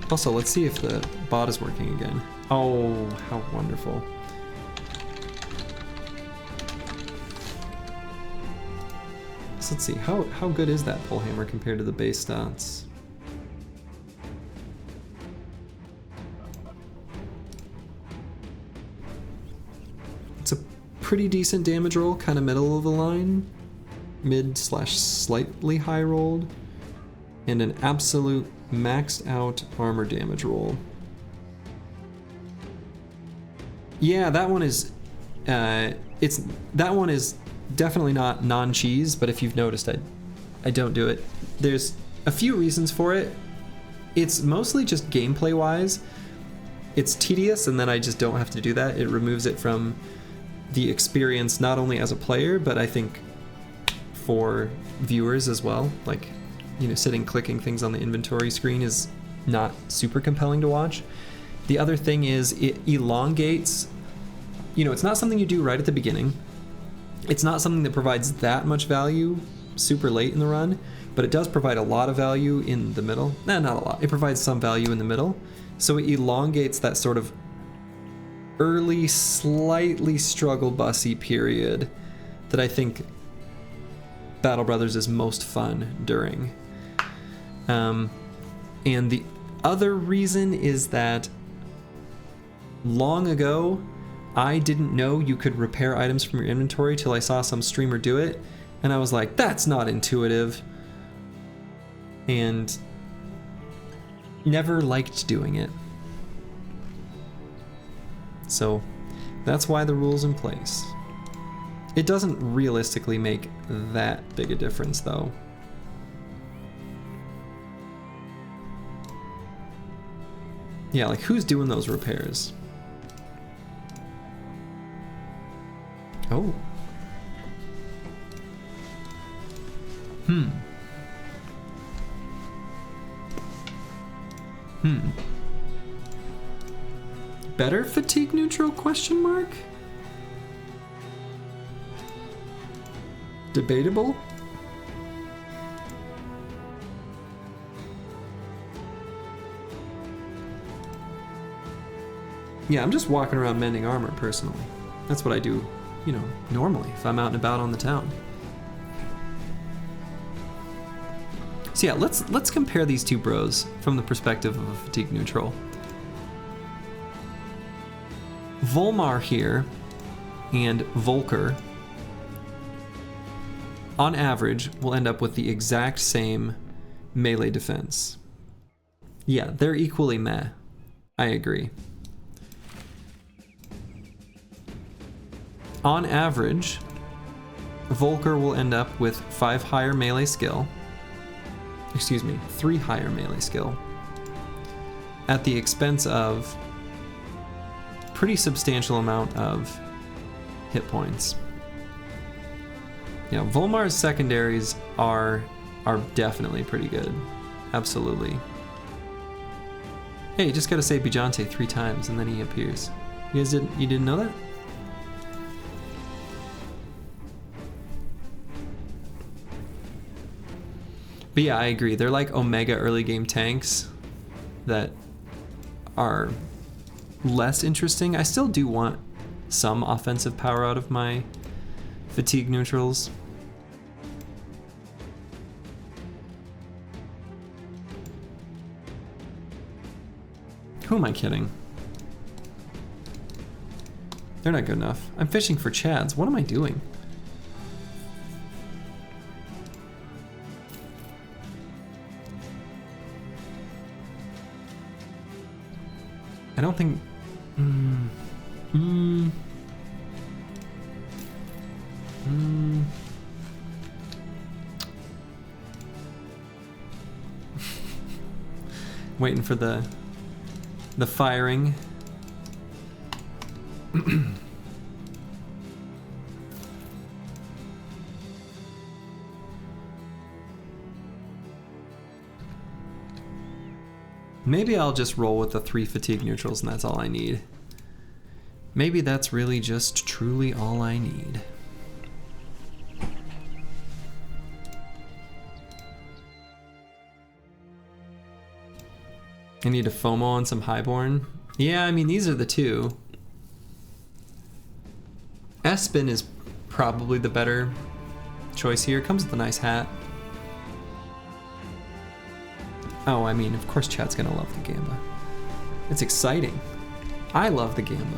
Also, let's see if the bot is working again. Oh, how wonderful. So let's see, how good is that pole hammer compared to the base stats? It's a pretty decent damage roll, kind of middle of the line. Mid / slightly high rolled. And an absolute maxed out armor damage roll. Yeah, that one is that one is definitely not non-cheese, but if you've noticed, I don't do it. There's a few reasons for it. It's mostly just gameplay wise. It's tedious, and then I just don't have to do that. It removes it from the experience, not only as a player, but I think for viewers as well. Like, you know, sitting clicking things on the inventory screen is not super compelling to watch. The other thing is it elongates, you know, it's not something you do right at the beginning. It's not something that provides that much value super late in the run, but it does provide a lot of value in the middle. Nah, not a lot. It provides some value in the middle. So it elongates that sort of early, slightly struggle bussy period that I think Battle Brothers is most fun during. And the other reason is that long ago, I didn't know you could repair items from your inventory till I saw some streamer do it, and I was like, that's not intuitive, and never liked doing it. So that's why the rule's in place. It doesn't realistically make that big a difference, though. Yeah, like, who's doing those repairs? Oh. Better fatigue neutral, question mark? Debatable? Yeah, I'm just walking around mending armor personally. That's what I do, you know, normally if I'm out and about on the town. So yeah, let's compare these two bros from the perspective of a fatigue neutral. Volmar here and Volker, on average, will end up with the exact same melee defense. Yeah, they're equally meh. I agree. On average, Volker will end up with 5 higher melee skill. Excuse me, 3 higher melee skill. At the expense of pretty substantial amount of hit points. Yeah, Volmar's secondaries are definitely pretty good. Absolutely. Hey, you just gotta say Bijante 3 times and then he appears. You didn't know that? But yeah, I agree. They're like Omega early game tanks that are less interesting. I still do want some offensive power out of my fatigue neutrals. Who am I kidding? They're not good enough. I'm fishing for chads. What am I doing? I don't think... Waiting for the firing. Maybe I'll just roll with the 3 fatigue neutrals and that's all I need. Maybe that's really just truly all I need. I need to FOMO on some Highborn. Yeah, I mean, these are the 2. Espen is probably the better choice here. Comes with a nice hat. Oh, I mean, of course chat's gonna love the Gamba. It's exciting. I love the Gamba.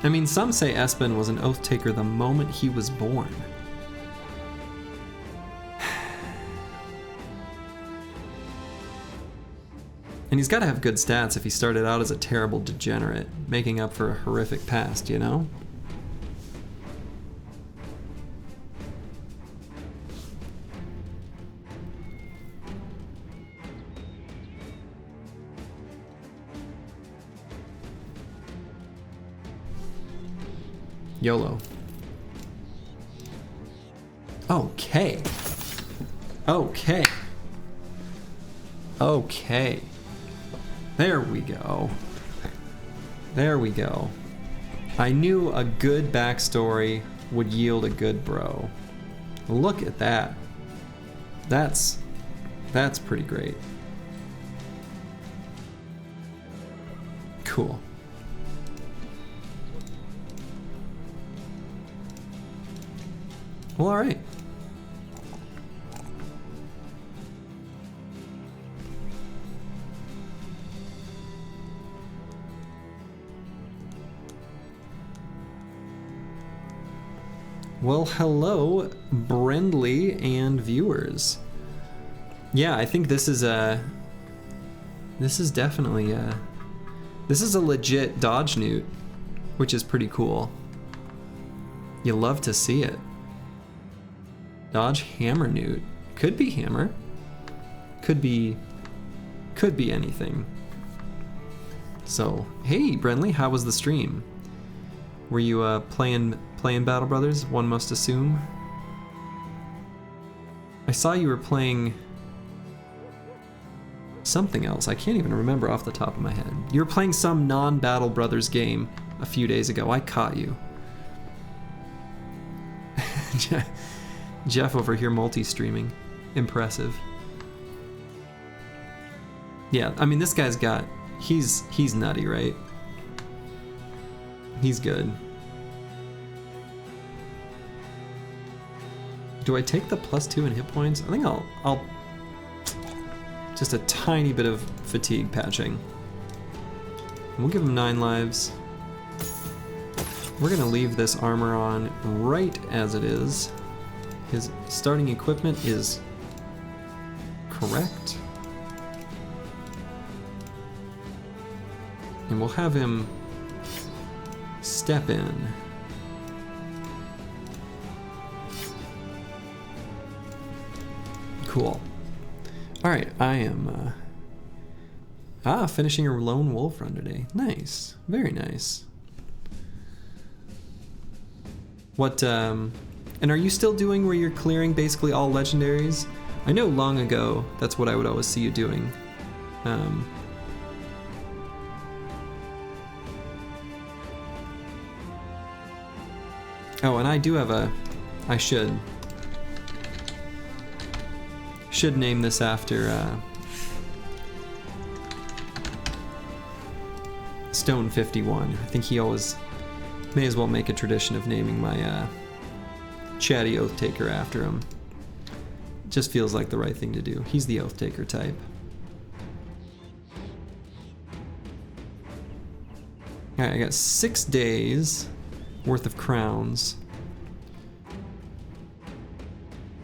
I mean, some say Espen was an oath taker the moment he was born. And he's got to have good stats if he started out as a terrible degenerate, making up for a horrific past, you know? YOLO. Okay. Okay. Okay. There we go. There we go. I knew a good backstory would yield a good bro. Look at that. That's pretty great. Cool. Well, all right. Well, hello, Brendley and viewers. Yeah, I think this is definitely this is a legit dodge newt, which is pretty cool. You love to see it. Dodge hammer newt. Could be hammer. Could be anything. So, hey, Brendley, how was the stream? Were you playing Battle Brothers? One must assume. I saw you were playing something else. I can't even remember off the top of my head. You were playing some non-Battle Brothers game a few days ago. I caught you. Jeff over here multi-streaming. Impressive. Yeah, I mean, this guy's got... He's nutty, right? He's good. Do I take the +2 in hit points? I think I'll just a tiny bit of fatigue patching. We'll give him 9 lives. We're gonna leave this armor on right as it is. His starting equipment is correct. And we'll have him step in. Cool. Alright, I am finishing a lone wolf run today. Nice. Very nice. What and are you still doing where you're clearing basically all legendaries? I know long ago that's what I would always see you doing. Oh, and I do have I should name this after Stone 51. I think he always may as well make a tradition of naming my chatty oath taker after him. Just feels like the right thing to do. He's the oath taker type. Alright, I got 6 days worth of crowns.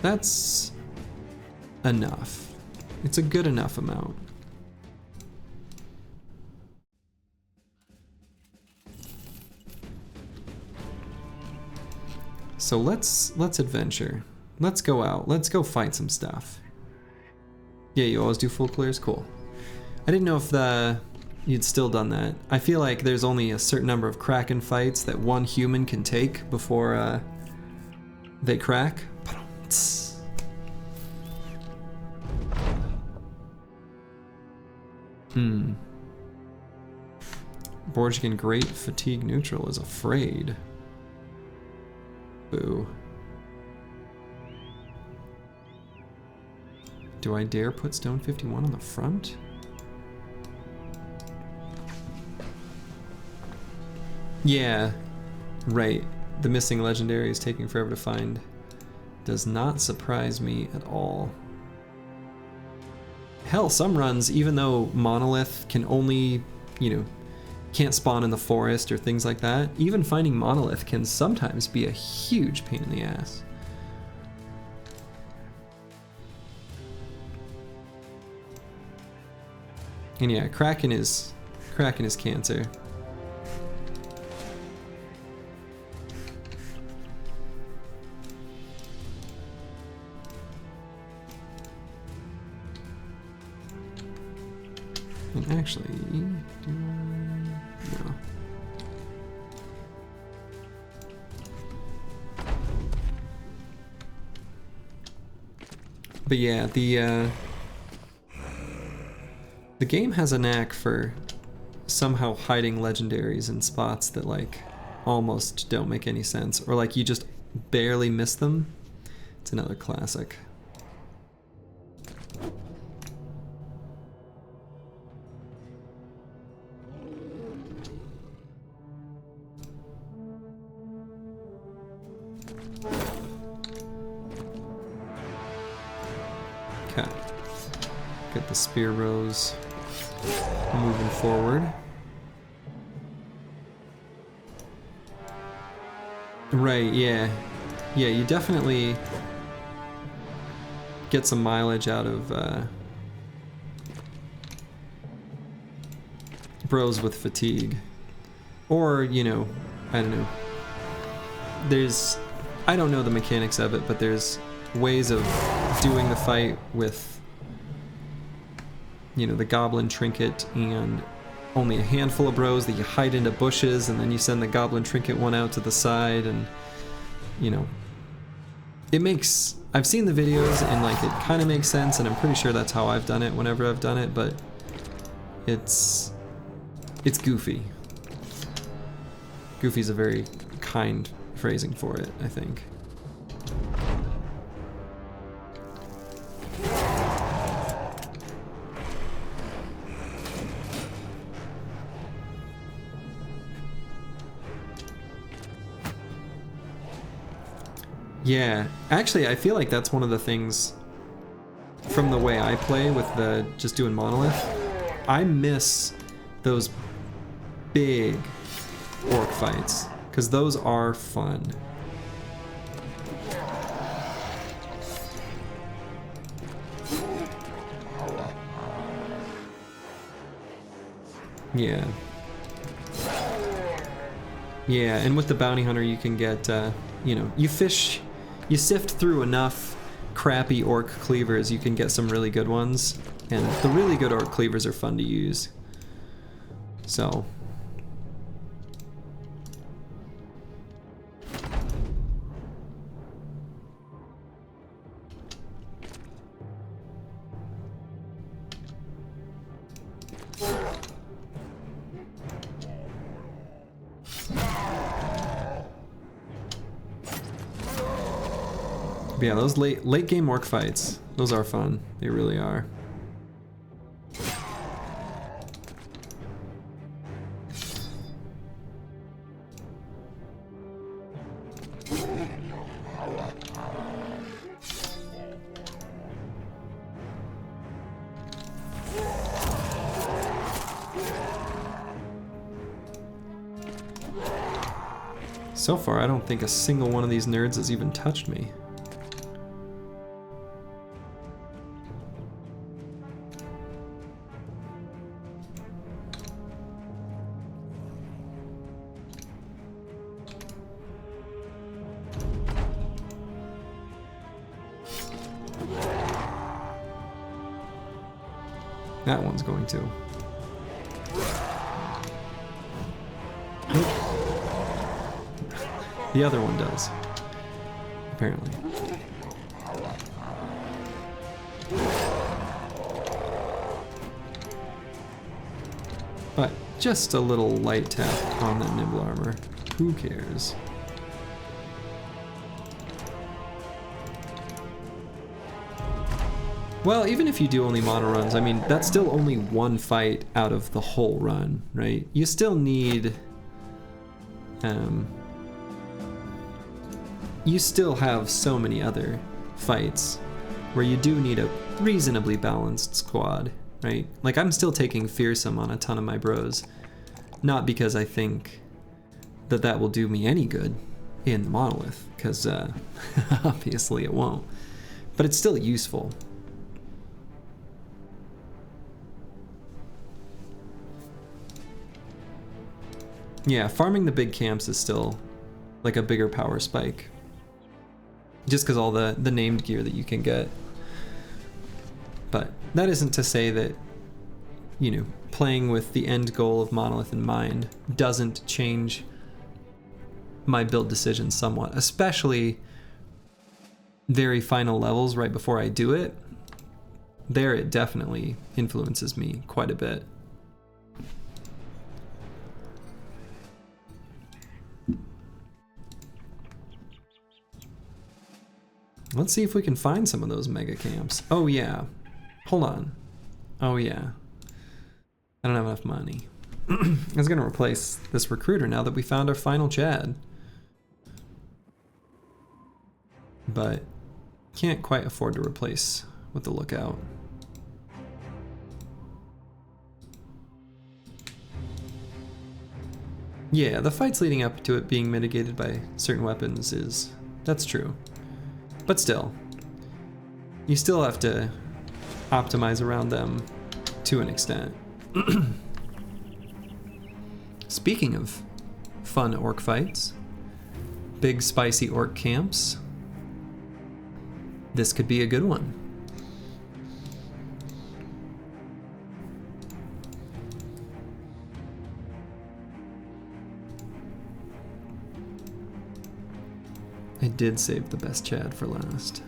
That's enough. It's a good enough amount. So let's adventure. Let's go out. Let's go fight some stuff. Yeah, you always do full clears? Cool. I didn't know if you'd still done that. I feel like there's only a certain number of Kraken fights that one human can take before they crack. Borgigan Great Fatigue Neutral is afraid. Boo. Do I dare put Stone 51 on the front? Yeah, right. The missing legendary is taking forever to find. Does not surprise me at all. Hell, some runs, even though Monolith can only, can't spawn in the forest or things like that, even finding Monolith can sometimes be a huge pain in the ass. And yeah, Kraken is cancer. And actually, do I? No. But yeah, the game has a knack for somehow hiding legendaries in spots that like almost don't make any sense, or like you just barely miss them. It's another classic. Okay. Get the spear rows moving forward. Right, yeah. Yeah, you definitely get some mileage out of bros with fatigue. Or, you know, I don't know. I don't know the mechanics of it, but there's ways of doing the fight with, you know, the goblin trinket and only a handful of bros that you hide into bushes, and then you send the goblin trinket one out to the side, and, you know, it makes, I've seen the videos and like it kind of makes sense, and I'm pretty sure that's how I've done it whenever I've done it, but it's goofy. Goofy's a very kind phrasing for it, I think. Yeah, actually I feel like that's one of the things from the way I play with the just doing Monolith. I miss those big orc fights, because those are fun. Yeah. Yeah, and with the bounty hunter you can get, you know, you sift through enough crappy orc cleavers, you can get some really good ones, and the really good orc cleavers are fun to use. So. But yeah, those late game orc fights, those are fun. They really are. So far, I don't think a single one of these nerds has even touched me. That one's going to. The other one does, apparently. But just a little light tap on that nimble armor. Who cares? Well, even if you do only mono runs, I mean, that's still only one fight out of the whole run, right? You still need... you still have so many other fights where you do need a reasonably balanced squad, right? Like, I'm still taking Fearsome on a ton of my bros, not because I think that that will do me any good in Monolith, because obviously it won't, but it's still useful. Yeah, farming the big camps is still like a bigger power spike. Just because all the named gear that you can get. But that isn't to say that, you know, playing with the end goal of Monolith in mind doesn't change my build decisions somewhat, especially very final levels right before I do it. There it definitely influences me quite a bit. Let's see if we can find some of those mega camps. Oh yeah. Hold on. Oh yeah. I don't have enough money. I was gonna replace this recruiter now that we found our final Chad. But can't quite afford to replace with the lookout. Yeah, the fights leading up to it being mitigated by certain weapons that's true. But still, you still have to optimize around them to an extent. Speaking of fun orc fights, big spicy orc camps, this could be a good one. I did save the best Chad for last.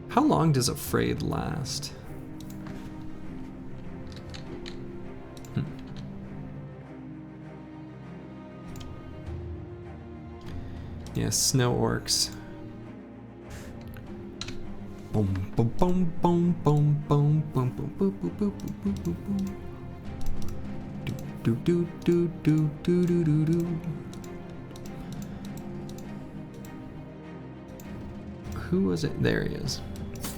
How long does a Frayed last? Yeah, snow orcs. Boom, boom, boom, boom, boom, boom, boom, boom, boom, boom, boom, boom, boom, boom. Do do do do do do do do. Who was it? There he is.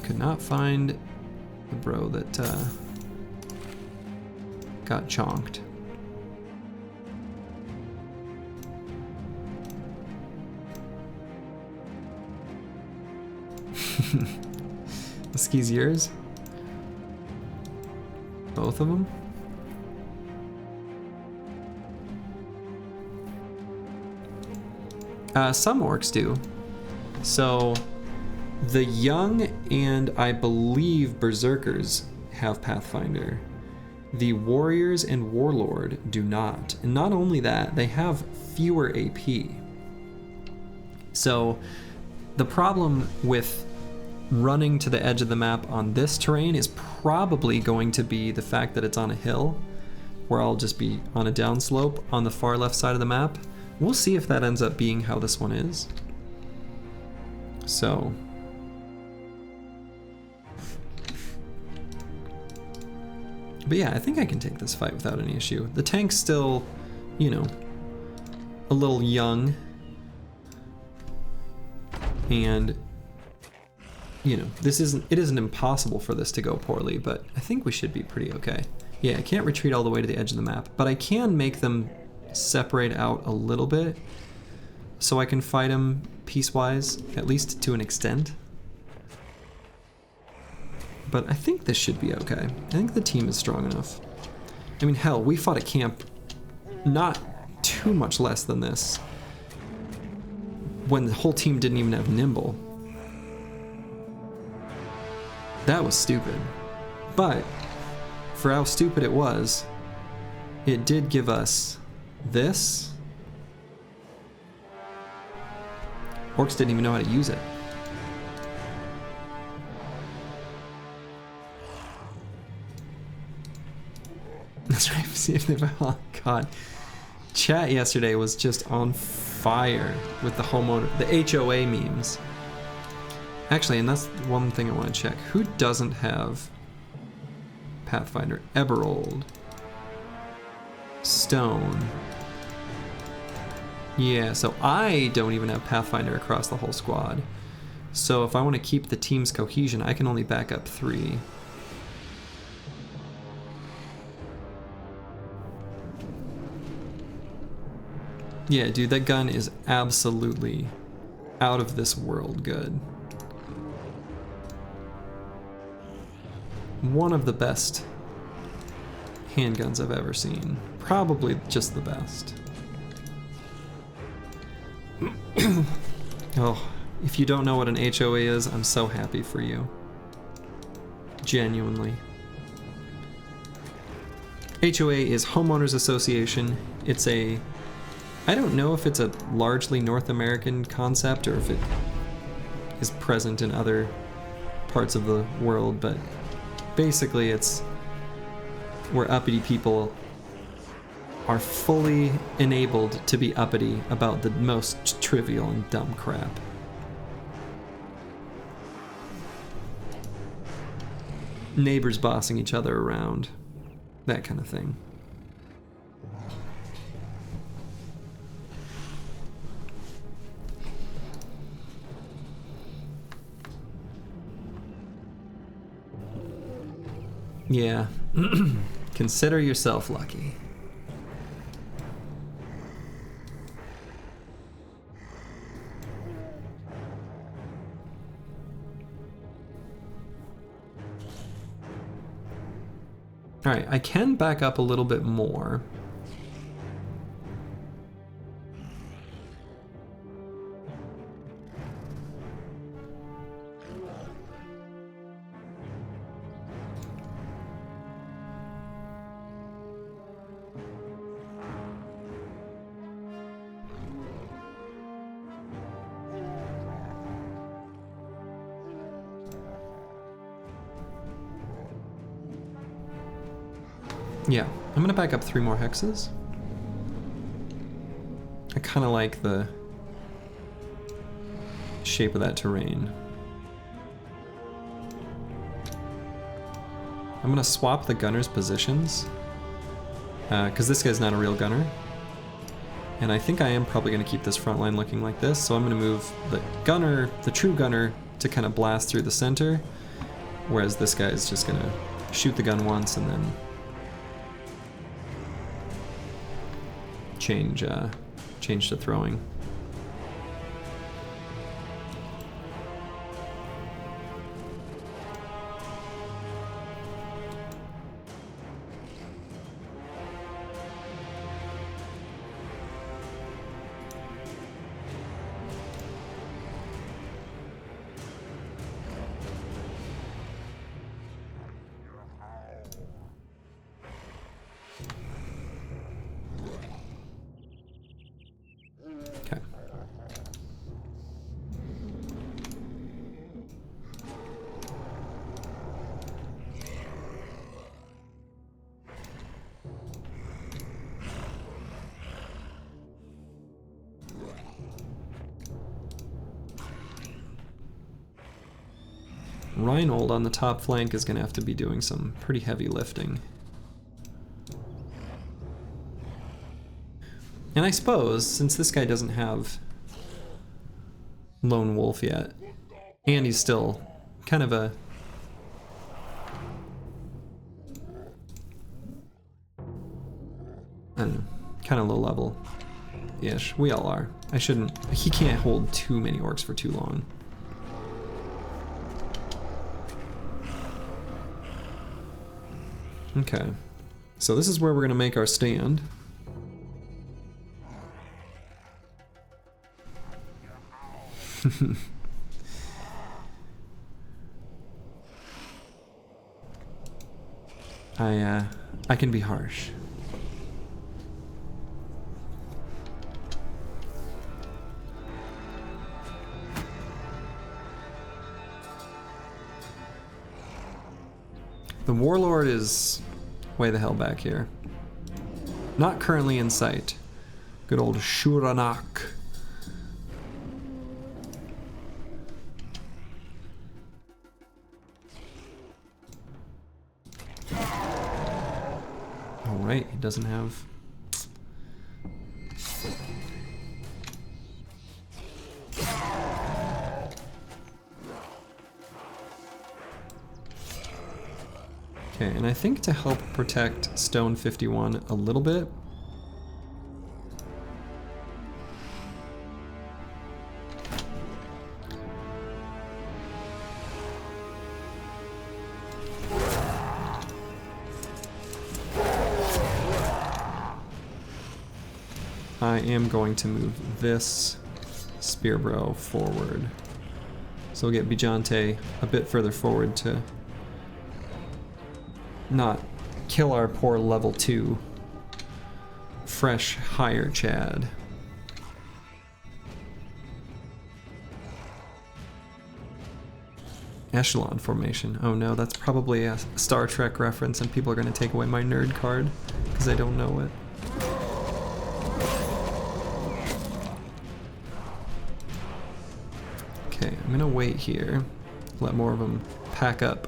Could not find the bro that got chonked. The ski's yours? Both of them? Some orcs do. So the young and I believe berserkers have Pathfinder. The warriors and warlord do not. And not only that, they have fewer AP. So the problem with running to the edge of the map on this terrain is probably going to be the fact that it's on a hill, where I'll just be on a downslope on the far left side of the map. We'll see if that ends up being how this one is. So but yeah, I think I can take this fight without any issue. The tank's still, you know, a little young. And, you know, it isn't impossible for this to go poorly, but I think we should be pretty okay. Yeah, I can't retreat all the way to the edge of the map, but I can make them separate out a little bit so I can fight them piecewise, at least to an extent. But I think this should be okay. I think the team is strong enough. I mean, hell, we fought a camp not too much less than this when the whole team didn't even have Nimble. That was stupid. But for how stupid it was, it did give us this. Orcs didn't even know how to use it. That's right, see if they've, oh god. Chat yesterday was just on fire with the homeowner, the HOA memes. Actually, and that's one thing I want to check. Who doesn't have Pathfinder? Eberald. Stone. Yeah, so I don't even have Pathfinder across the whole squad. So if I want to keep the team's cohesion, I can only back up 3. Yeah, dude, that gun is absolutely out of this world good. One of the best handguns I've ever seen. Probably just the best. Oh, if you don't know what an HOA is, I'm so happy for you. Genuinely. HOA is Homeowners Association. It's a... I don't know if it's a largely North American concept or if it is present in other parts of the world, but basically it's where uppity people are fully enabled to be uppity about the most trivial and dumb crap. Neighbors bossing each other around, that kind of thing. Yeah, consider yourself lucky. All right, I can back up a little bit more. Yeah, I'm gonna back up 3 more hexes. I kind of like the shape of that terrain. I'm gonna swap the gunner's positions because this guy's not a real gunner. And I think I am probably gonna keep this front line looking like this, so I'm gonna move the gunner, the true gunner, to kind of blast through the center, whereas this guy is just gonna shoot the gun once and then change to throwing. Reinhold on the top flank is going to have to be doing some pretty heavy lifting. And I suppose, since this guy doesn't have Lone Wolf yet, and he's still kind of a... I don't know, kind of low level-ish. We all are. I shouldn't... He can't hold too many orcs for too long. Okay, so this is where we're going to make our stand. I can be harsh. The Warlord is way the hell back here. Not currently in sight. Good old Shuranak. Alright, he doesn't have... Okay, and I think to help protect Stone 51 a little bit, I am going to move this Spearbro forward. So we'll get Bijante a bit further forward to not kill our poor level 2 fresh higher Chad. Echelon formation. Oh no, that's probably a Star Trek reference and people are going to take away my nerd card because I don't know it. Okay, I'm going to wait here. Let more of them pack up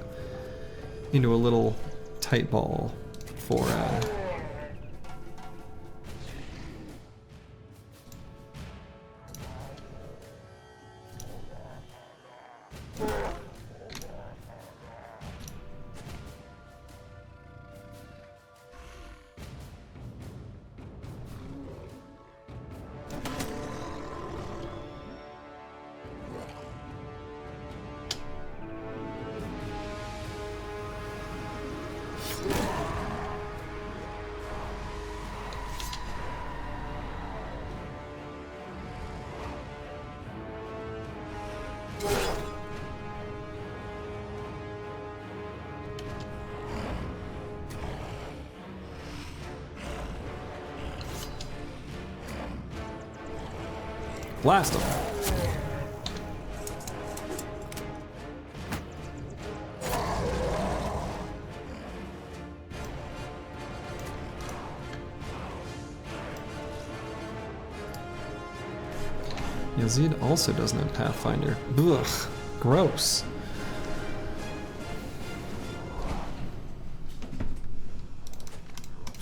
into a little tight ball for blast them. Yazid also doesn't have Pathfinder. Ugh, gross.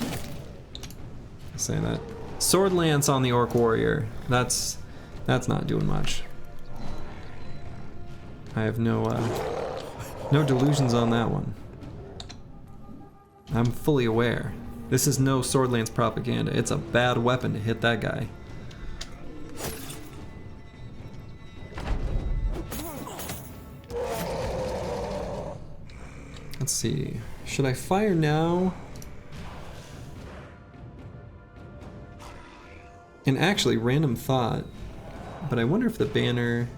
I say that. Sword Lance on the Orc Warrior. That's not doing much. I have no delusions on that one. I'm fully aware. This is no Sword Lance propaganda. It's a bad weapon to hit that guy. Let's see. Should I fire now? And actually, random thought. But I wonder if the banner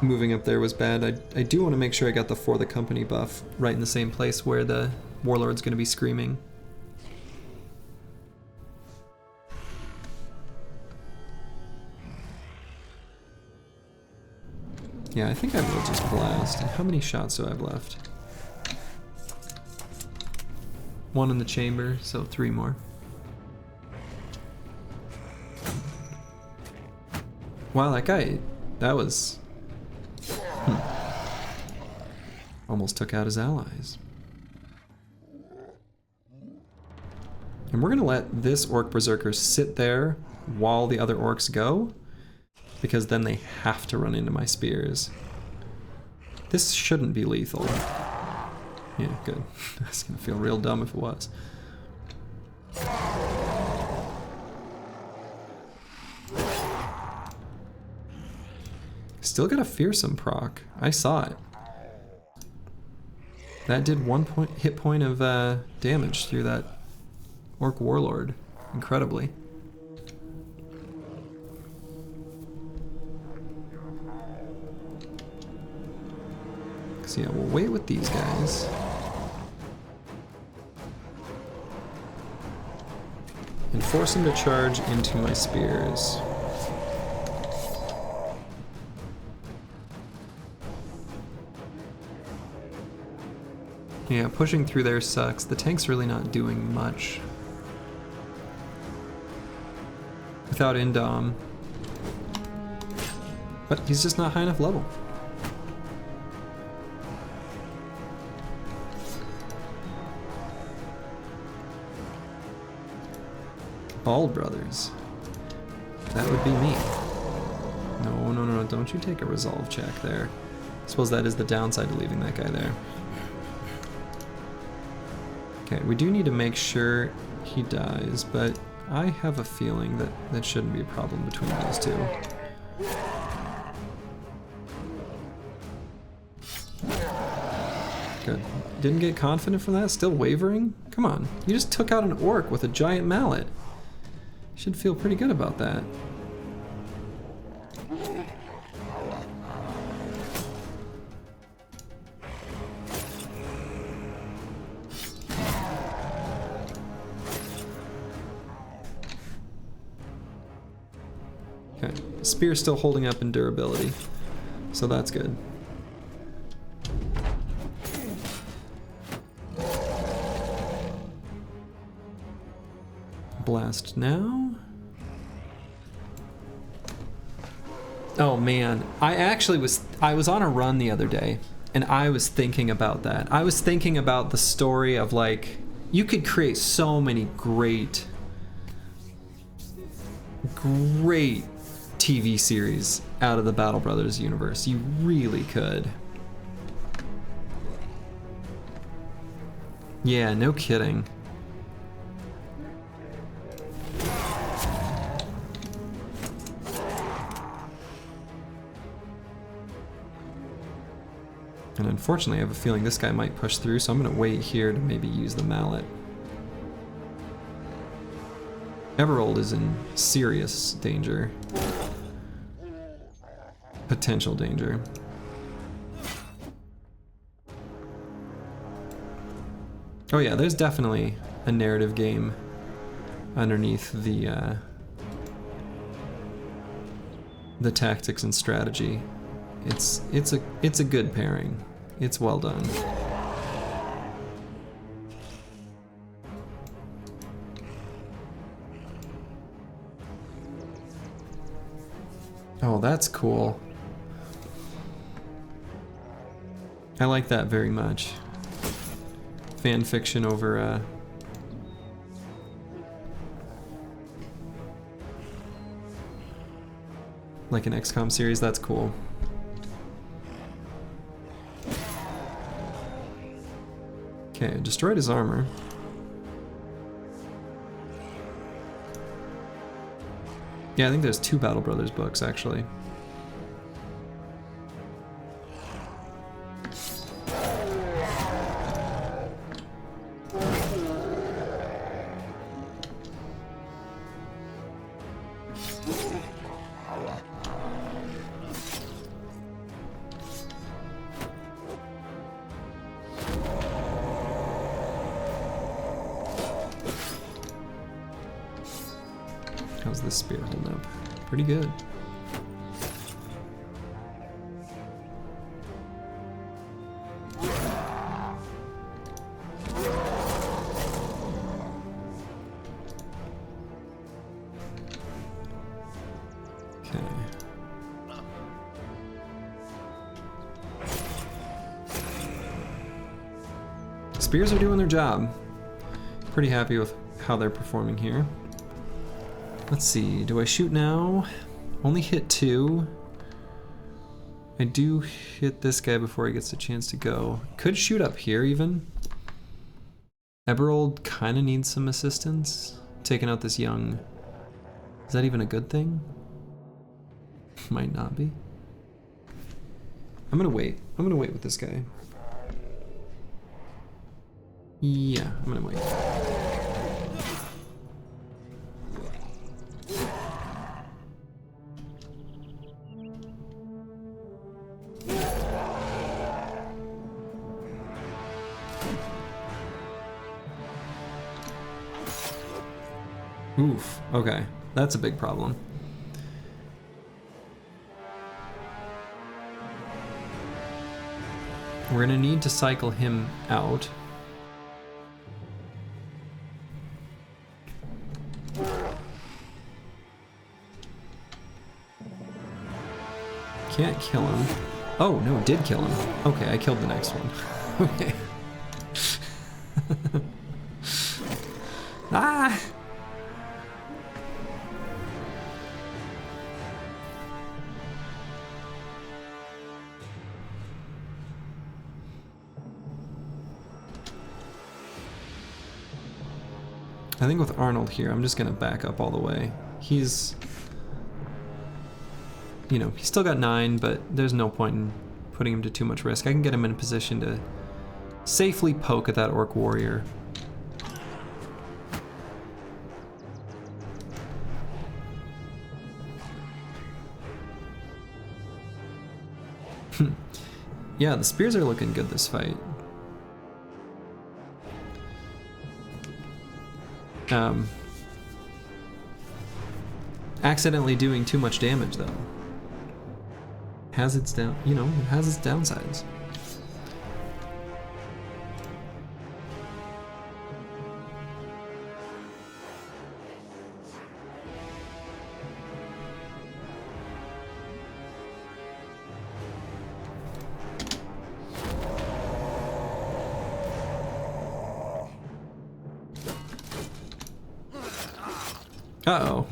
moving up there was bad. I do want to make sure I got the For the Company buff right in the same place where the Warlord's going to be screaming. Yeah, I think I will just blast. How many shots do I have left? 1 in the chamber, so 3 more. Wow, that guy, that was... Almost took out his allies. And we're gonna let this Orc Berserker sit there while the other Orcs go, because then they have to run into my spears. This shouldn't be lethal. Yeah, good. I was gonna feel real dumb if it was. Still got a fearsome proc. I saw it. That did 1 hit point of damage through that Orc Warlord. Incredibly. So yeah, we'll wait with these guys. And force them to charge into my spears. Yeah, pushing through there sucks. The tank's really not doing much. Without Indom. But he's just not high enough level. Bald Brothers. That would be me. No, don't you take a resolve check there. I suppose that is the downside to leaving that guy there. Okay, we do need to make sure he dies, but I have a feeling that that shouldn't be a problem between those two. Good. Didn't get confident from that? Still wavering? Come on, you just took out an orc with a giant mallet. Should feel pretty good about that. Okay, spear's still holding up in durability, so that's good. Blast now. Oh man, I was on a run the other day and I was thinking about that. I was thinking about the story of like, you could create so many great TV series out of the Battle Brothers universe. You really could. Yeah, no kidding. And unfortunately, I have a feeling this guy might push through, so I'm going to wait here to maybe use the mallet. Everold is in serious danger. Potential danger. Oh yeah, there's definitely a narrative game underneath the tactics and strategy. It's a good pairing. It's well done. Oh, that's cool. I like that very much. Fan fiction over like an XCOM series, that's cool. Okay, destroyed his armor. Yeah, I think there's 2 Battle Brothers books, actually. How's this spear holding up? Pretty good. Okay. Spears are doing their job. Pretty happy with how they're performing here. Let's see, do I shoot now? Only hit 2. I do hit this guy before he gets a chance to go. Could shoot up here even. Eberald kind of needs some assistance. Taking out this young... Is that even a good thing? Might not be. I'm gonna wait. I'm gonna wait with this guy. Yeah, I'm gonna wait. Oof, okay. That's a big problem. We're gonna need to cycle him out. Can't kill him. Oh, no, did kill him. Okay, I killed the next one. Okay. Ah! I think with Arnold here, I'm just gonna back up all the way. He's, you know, he's still got 9, but there's no point in putting him to too much risk. I can get him in a position to safely poke at that Orc Warrior. Yeah, the spears are looking good this fight. Accidentally doing too much damage though. Has its down, you know, it has its downsides. Uh-oh.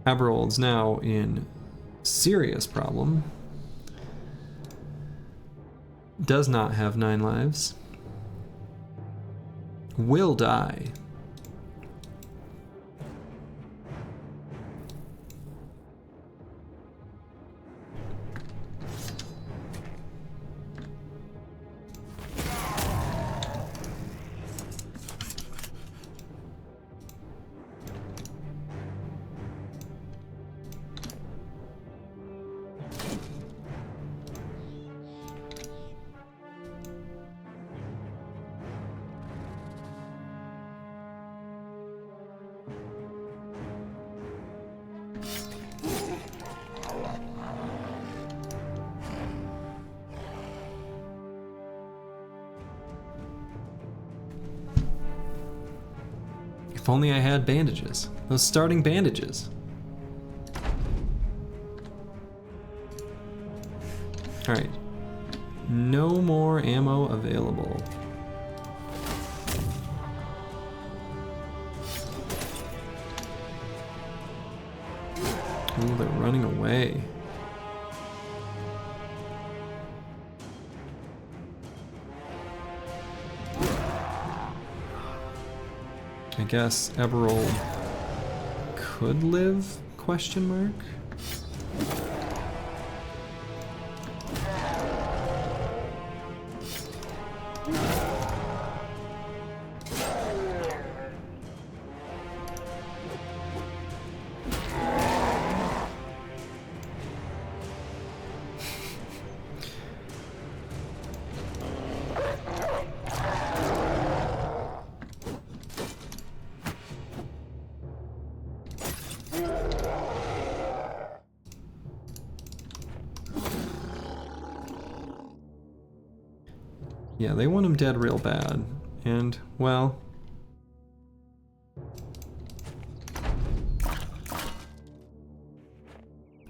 Aberold's now in serious problem. Does not have 9 lives. Will die. If only I had bandages. Those starting bandages. Alright. No more ammo available. Ooh, they're running away. I guess Eberol could live? Question mark. Yeah, they want him dead real bad. And, well...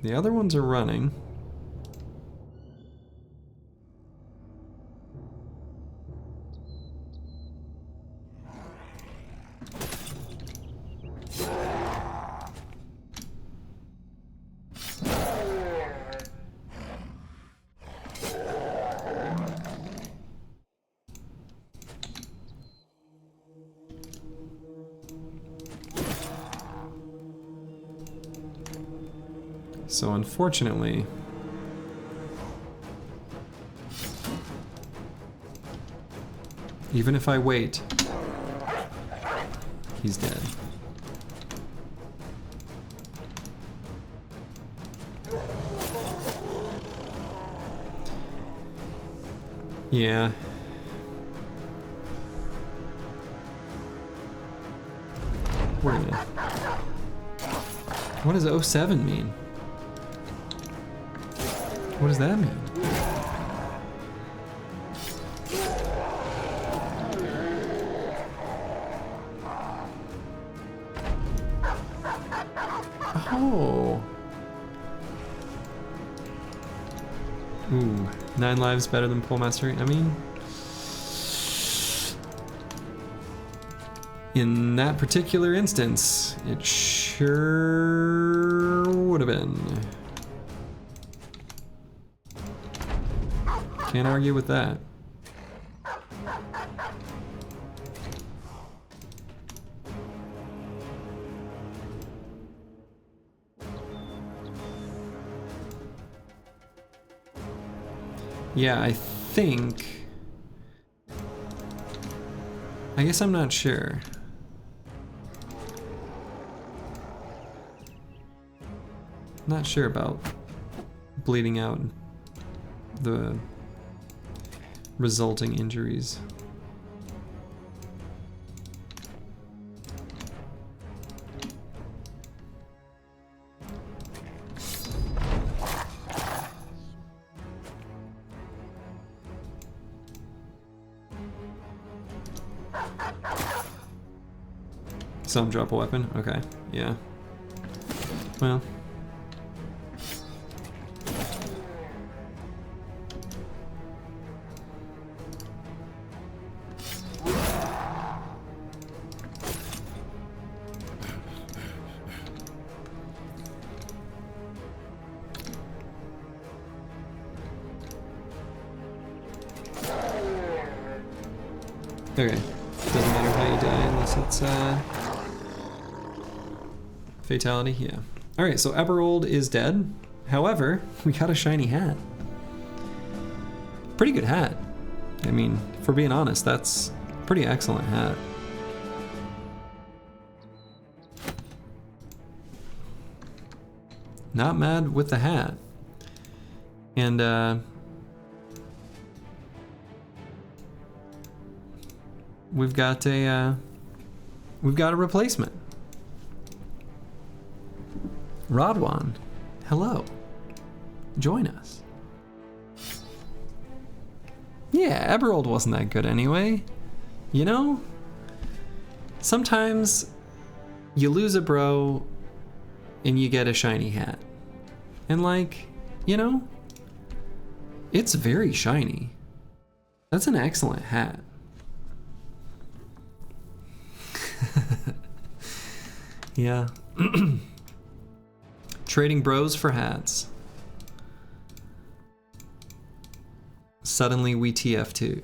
the other ones are running. So unfortunately, even if I wait, he's dead. Yeah. Wait a minute. What does 07 mean? What does that mean? Oh. Ooh, 9 lives better than Pole Mastery. I mean, in that particular instance, it sure would have been. Can't argue with that. Yeah, I think... I guess I'm not sure. Not sure about bleeding out and the resulting injuries. Some drop a weapon? Okay, yeah. Well. Okay, doesn't matter how you die unless it's fatality, yeah. Alright, so Eberhold is dead. However, we got a shiny hat. Pretty good hat. I mean, for being honest, that's a pretty excellent hat. Not mad with the hat. And we've got a replacement. Rodwan, hello. Join us. Yeah, Eberhold wasn't that good anyway. You know? Sometimes you lose a bro and you get a shiny hat. And like, you know, it's very shiny. That's an excellent hat. Yeah. Trading bros for hats. Suddenly we TF2.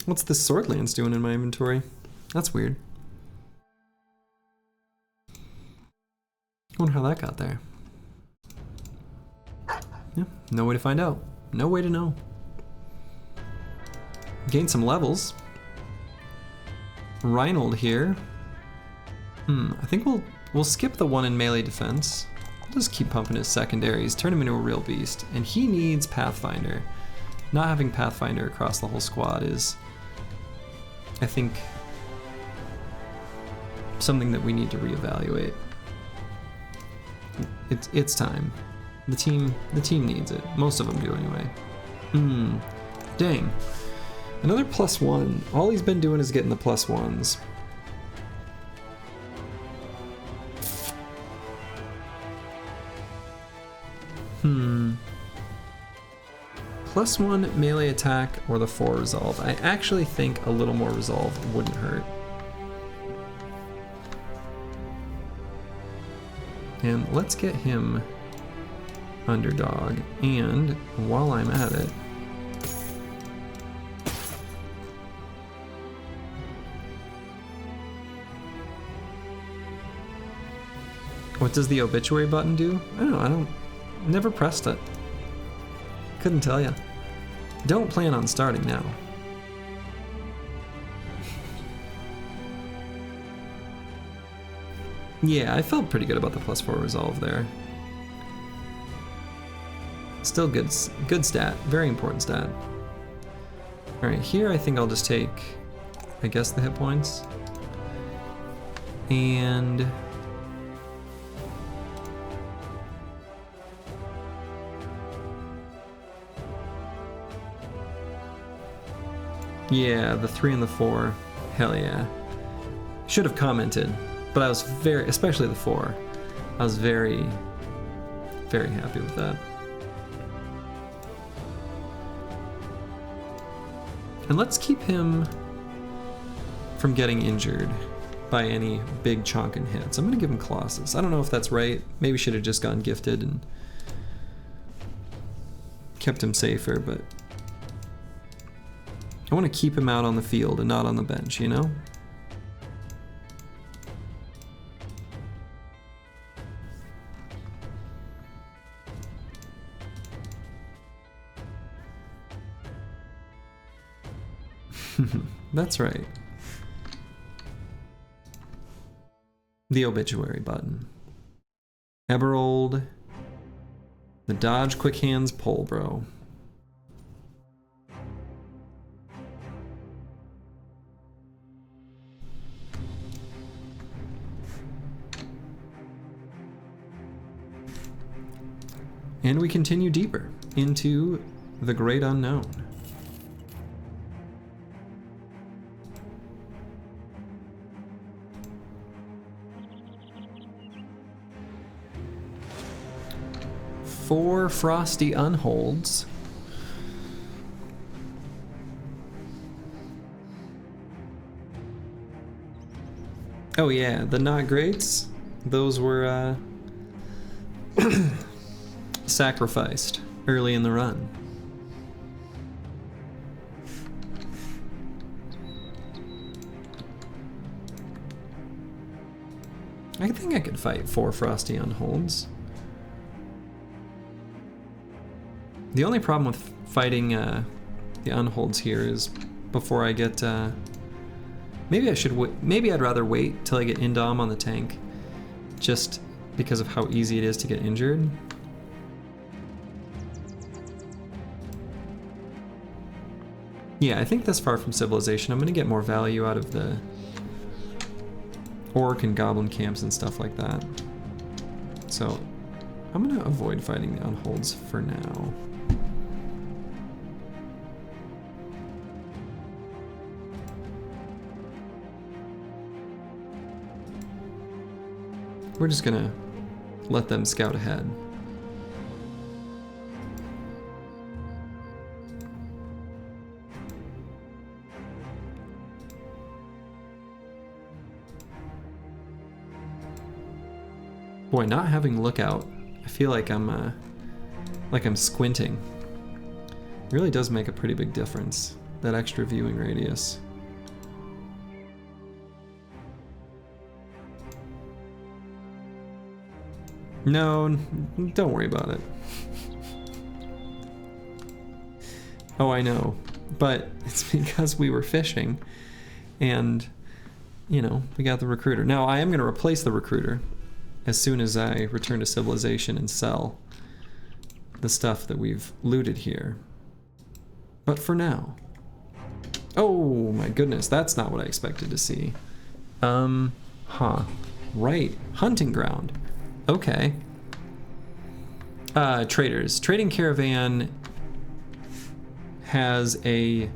What's this sword lance doing in my inventory? That's weird. I wonder how that got there. Yeah, no way to find out. No way to know. Gain some levels. Reinhold here. I think we'll skip the one in melee defense. We'll just keep pumping his secondaries, turn him into a real beast. And he needs Pathfinder. Not having Pathfinder across the whole squad is, I think, something that we need to reevaluate. It's time. The team needs it. Most of them do anyway. Dang. Another +1. All he's been doing is getting the +1s. +1 melee attack or the 4 resolve. I actually think a little more resolve wouldn't hurt. And let's get him underdog. And while I'm at it, what does the obituary button do? I don't know, never pressed it. Couldn't tell ya. Don't plan on starting now. Yeah, I felt pretty good about the +4 resolve there. Still good stat, very important stat. All right, here I think I'll just take, I guess, the hit points. And yeah, the 3 and the 4, hell yeah. Should have commented, but I was especially the 4, I was very, very happy with that. And let's keep him from getting injured by any big chonkin hits. I'm gonna give him Colossus. I don't know if that's right. Maybe should have just gone gifted and kept him safer, but I want to keep him out on the field and not on the bench, you know? That's right. The obituary button. Eberald. The Dodge Quick Hands Pole Bro. And we continue deeper into the great unknown. Four frosty unholds. Oh yeah, the not greats. Those were sacrificed early in the run. I think I could fight four frosty unholds. The only problem with fighting the unholds here is before I get maybe I'd rather wait till I get indom on the tank, just because of how easy it is to get injured. Yeah, I think this far from civilization, I'm gonna get more value out of the orc and goblin camps and stuff like that. So I'm gonna avoid fighting the unholds for now. We're just gonna let them scout ahead. Boy, not having lookout, I feel like I'm squinting. It really does make a pretty big difference, that extra viewing radius. No, don't worry about it. Oh, I know, but it's because we were fishing and, you know, we got the recruiter. Now, I am going to replace the recruiter as soon as I return to civilization and sell the stuff that we've looted here. But for now... Oh my goodness, that's not what I expected to see. Right, hunting ground. Okay. Traders. Trading Caravan has a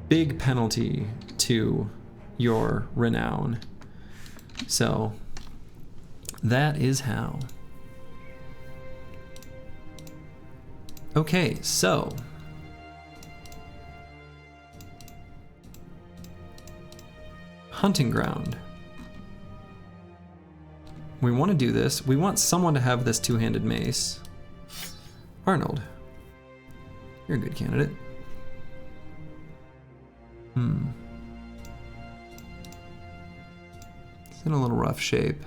big penalty to your renown. So, that is how. Okay, so... hunting ground. We want to do this. We want someone to have this two-handed mace. Arnold. You're a good candidate. It's in a little rough shape.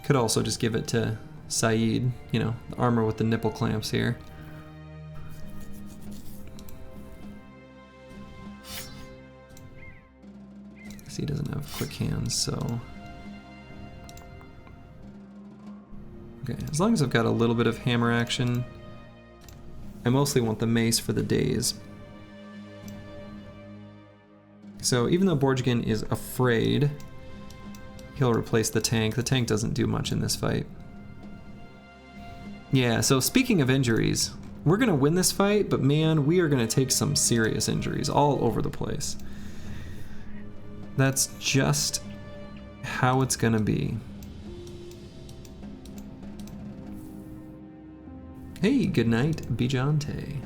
Could also just give it to Saeed, you know, the armor with the nipple clamps here. Guess he doesn't have quick hands, so... Okay, as long as I've got a little bit of hammer action, I mostly want the mace for the days. So even though Borjigin is afraid, he'll replace the tank. The tank doesn't do much in this fight. Yeah, so speaking of injuries, we're gonna win this fight, but man, we are gonna take some serious injuries all over the place. That's just how it's gonna be. Hey, good night, Bijante.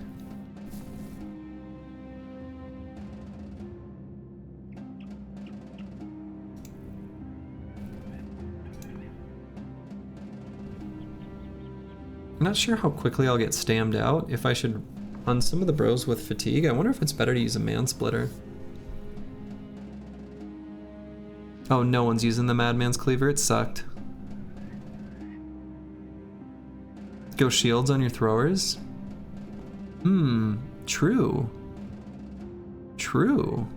I'm not sure how quickly I'll get stammed out. If I should, on some of the bros with fatigue, I wonder if it's better to use a man splitter. Oh, no one's using the Madman's Cleaver, it sucked. Go shields on your throwers? True. True.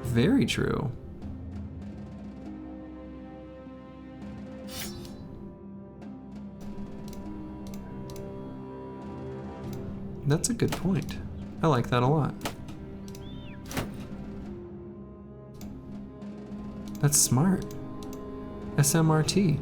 Very true. That's a good point. I like that a lot. That's smart. SMRT.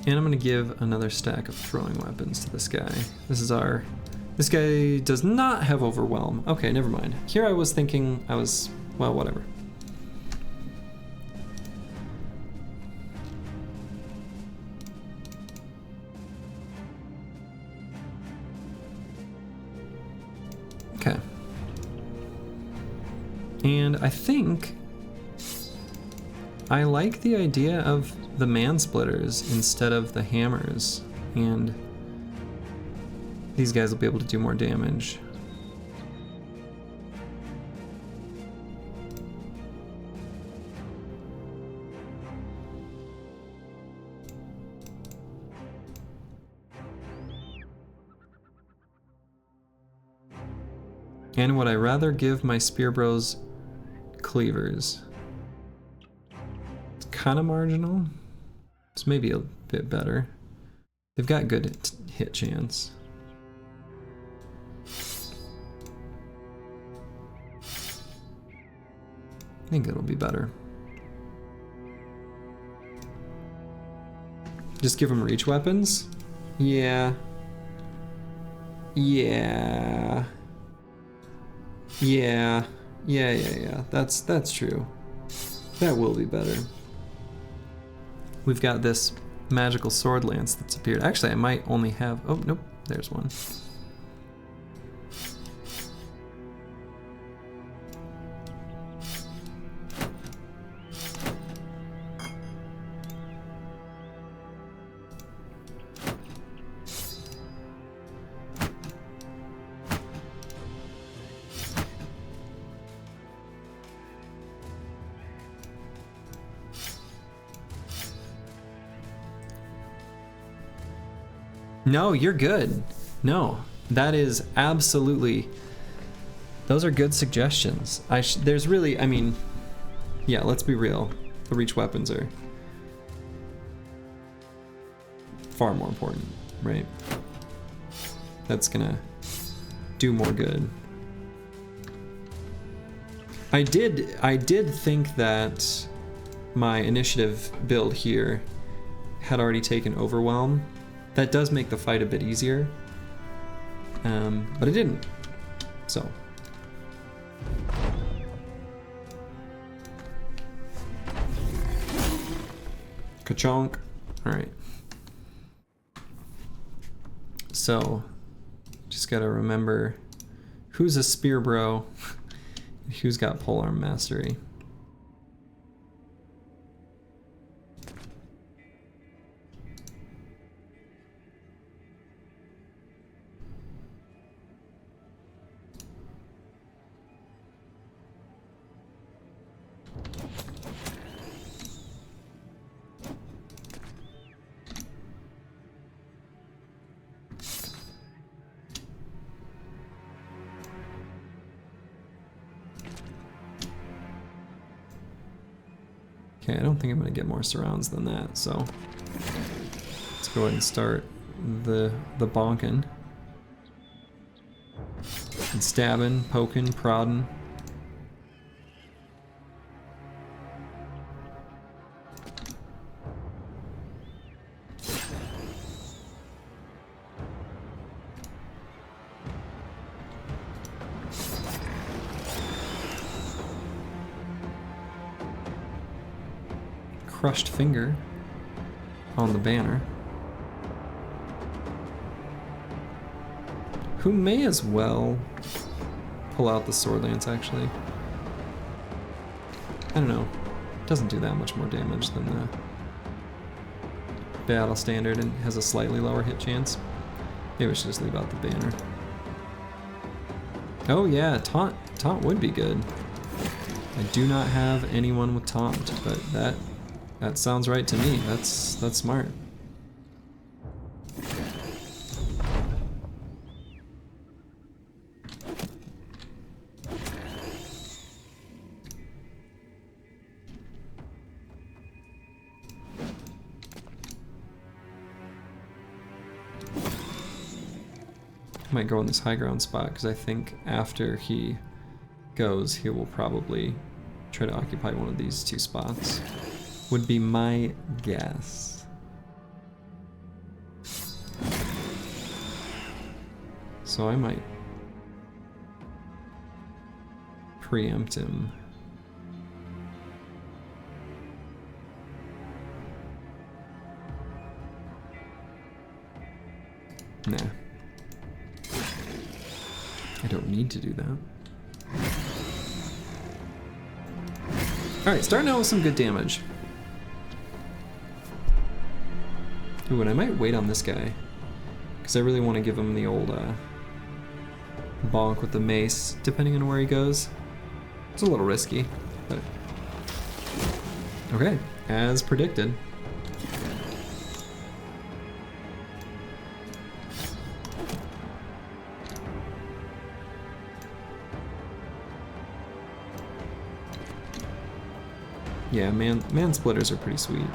And I'm gonna give another stack of throwing weapons to this guy. This guy does not have overwhelm. Okay, never mind. Here I was thinking well, whatever. Okay. And I think I like the idea of the man-splitters instead of the hammers, and these guys will be able to do more damage. And would I rather give my spear bros cleavers? It's kind of marginal. It's maybe a bit better. They've got good hit chance. I think it'll be better. Just give them reach weapons? Yeah. Yeah. Yeah. Yeah. That's true. That will be better. We've got this magical sword lance that's appeared. Actually, I might only have... Oh, nope. There's one. No, you're good. No, that is absolutely... Those are good suggestions. There's really, I mean, yeah, let's be real. The reach weapons are far more important, right? That's gonna do more good. I did think that my initiative build here had already taken overwhelm. That does make the fight a bit easier, but it didn't, so. Ka-chonk. All right. So, just gotta remember who's a spear bro, who's got polearm mastery. Okay, I don't think I'm gonna get more surrounds than that, so let's go ahead and start the bonking. And stabbing, poking, prodding. Crushed finger on the banner. Who may as well pull out the sword lance, actually. I don't know. Doesn't do that much more damage than the battle standard and has a slightly lower hit chance. Maybe we should just leave out the banner. Oh yeah, taunt would be good. I do not have anyone with taunt, but that sounds right to me. That's smart. Might go in this high ground spot because I think after he goes, he will probably try to occupy one of these two spots. Would be my guess. So I might preempt him. Nah. I don't need to do that. Alright, starting out with some good damage. Ooh, and I might wait on this guy, because I really want to give him the old bonk with the mace, depending on where he goes. It's a little risky, but... Okay, as predicted. Yeah, man splitters are pretty sweet.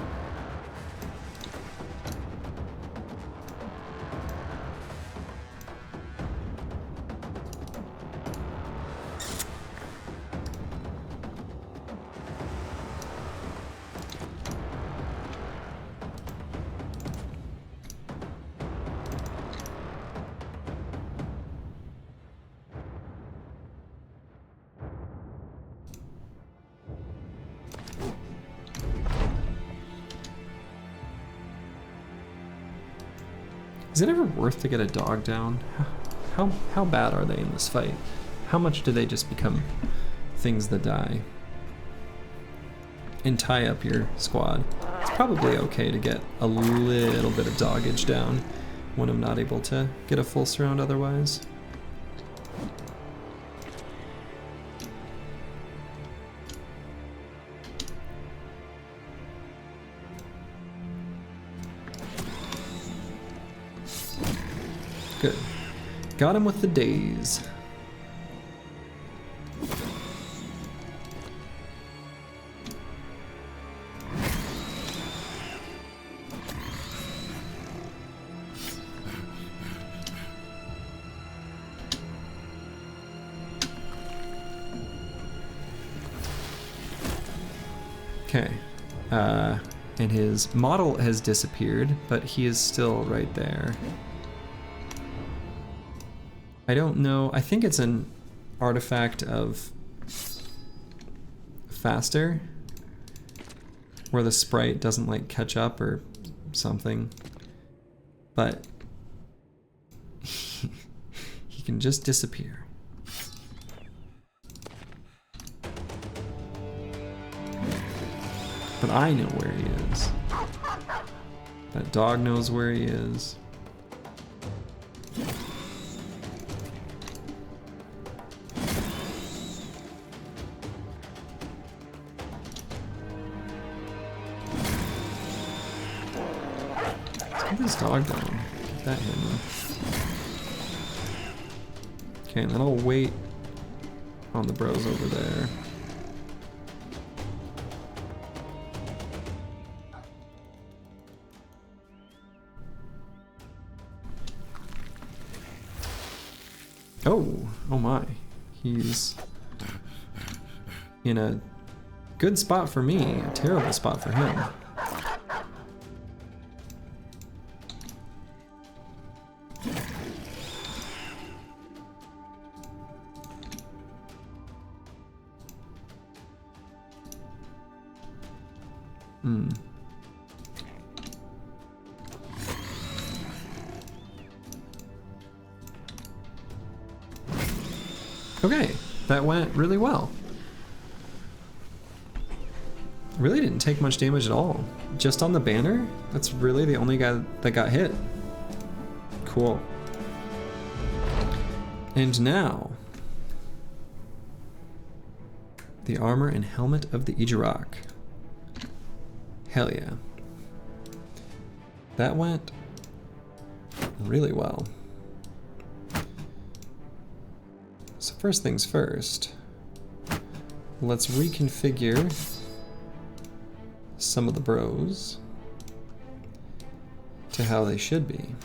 Is it ever worth to get a dog down? How bad are they in this fight? How much do they just become things that die? And tie up your squad. It's probably okay to get a little bit of doggage down when I'm not able to get a full surround otherwise. Good. Got him with the daze. Okay. And his model has disappeared, but he is still right there. I don't know. I think it's an artifact of faster, where the sprite doesn't like catch up or something. But he can just disappear. But I know where he is. That dog knows where he is. This dog down. Get that hidden. Okay, and then I'll wait on the bros over there. Oh my. He's in a good spot for me, a terrible spot for him. Okay, that went really well. Really didn't take much damage at all. Just on the banner? That's really the only guy that got hit. Cool. And now, the armor and helmet of the Ijarak. Hell yeah. That went really well. So first things first, let's reconfigure some of the bros to how they should be.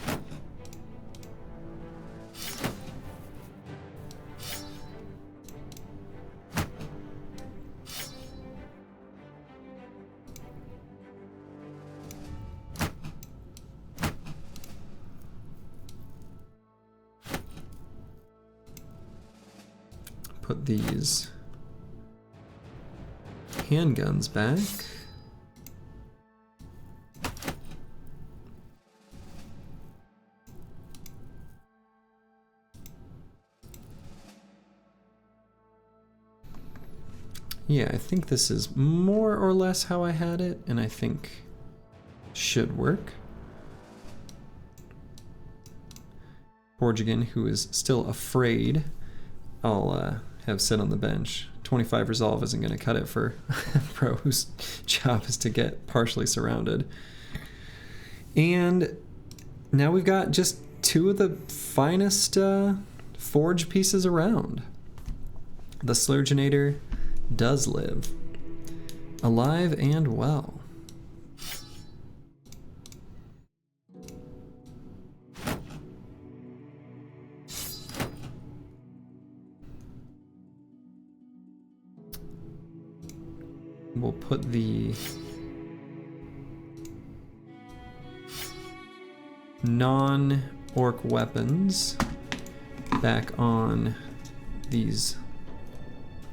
Put these handguns back. Yeah, I think this is more or less how I had it, and I think should work. Borgigan, who is still afraid, I'll have sit on the bench. 25 resolve isn't going to cut it for a pro whose job is to get partially surrounded. And now we've got just two of the finest forge pieces around. The Slurginator does live. Alive and well. We'll put the non-orc weapons back on these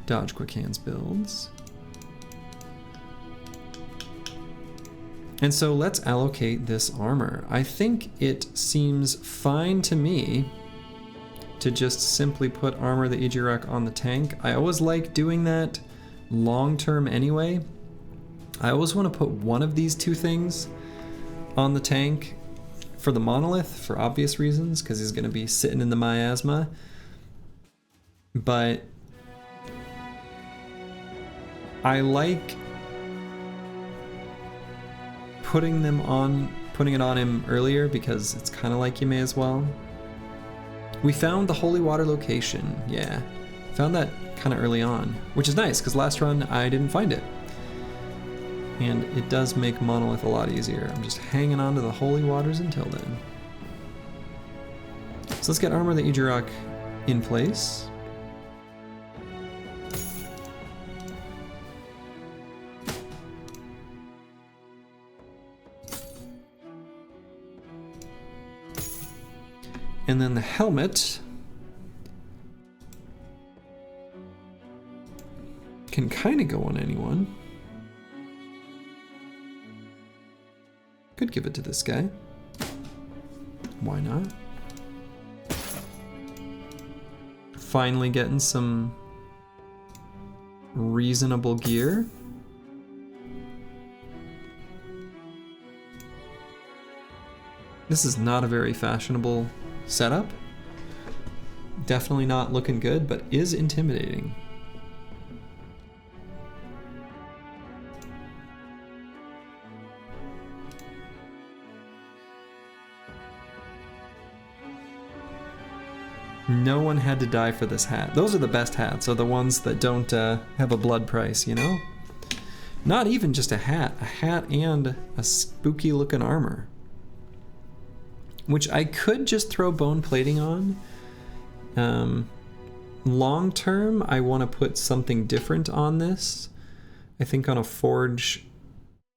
dodge quick hands builds. And so let's allocate this armor. I think it seems fine to me to just simply put armor the Ijarak on the tank. I always like doing that long term anyway. I always want to put one of these two things on the tank for the Monolith for obvious reasons, because he's going to be sitting in the miasma. But I like putting it on him earlier because it's kind of like you may as well. We found the holy water location. Yeah, found that kind of early on, which is nice because last run I didn't find it. And it does make Monolith a lot easier. I'm just hanging on to the holy waters until then. So let's get Armor the Ijarak in place. And then the helmet can kind of go on anyone. Could give it to this guy. Why not? Finally getting some reasonable gear. This is not a very fashionable setup. Definitely not looking good, but is intimidating. No one had to die for this hat. Those are the best hats, are the ones that don't have a blood price, you know? Not even just a hat and a spooky looking armor. Which I could just throw bone plating on. Long term, I want to put something different on this. I think on a forge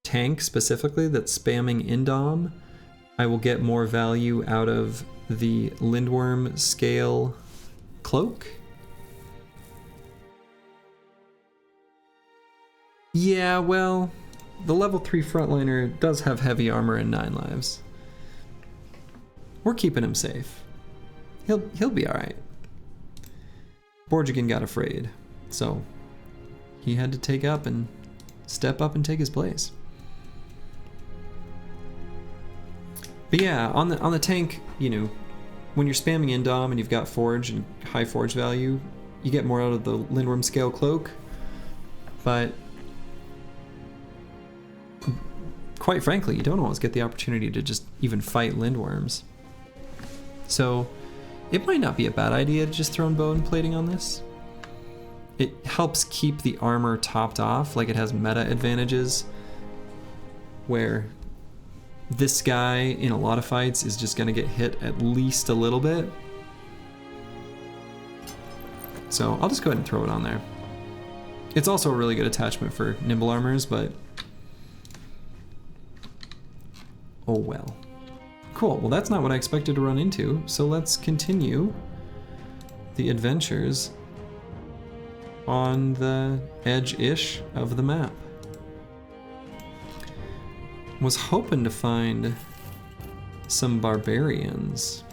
tank specifically that's spamming Indom, I will get more value out of the Lindworm scale cloak. Yeah, well, the level 3 frontliner does have heavy armor and 9 lives. We're keeping him safe. He'll be all right. Borjigan got afraid. So he had to step up and take his place. But yeah, on the tank, you know, when you're spamming Indom and you've got Forge and high Forge value, you get more out of the Lindworm Scale Cloak. But quite frankly, you don't always get the opportunity to just even fight Lindworms. So it might not be a bad idea to just throw in bow and plating on this. It helps keep the armor topped off, like it has meta advantages, where this guy in a lot of fights is just going to get hit at least a little bit. So I'll just go ahead and throw it on there. It's also a really good attachment for nimble armors, but oh well. Cool, well that's not what I expected to run into, so let's continue the adventures on the edge-ish of the map. Was hoping to find some barbarians,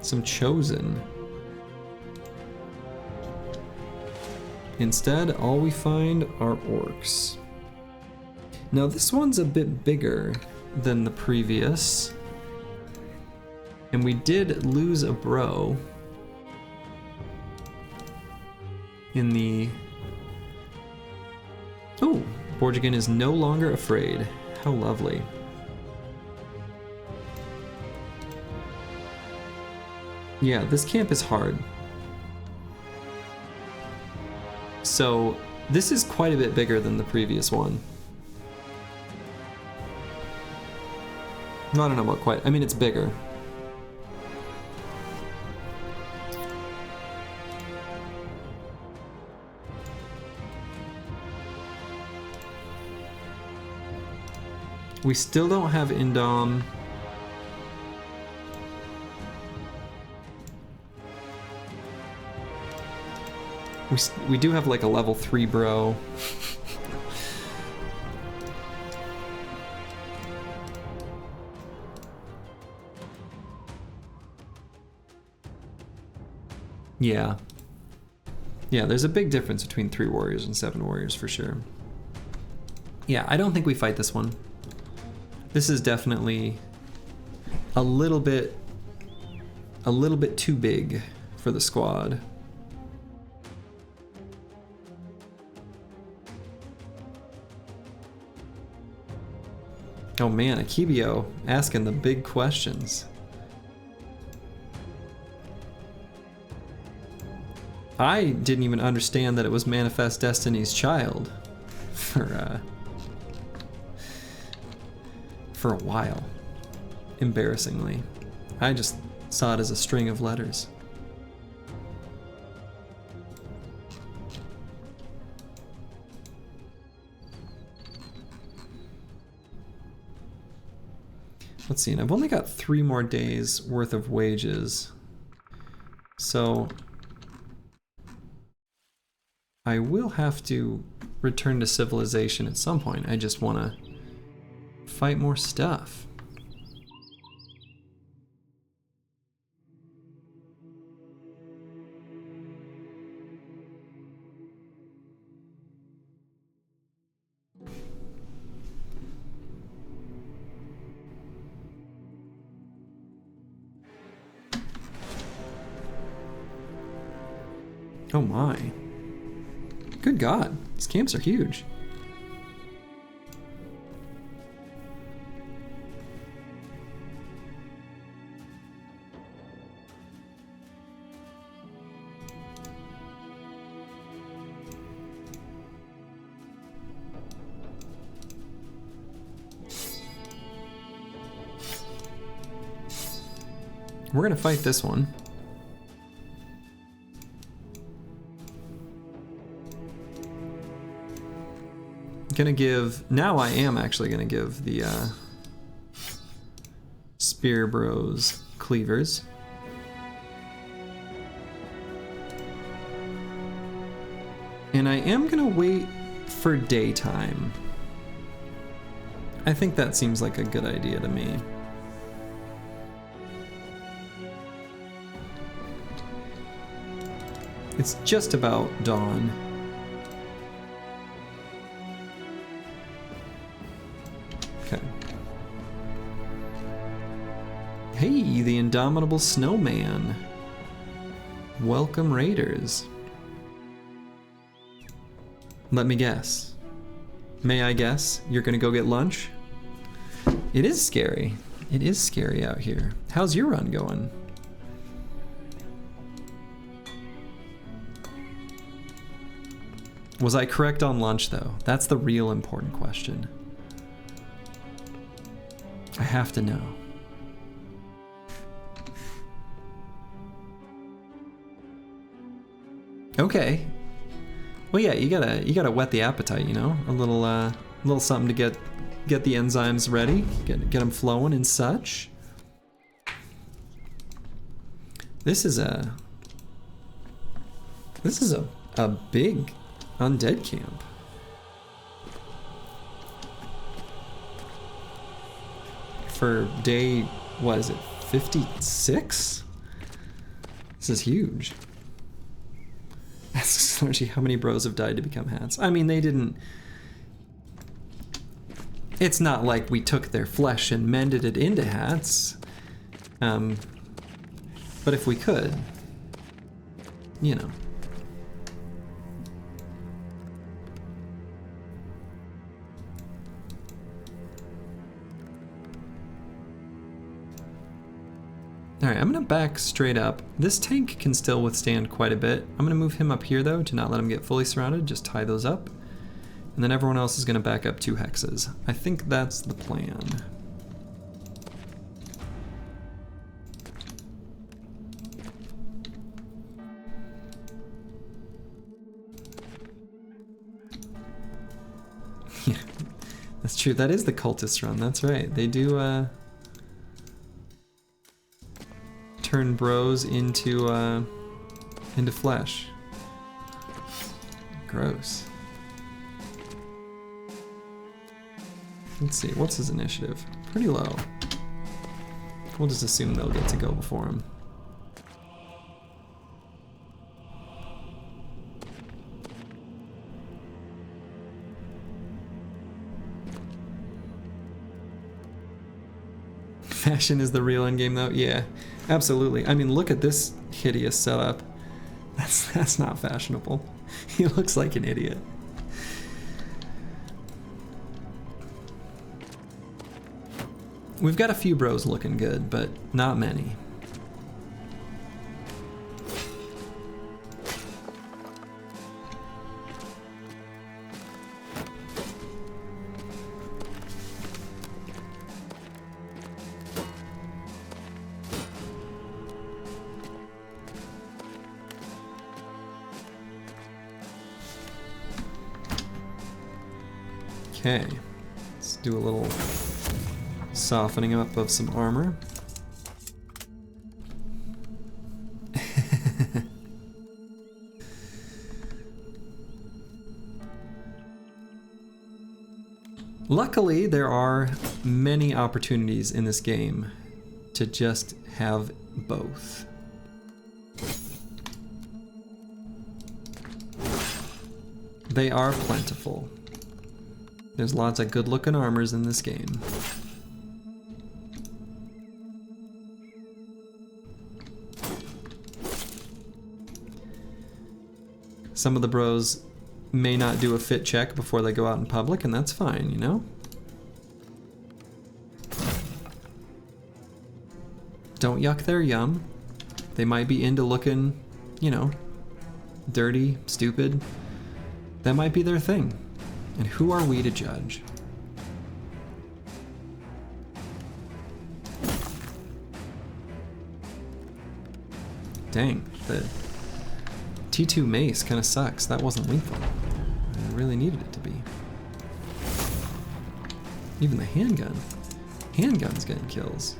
some chosen. Instead, all we find are orcs. Now this one's a bit bigger than the previous, and we did lose a bro in the... Oh, Borjigan is no longer afraid. How lovely. Yeah, this camp is hard. So this is quite a bit bigger than the previous one. I don't know about quite, I mean it's bigger. We still don't have Indom. We do have like a level 3 bro. Yeah. Yeah, there's a big difference between 3 warriors and 7 warriors for sure. Yeah, I don't think we fight this one. This is definitely a little bit too big for the squad. Oh man, Akibio asking the big questions. I didn't even understand that it was Manifest Destiny's child for a while, embarrassingly. I just saw it as a string of letters. Let's see, and I've only got 3 more days worth of wages, so I will have to return to civilization at some point. I just want to fight more stuff. Oh my. Good God, these camps are huge. We're gonna fight this one. Gonna give, now I am actually gonna give the Spear Bros cleavers. And I am gonna wait for daytime. I think that seems like a good idea to me. It's just about dawn. Okay. Hey, the indomitable snowman. Welcome, raiders. Let me guess. May I guess you're gonna go get lunch? It is scary. It is scary out here. How's your run going? Was I correct on lunch, though? That's the real important question. I have to know. Okay. Well, yeah, you gotta whet the appetite, you know, a little something to get the enzymes ready, get them flowing and such. This is a big undead camp. For day, what is it, 56? This is huge. That's actually how many bros have died to become hats. I mean, they didn't... It's not like we took their flesh and mended it into hats. But if we could, you know. Alright, I'm gonna back straight up. This tank can still withstand quite a bit. I'm gonna move him up here though to not let him get fully surrounded, just tie those up. And then everyone else is gonna back up 2 hexes. I think that's the plan. Yeah, that's true. That is the cultist run, that's right. They do, turn bros into flesh. Gross. Let's see, what's his initiative? Pretty low. We'll just assume they'll get to go before him. Fashion is the real endgame though? Yeah, absolutely. I mean, look at this hideous setup. That's not fashionable. He looks like an idiot. We've got a few bros looking good, but not many. Okay, let's do a little softening up of some armor. Luckily, there are many opportunities in this game to just have both. They are plentiful. There's lots of good-looking armors in this game. Some of the bros may not do a fit check before they go out in public, and that's fine, you know? Don't yuck their yum. They might be into looking, you know, dirty, stupid. That might be their thing. And who are we to judge? Dang, the T2 mace kind of sucks. That wasn't lethal. I really needed it to be. Even the handgun. Handgun's getting kills.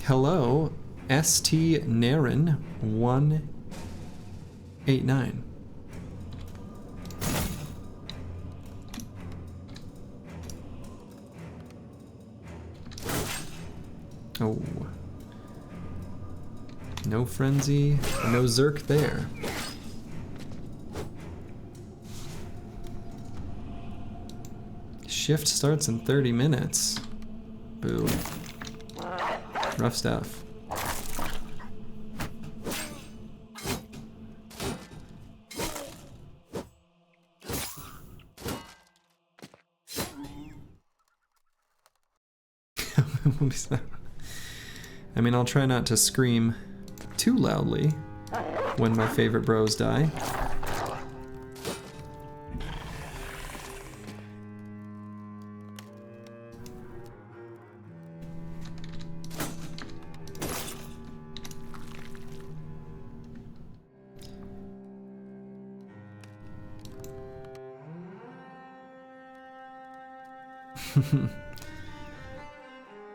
Hello, ST Naren 189. Oh. No frenzy, no Zerk there. Shift starts in 30 minutes. Boo. Rough stuff. I mean, I'll try not to scream too loudly when my favorite bros die.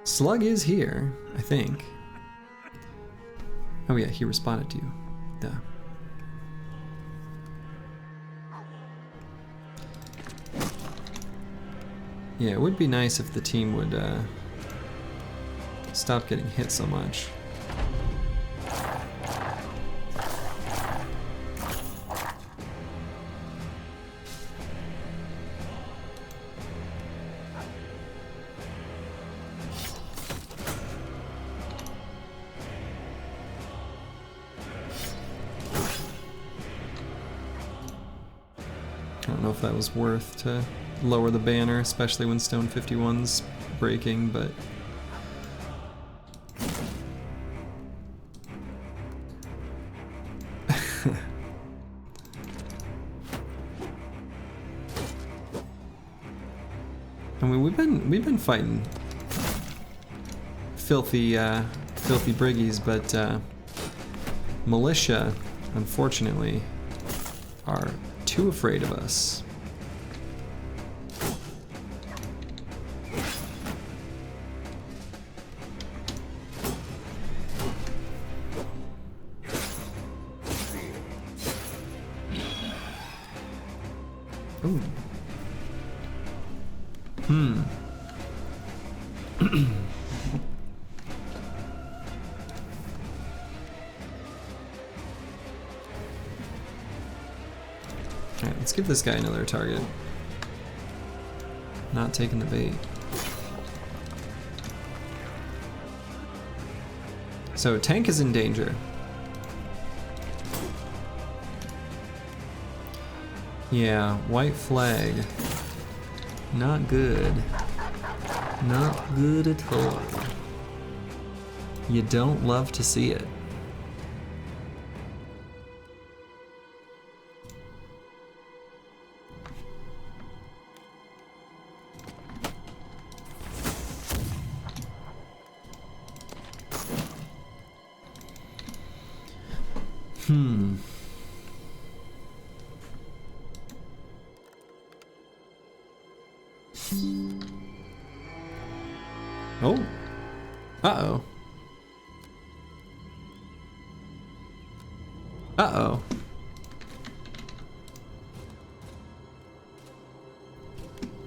Slug is here, I think. Oh yeah, he responded to you. Duh. Yeah, it would be nice if the team would stop getting hit so much. I don't know if that was worth to lower the banner, especially when Stone 51's breaking, but... I mean, we've been fighting filthy briggies, but militia, unfortunately, are too afraid of us. Ooh. Alright, let's give this guy another target. Not taking the bait. So, tank is in danger. Yeah, white flag. Not good. Not good at all. You don't love to see it. Oh. Uh-oh. Uh-oh.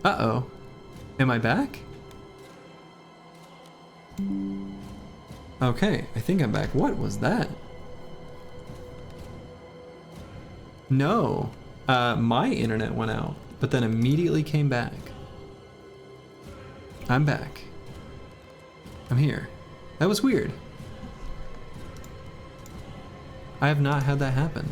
Uh-oh. Am I back? Okay, I think I'm back. What was that? No. My internet went out, but then immediately came back. I'm back. I'm here. That was weird. I have not had that happen.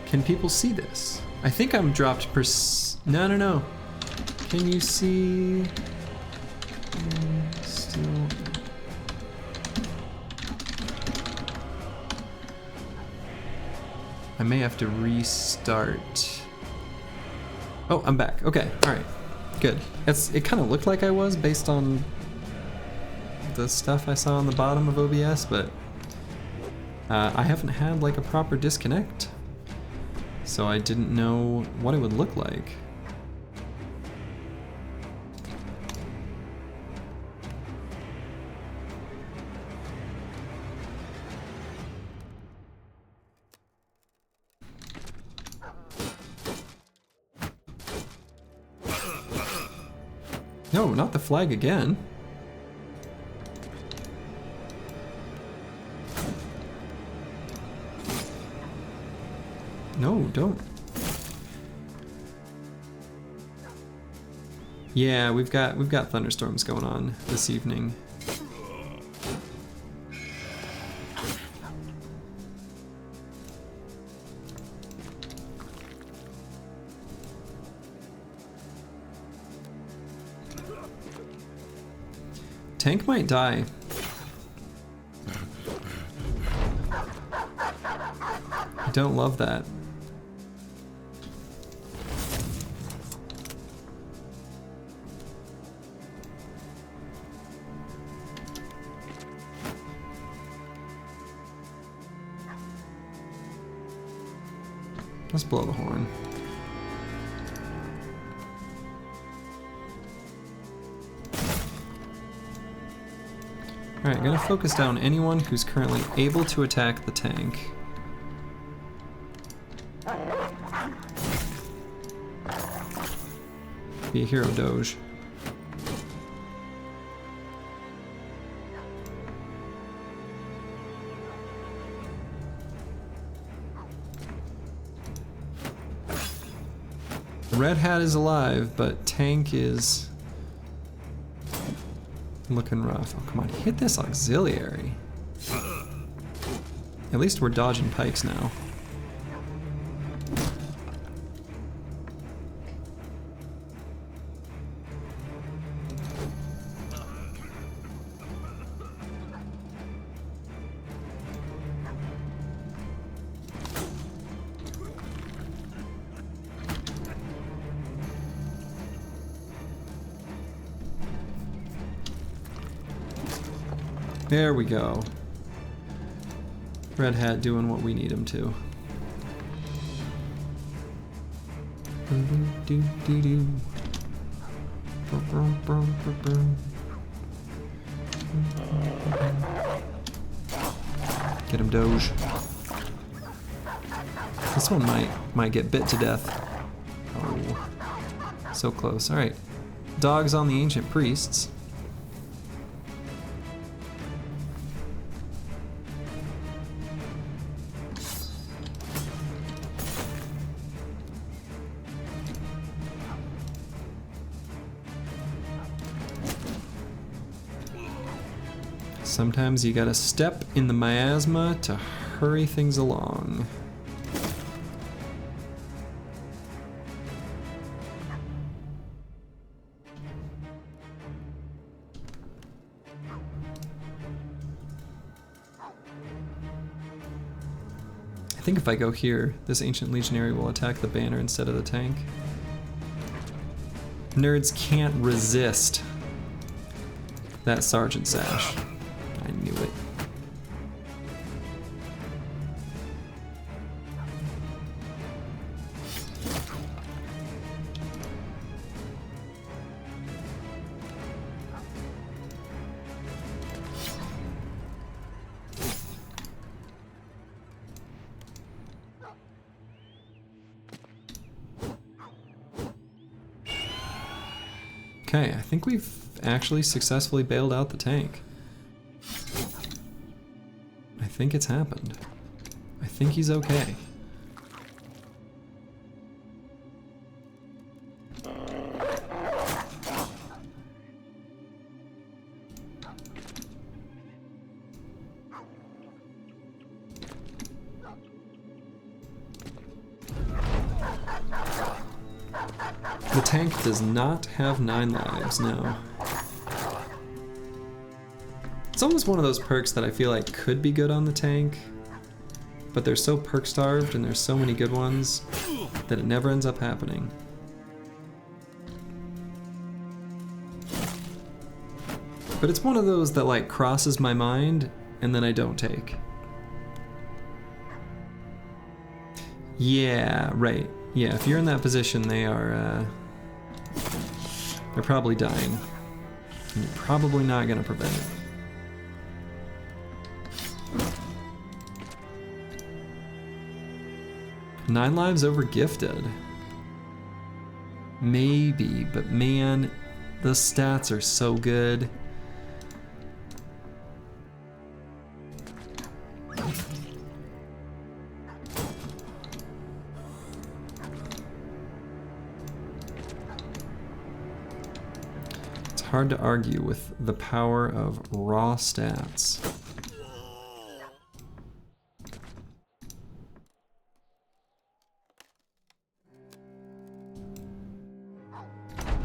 Can people see this? I think I'm dropped No, no, no. Can you see? Still. I may have to restart. Oh, I'm back. Okay, all right, good. It kind of looked like I was based on the stuff I saw on the bottom of OBS, but I haven't had like a proper disconnect, so I didn't know what it would look like. No, not the flag again. No, don't. Yeah, we've got thunderstorms going on this evening. Tank might die. I don't love that. Let's blow the horn. Alright, I'm gonna focus down anyone who's currently able to attack the tank. Be a hero, Doge. The Red Hat is alive, but tank is looking rough. Oh, come on, hit this auxiliary. At least we're dodging pikes now. There we go. Red Hat doing what we need him to. Get him, Doge. This one might get bit to death. Oh, so close. All right, dogs on the ancient priests. Sometimes you gotta step in the miasma to hurry things along. I think if I go here, this Ancient Legionary will attack the banner instead of the tank. Nerds can't resist that Sergeant Sash. I knew it. Okay, I think we've actually successfully bailed out the tank. I think it's happened. I think he's okay. The tank does not have 9 lives now. It's almost one of those perks that I feel like could be good on the tank, but they're so perk starved and there's so many good ones that it never ends up happening. But it's one of those that like crosses my mind and then I don't take. Yeah, right. Yeah, if you're in that position, they are, they're probably dying. And you're probably not gonna prevent it. Nine lives over gifted. Maybe, but man, The stats are so good. It's hard to argue with the power of raw stats.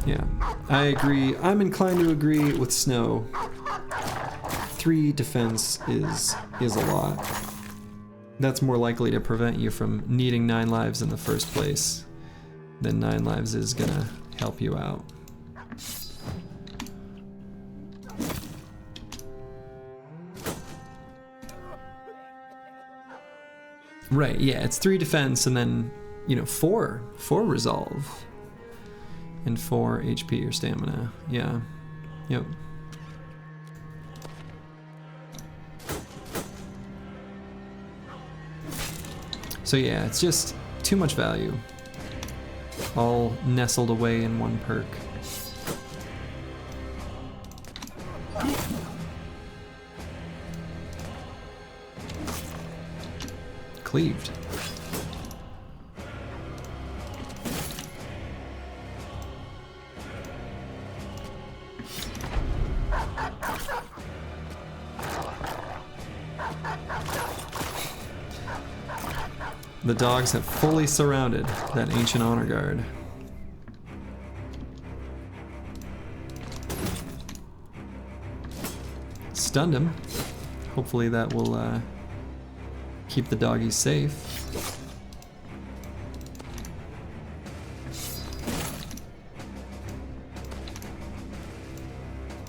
Yeah, I agree. I'm inclined to agree with Snow. 3 defense is a lot. That's more likely to prevent you from needing 9 lives in the first place than 9 lives is gonna help you out. Right, yeah, it's 3 defense and then, you know, 4 resolve. And 4 HP or stamina. Yeah. Yep. So yeah, it's just too much value. All nestled away in one perk. Cleaved. The dogs have fully surrounded that ancient honor guard. Stunned him. Hopefully that will keep the doggies safe.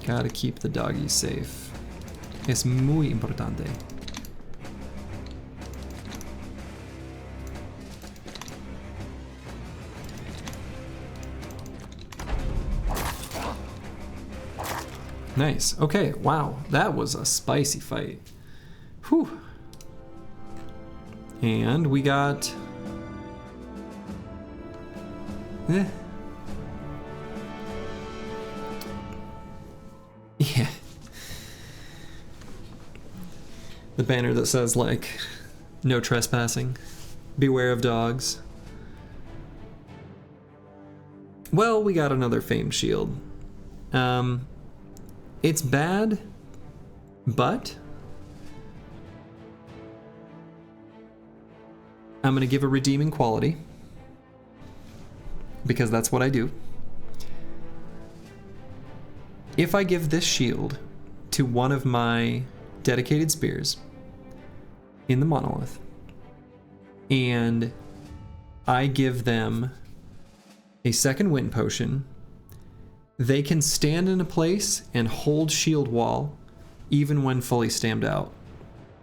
Gotta keep the doggies safe. Es muy importante. Nice. Okay, wow. That was a spicy fight. Whew. And we got... Yeah. The banner that says, like, no trespassing. Beware of dogs. Well, we got another famed shield. It's bad, but I'm gonna give a redeeming quality because that's what I do. If I give this shield to one of my dedicated spears in the Monolith and I give them a second wind potion, they can stand in a place and hold shield wall even when fully stammed out.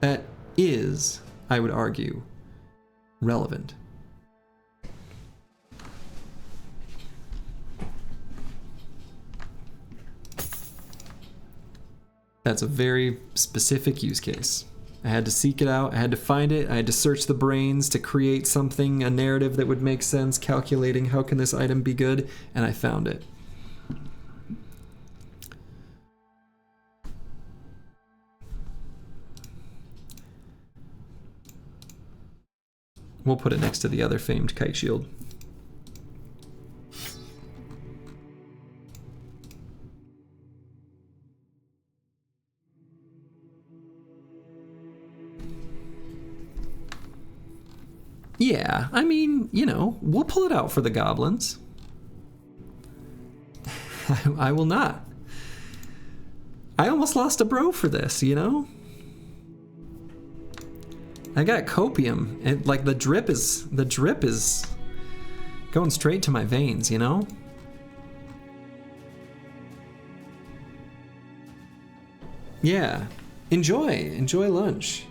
That is, I would argue, relevant. That's a very specific use case. I had to seek it out, I had to find it, I had to search the brains to create something, a narrative that would make sense, calculating how can this item be good, and I found it. We'll put it next to the other famed kite shield. Yeah, I mean, you know, we'll pull it out for the goblins. I will not. I almost lost a bro for this, you know? I got copium, and like the drip is going straight to my veins, you know? Yeah, enjoy lunch.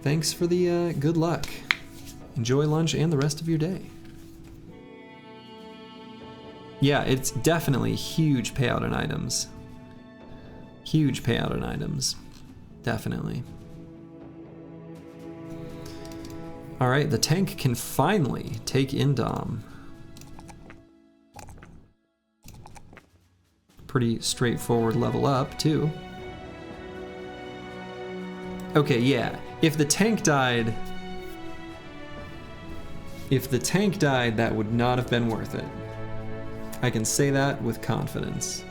Thanks for the good luck. Enjoy lunch and the rest of your day. Yeah, it's definitely huge payout in items. Huge payout in items. Definitely. Alright, the tank can finally take Indom. Pretty straightforward level up, too. Okay, yeah. If the tank died, that would not have been worth it. I can say that with confidence.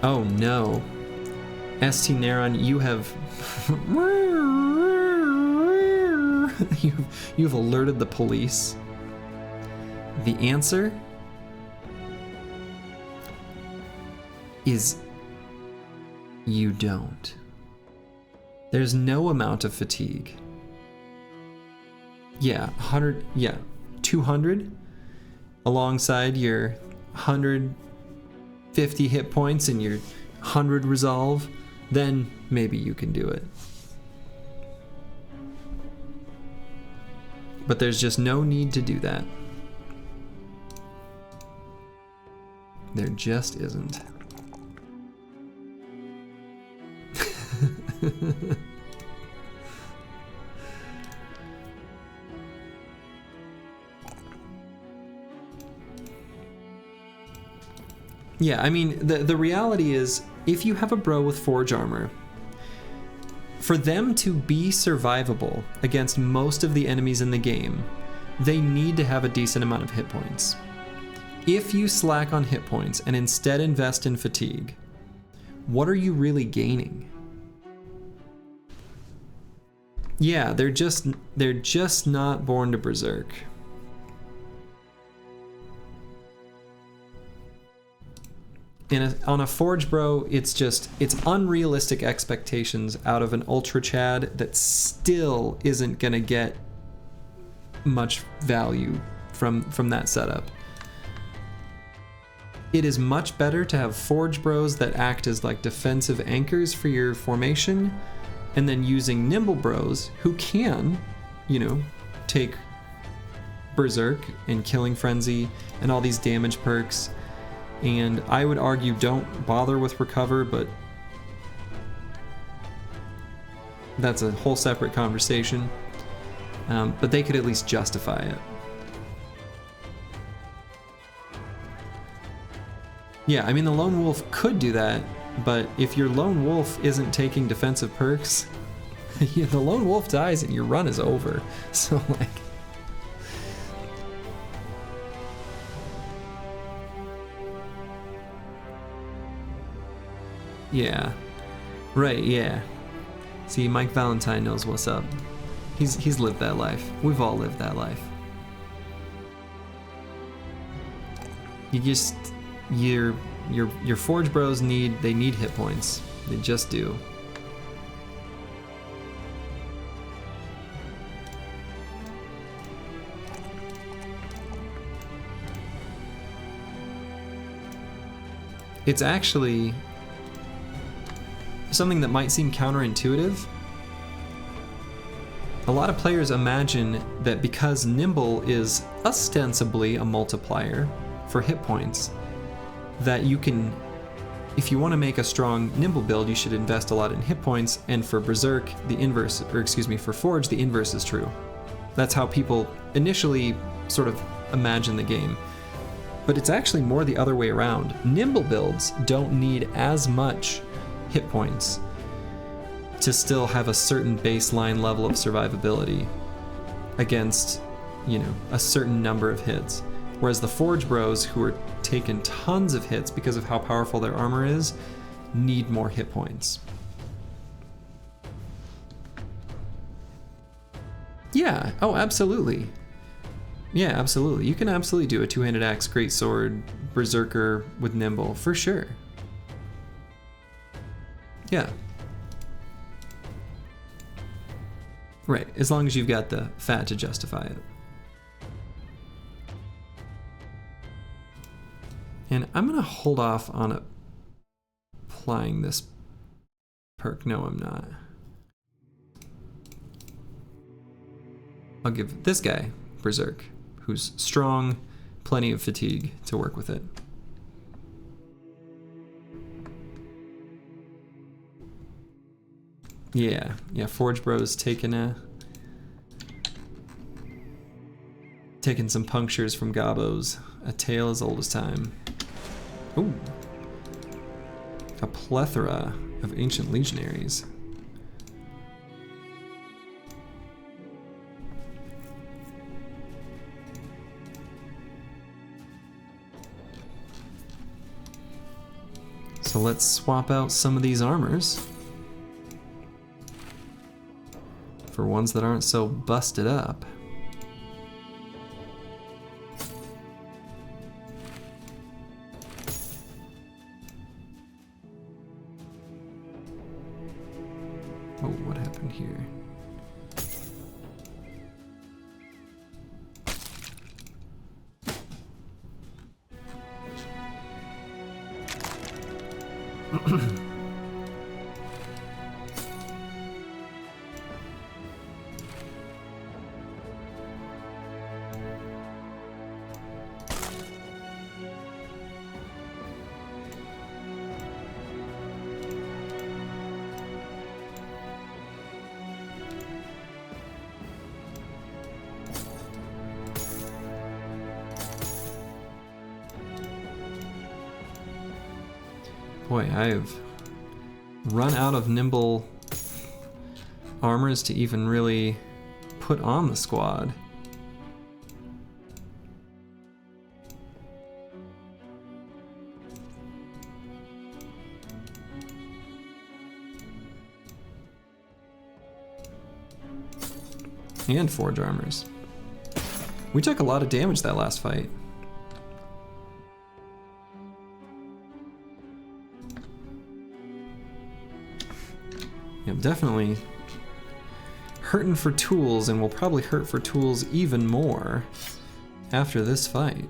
Oh no. ST Neron, you have you've alerted the police. The answer is you don't. There's no amount of fatigue. Yeah, 100, yeah, 200 alongside your 150 hit points and your 100 resolve, then maybe you can do it. But there's just no need to do that. There just isn't. Yeah, I mean, the reality is, if you have a bro with Forge armor, for them to be survivable against most of the enemies in the game, they need to have a decent amount of hit points. If you slack on hit points and instead invest in fatigue, what are you really gaining? Yeah, they're just not born to berserk. On a Forge bro, it's unrealistic expectations out of an Ultra Chad that still isn't gonna get much value from that setup. It is much better to have Forge bros that act as like defensive anchors for your formation, and then using Nimble bros who can, take Berserk and Killing Frenzy and all these damage perks. And I would argue don't bother with Recover, but that's a whole separate conversation. But they could at least justify it. Yeah, I mean, the Lone Wolf could do that, but if your Lone Wolf isn't taking defensive perks, the Lone Wolf dies and your run is over. So, like... Yeah. Right, yeah. See, Mike Valentine knows what's up. He's lived that life. We've all lived that life. Your Forge bros need hit points. They just do. It's actually something that might seem counterintuitive. A lot of players imagine that because Nimble is ostensibly a multiplier for hit points, that you can, if you want to make a strong Nimble build, you should invest a lot in hit points, and for Berserk, the inverse, or excuse me, for Forge, the inverse is true. That's how people initially sort of imagine the game. But it's actually more the other way around. Nimble builds don't need as much hit points to still have a certain baseline level of survivability against, a certain number of hits. Whereas the Forge bros, who are taking tons of hits because of how powerful their armor is, need more hit points. Yeah, oh, absolutely. Yeah, absolutely. You can absolutely do a two-handed axe, greatsword, berserker with Nimble, for sure. Yeah. Right, as long as you've got the fat to justify it. And I'm gonna hold off on applying this perk. No, I'm not. I'll give this guy Berserk, who's strong, plenty of fatigue to work with it. Yeah, Forge Bros taking a... Taking some punctures from Gobos. A tale as old as time. Ooh. A plethora of ancient legionaries. So let's swap out some of these armors for ones that aren't so busted up. Oh, what happened here? Boy, I've run out of nimble armors to even really put on the squad. And forge armors. We took a lot of damage that last fight. Definitely hurting for tools, and will probably hurt for tools even more after this fight.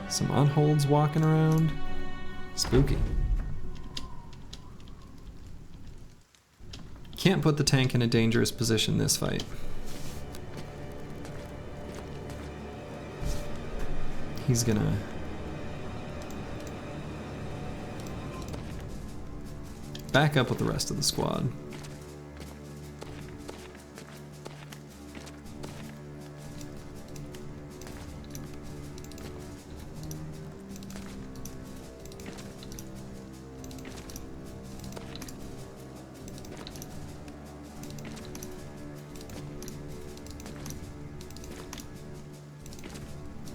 Some unholds walking around. Spooky. Can't put the tank in a dangerous position this fight. He's gonna back up with the rest of the squad.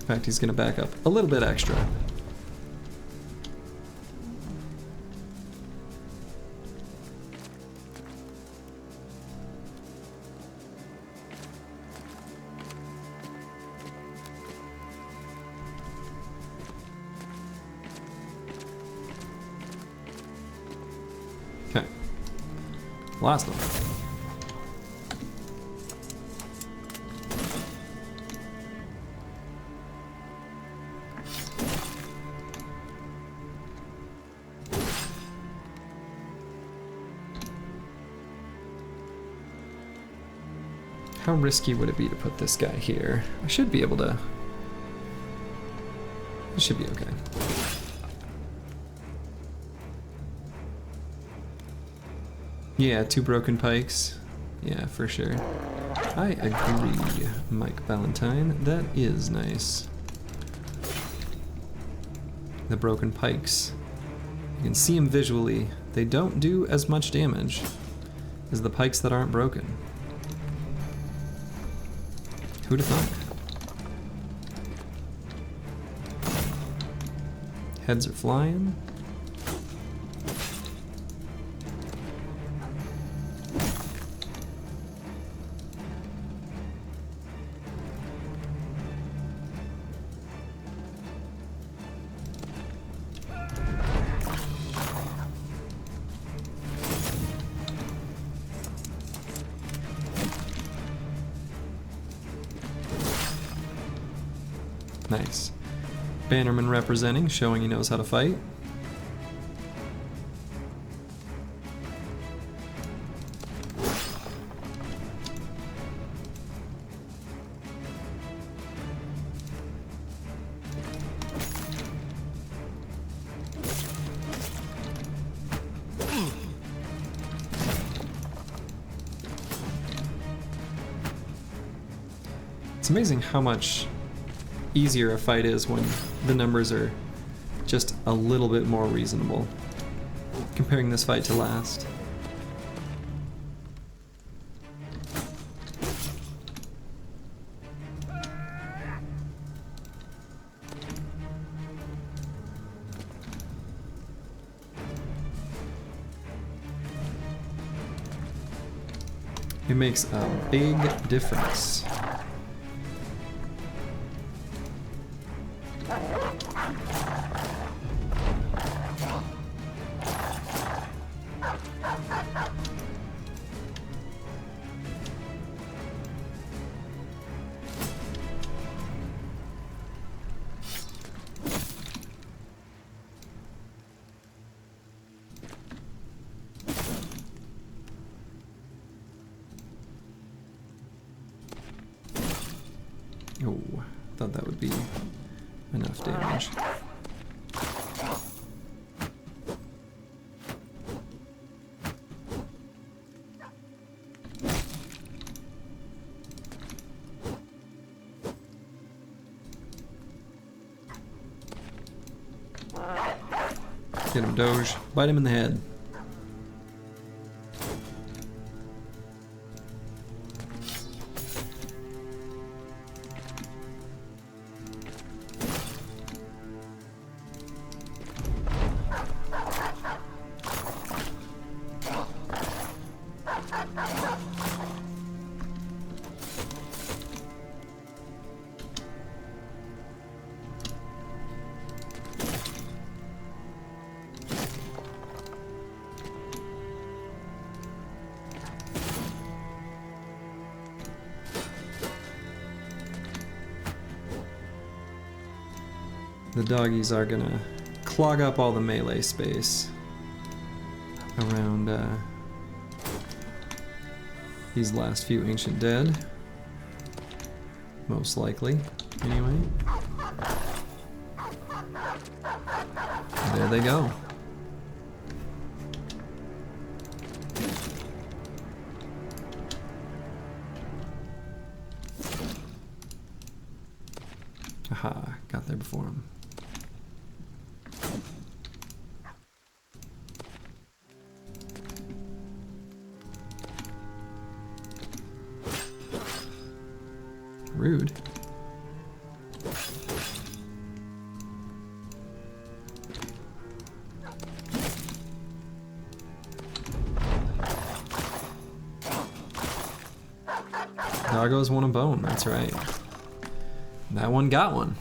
In fact, he's gonna back up a little bit extra. Okay. Last one. How risky would it be to put this guy here? I should be able to... It should be okay. Yeah, 2 broken pikes. Yeah, for sure. I agree, Mike Valentine. That is nice. The broken pikes. You can see them visually. They don't do as much damage as the pikes that aren't broken. Who'd have thought? Heads are flying. Nice. Bannerman representing, showing he knows how to fight. It's amazing how much easier a fight is when the numbers are just a little bit more reasonable. Comparing this fight to last. It makes a big difference. Oh, thought that would be enough damage. Get him, Doge. Bite him in the head. The doggies are gonna clog up all the melee space around these last few ancient dead. Most likely, anyway. There they go. Aha, got there before him. Rude. Doggos want a bone, that's right. That one got one.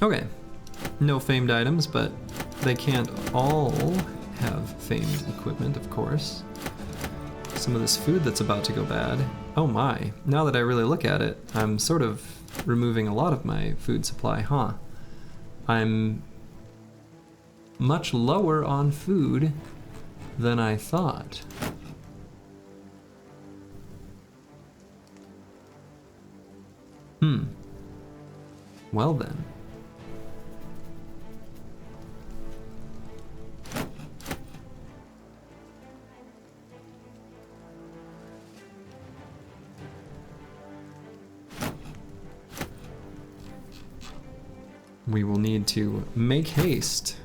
Okay. No famed items, but they can't all have famed equipment, of course. Some of this food that's about to go bad. Oh my, now that I really look at it, I'm sort of removing a lot of my food supply, huh? I'm much lower on food than I thought. Well then. We will need to make haste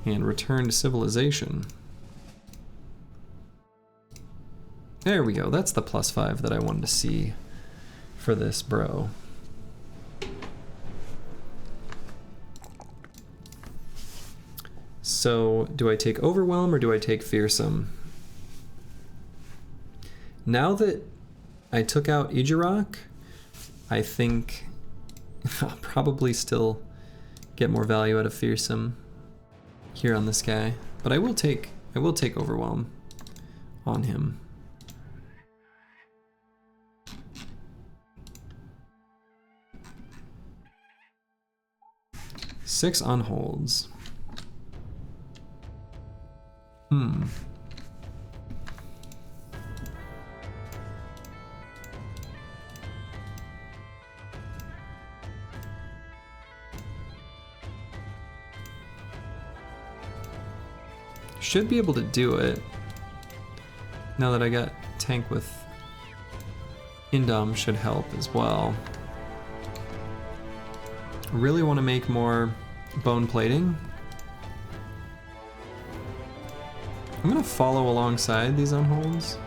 and return to civilization. There we go, that's the +5 that I wanted to see for this bro. So, do I take Overwhelm or do I take Fearsome? Now that I took out Ijarok, I think I'll probably still get more value out of Fearsome here on this guy. But I will take Overwhelm on him. Six unholds. Should be able to do it now that I got tank with Indom should help as well. Really want to make more bone plating. I'm gonna follow alongside these unholds.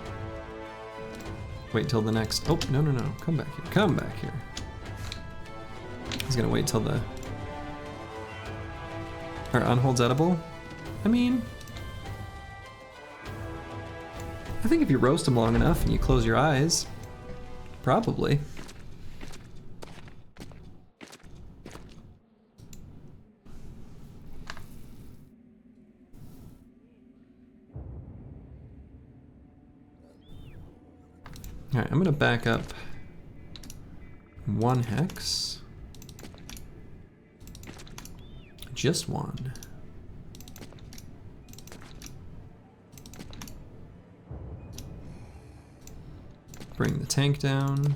Wait till the next, oh, no, no, no, come back here, come back here. He's gonna wait till the, are unholds edible? I mean, I think if you roast them long enough and you close your eyes, probably. All right, I'm gonna back up 1 hex. Just 1. Bring the tank down.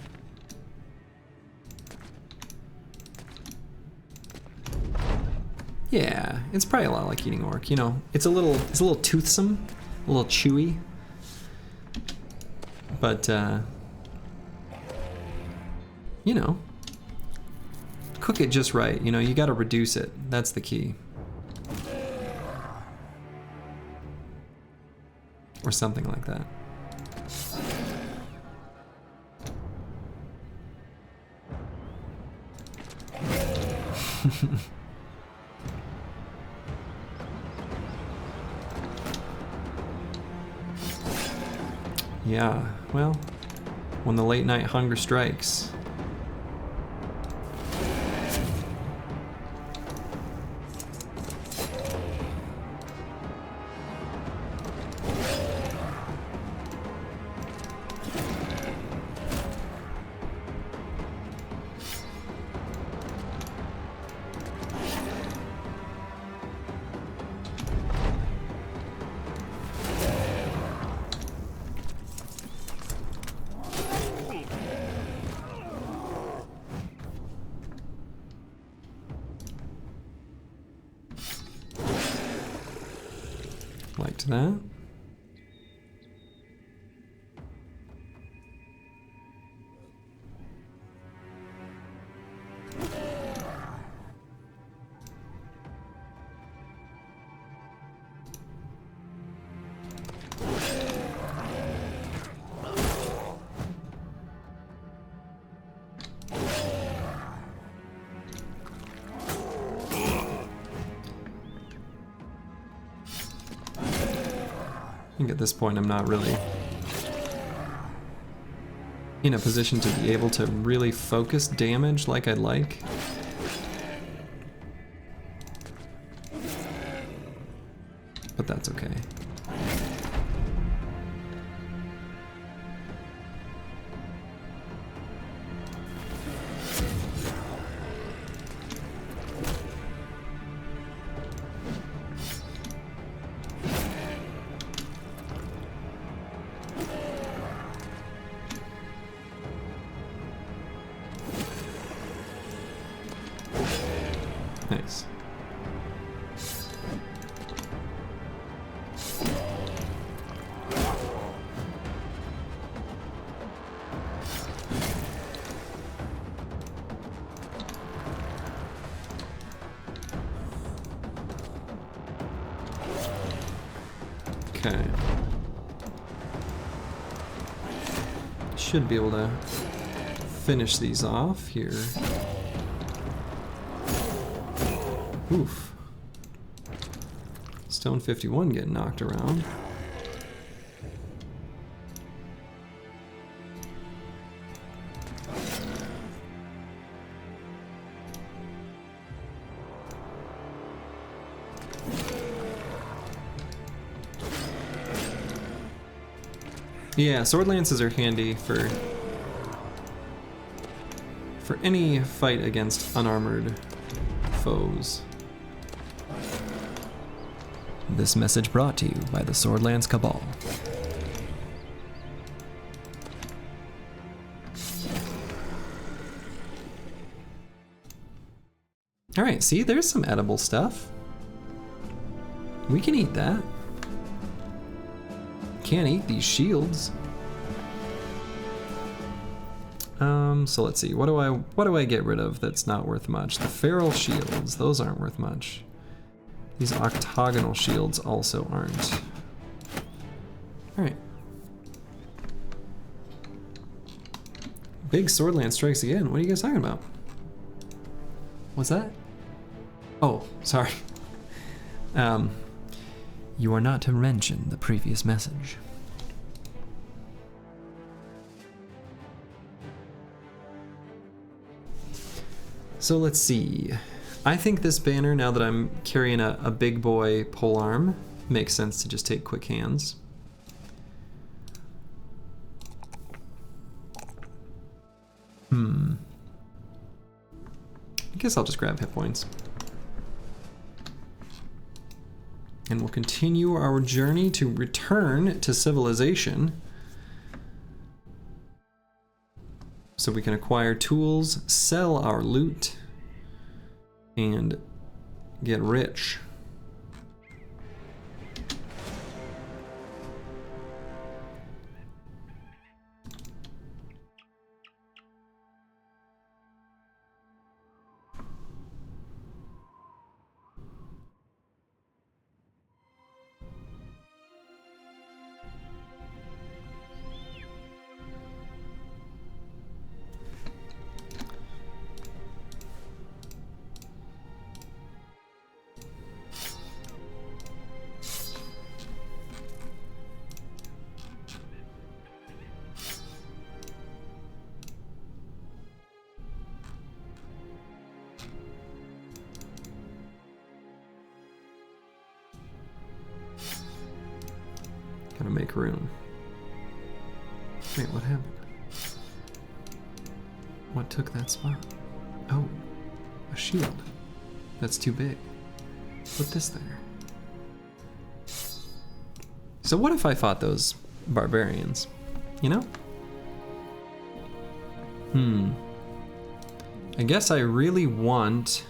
Yeah, it's probably a lot like eating orc, you know. It's a little toothsome, a little chewy. But you know, cook it just right, you know, you gotta reduce it. That's the key. Or something like that. Yeah, well, when the late night hunger strikes. Liked that. I think at this point I'm not really in a position to be able to really focus damage like I'd like. But that's okay. Nice. Okay. Should be able to finish these off here. Oof. Stone 51 getting knocked around. Yeah, sword lances are handy for any fight against unarmored foes. This message brought to you by the Swordlands Cabal. Alright, see, there's some edible stuff. We can eat that. Can't eat these shields. So let's see. What do I get rid of that's not worth much? The feral shields. Those aren't worth much. These octagonal shields also aren't. All right. Big Swordland strikes again. What are you guys talking about? What's that? Oh, sorry. You are not to mention the previous message. So let's see. I think this banner, now that I'm carrying a big boy polearm, makes sense to just take quick hands. I guess I'll just grab hit points. And we'll continue our journey to return to civilization, so we can acquire tools, sell our loot, and get rich. Gotta make room. Wait, what happened? What took that spot? Oh, a shield. That's too big. Put this there. So what if I fought those barbarians? You know? I guess I really want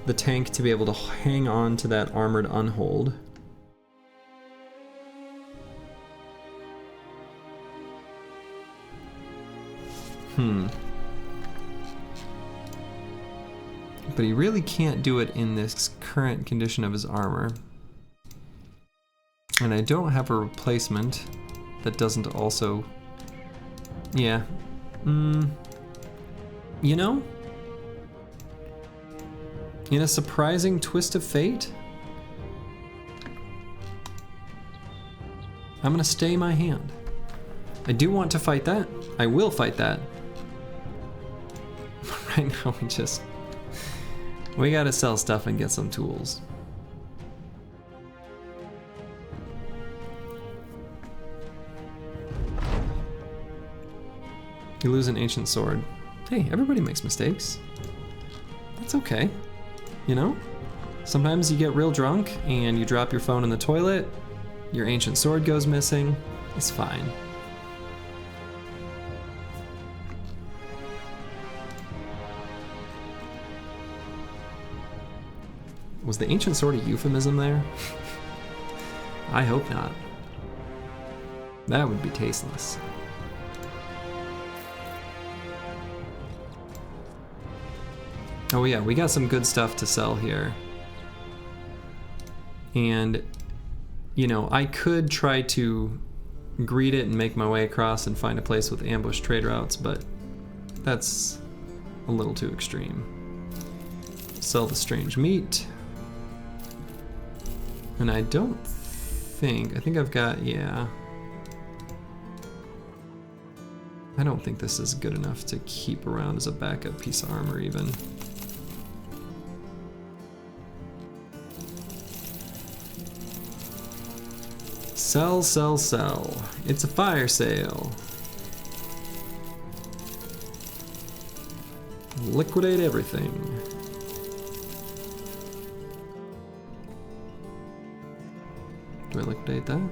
the tank to be able to hang on to that armored unhold. But he really can't do it in this current condition of his armor. And I don't have a replacement that doesn't also... Yeah. You know? In a surprising twist of fate, I'm gonna stay my hand. I do want to fight that. I will fight that. Right now we gotta sell stuff and get some tools. You lose an ancient sword. Hey, everybody makes mistakes. That's okay. You know? Sometimes you get real drunk and you drop your phone in the toilet, your ancient sword goes missing. It's fine. Was the ancient sword a euphemism there? I hope not. That would be tasteless. Oh yeah, we got some good stuff to sell here. And, you know, I could try to greet it and make my way across and find a place with ambush trade routes, but that's a little too extreme. Sell the strange meat. And I don't think, I think I've got, yeah. I don't think this is good enough to keep around as a backup piece of armor even. Sell, sell, sell. It's a fire sale. Liquidate everything. Do I liquidate that?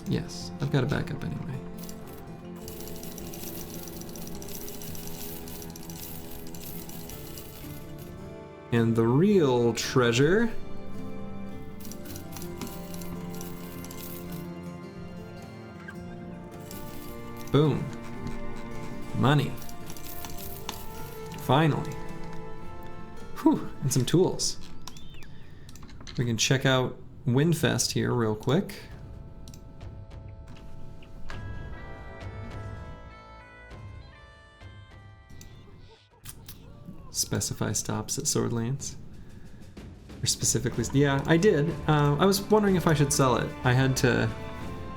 Yes, I've got a backup anyway. And the real treasure Boom. Money. Finally. Whew, and some tools. We can check out Windfest here real quick. Specify stops at Sword Lance. Or specifically, yeah, I did. I was wondering if I should sell it. I had to,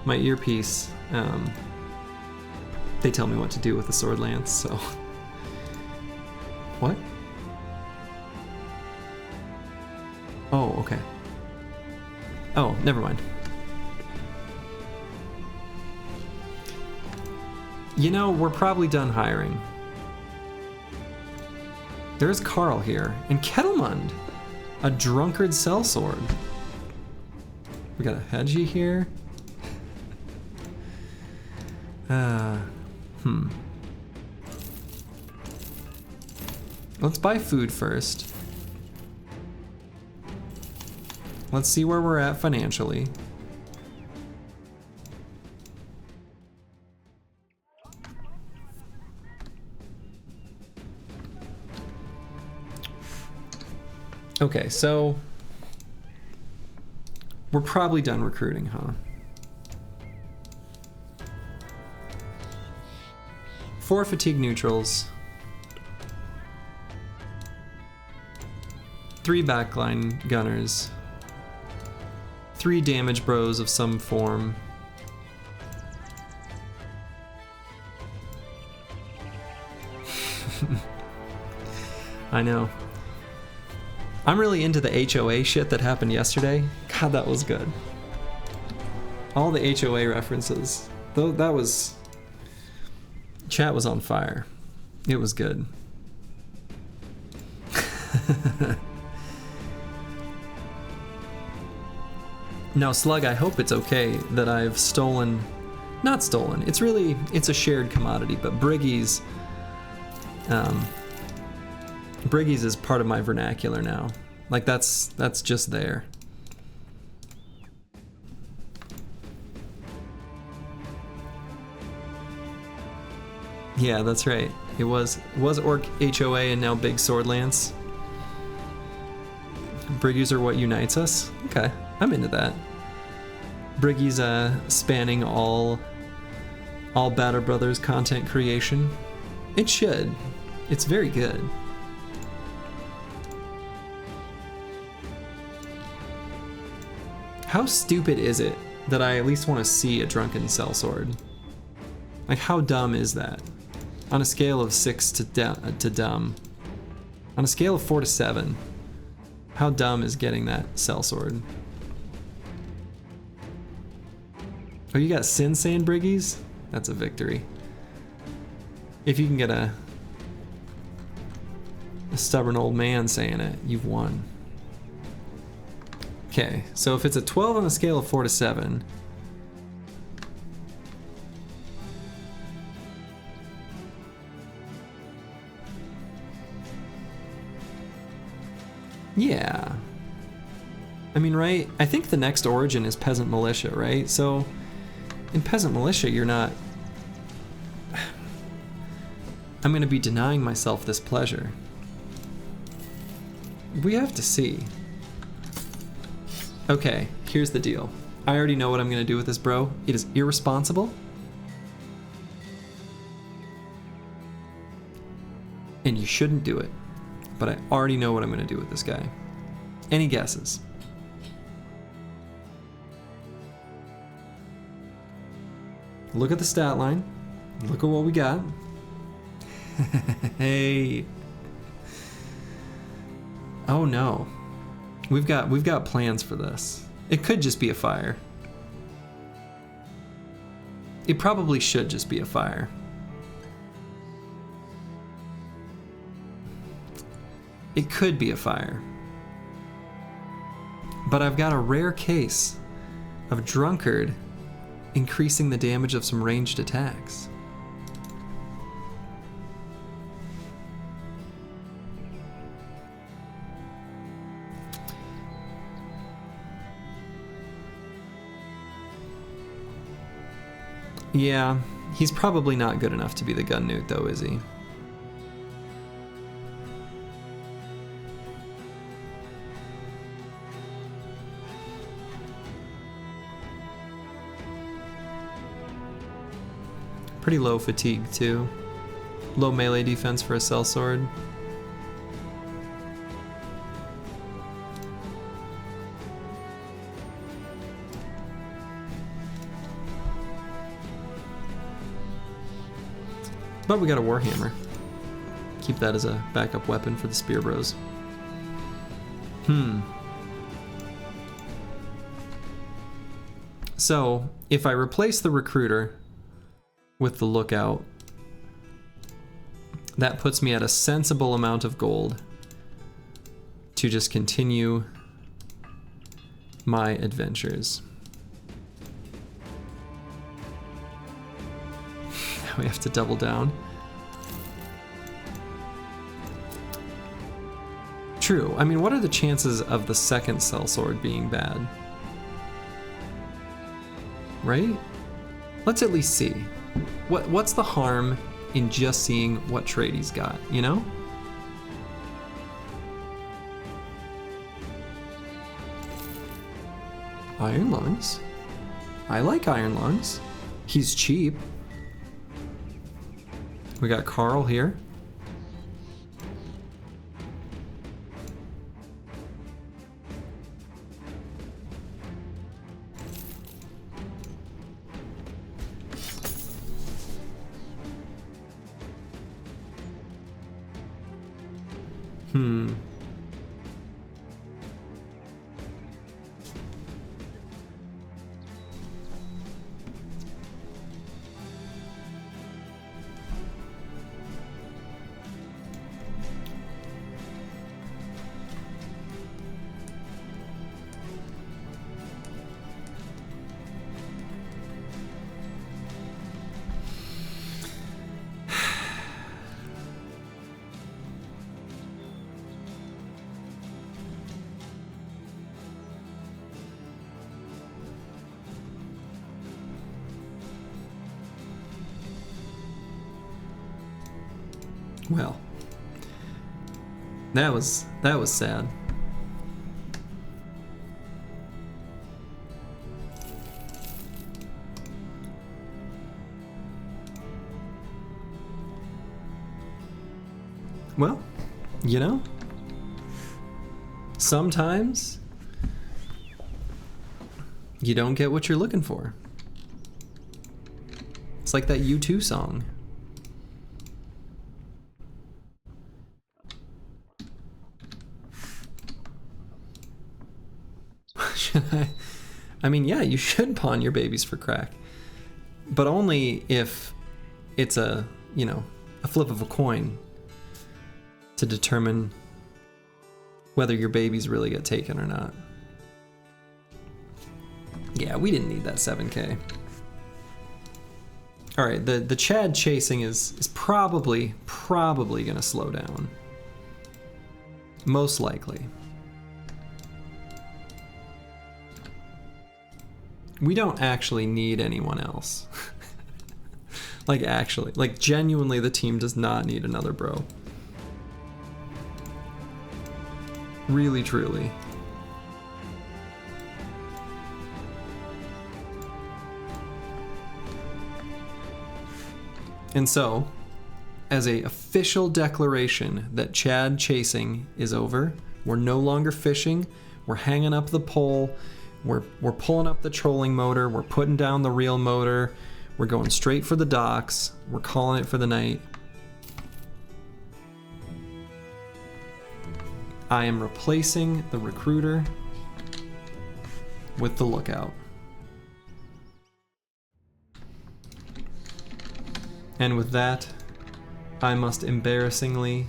my earpiece, they tell me what to do with the Sword Lance, so. What? Oh, okay. Oh, never mind. You know, we're probably done hiring. There's Carl here, and Kettlemund, a drunkard sellsword. We got a Hedgie here. Let's buy food first. Let's see where we're at financially. Okay, so we're probably done recruiting, huh? 4 fatigue neutrals. 3 backline gunners. 3 damage bros of some form. I know. I'm really into the HOA shit that happened yesterday. God, that was good. All the HOA references. Though that was... Chat was on fire. It was good. Now, Slug, I hope it's okay that I've stolen... Not stolen. It's really... It's a shared commodity, but Briggies... Briggies is part of my vernacular now. Like, that's just there. Yeah, that's right. It was Orc HOA and now Big Sword Lance. Briggies are what unites us? Okay, I'm into that. Briggies spanning all Batter Brothers content creation. It should. It's very good. How stupid is it that I at least want to see a drunken sellsword? Like, how dumb is that? On a scale of 6 to dumb. On a scale of 4 to 7. How dumb is getting that sellsword? Oh, you got Sin saying Briggies? That's a victory. If you can get a stubborn old man saying it, you've won. Okay, so if it's a 12 on a scale of 4 to 7, yeah. I mean, right? I think the next origin is Peasant Militia, right? So in Peasant Militia, you're not... I'm going to be denying myself this pleasure. We have to see. Okay, here's the deal. I already know what I'm going to do with this, bro. It is irresponsible. And you shouldn't do it. But I already know what I'm going to do with this guy. Any guesses? Look at the stat line. Look at what we got. Hey. Oh no. We've got plans for this. It could just be a fire. It probably should just be a fire. It could be a fire. But I've got a rare case of Drunkard increasing the damage of some ranged attacks. Yeah, He's probably not good enough to be the gun newt, though, is he? Pretty low fatigue, too. Low melee defense for a sellsword. But we got a warhammer. Keep that as a backup weapon for the spear bros. So, if I replace the recruiter with the lookout, that puts me at a sensible amount of gold to just continue my adventures. We have to double down. True. I mean, what are the chances of the second sellsword being bad? Right? Let's at least see. What's the harm in just seeing what trait he's got, you know? Iron lungs. I like iron lungs. He's cheap. We got Carl here. Well, that was sad. Well, you know, sometimes you don't get what you're looking for. It's like that U2 song. Should I mean, yeah, you should pawn your babies for crack, but only if it's a, you know, a flip of a coin to determine whether your babies really get taken or not. Yeah, we didn't need that 7K. All right, the Chad chasing is probably gonna slow down. Most likely. We don't actually need anyone else. Like actually, like genuinely the team does not need another bro. Really, truly. And so, as a official declaration that Chad chasing is over, we're no longer fishing, we're hanging up the pole, we're pulling up the trolling motor, we're putting down the real motor, we're going straight for the docks, we're calling it for the night. I am replacing the recruiter with the lookout. And with that, I must embarrassingly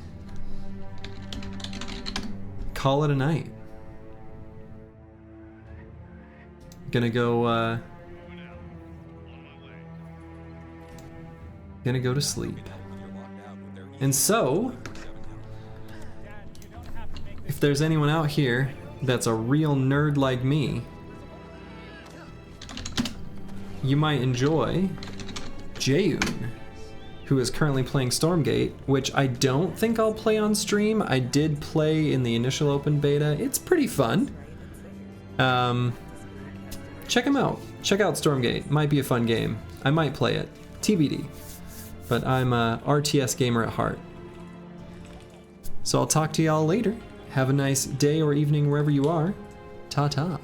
call it a night. Gonna go to sleep. And so, if there's anyone out here that's a real nerd like me, you might enjoy Jaeun, who is currently playing Stormgate, which I don't think I'll play on stream. I did play in the initial open beta. It's pretty fun. Check him out. Check out Stormgate. Might be a fun game. I might play it. TBD. But I'm a RTS gamer at heart. So I'll talk to y'all later. Have a nice day or evening wherever you are. Ta-ta.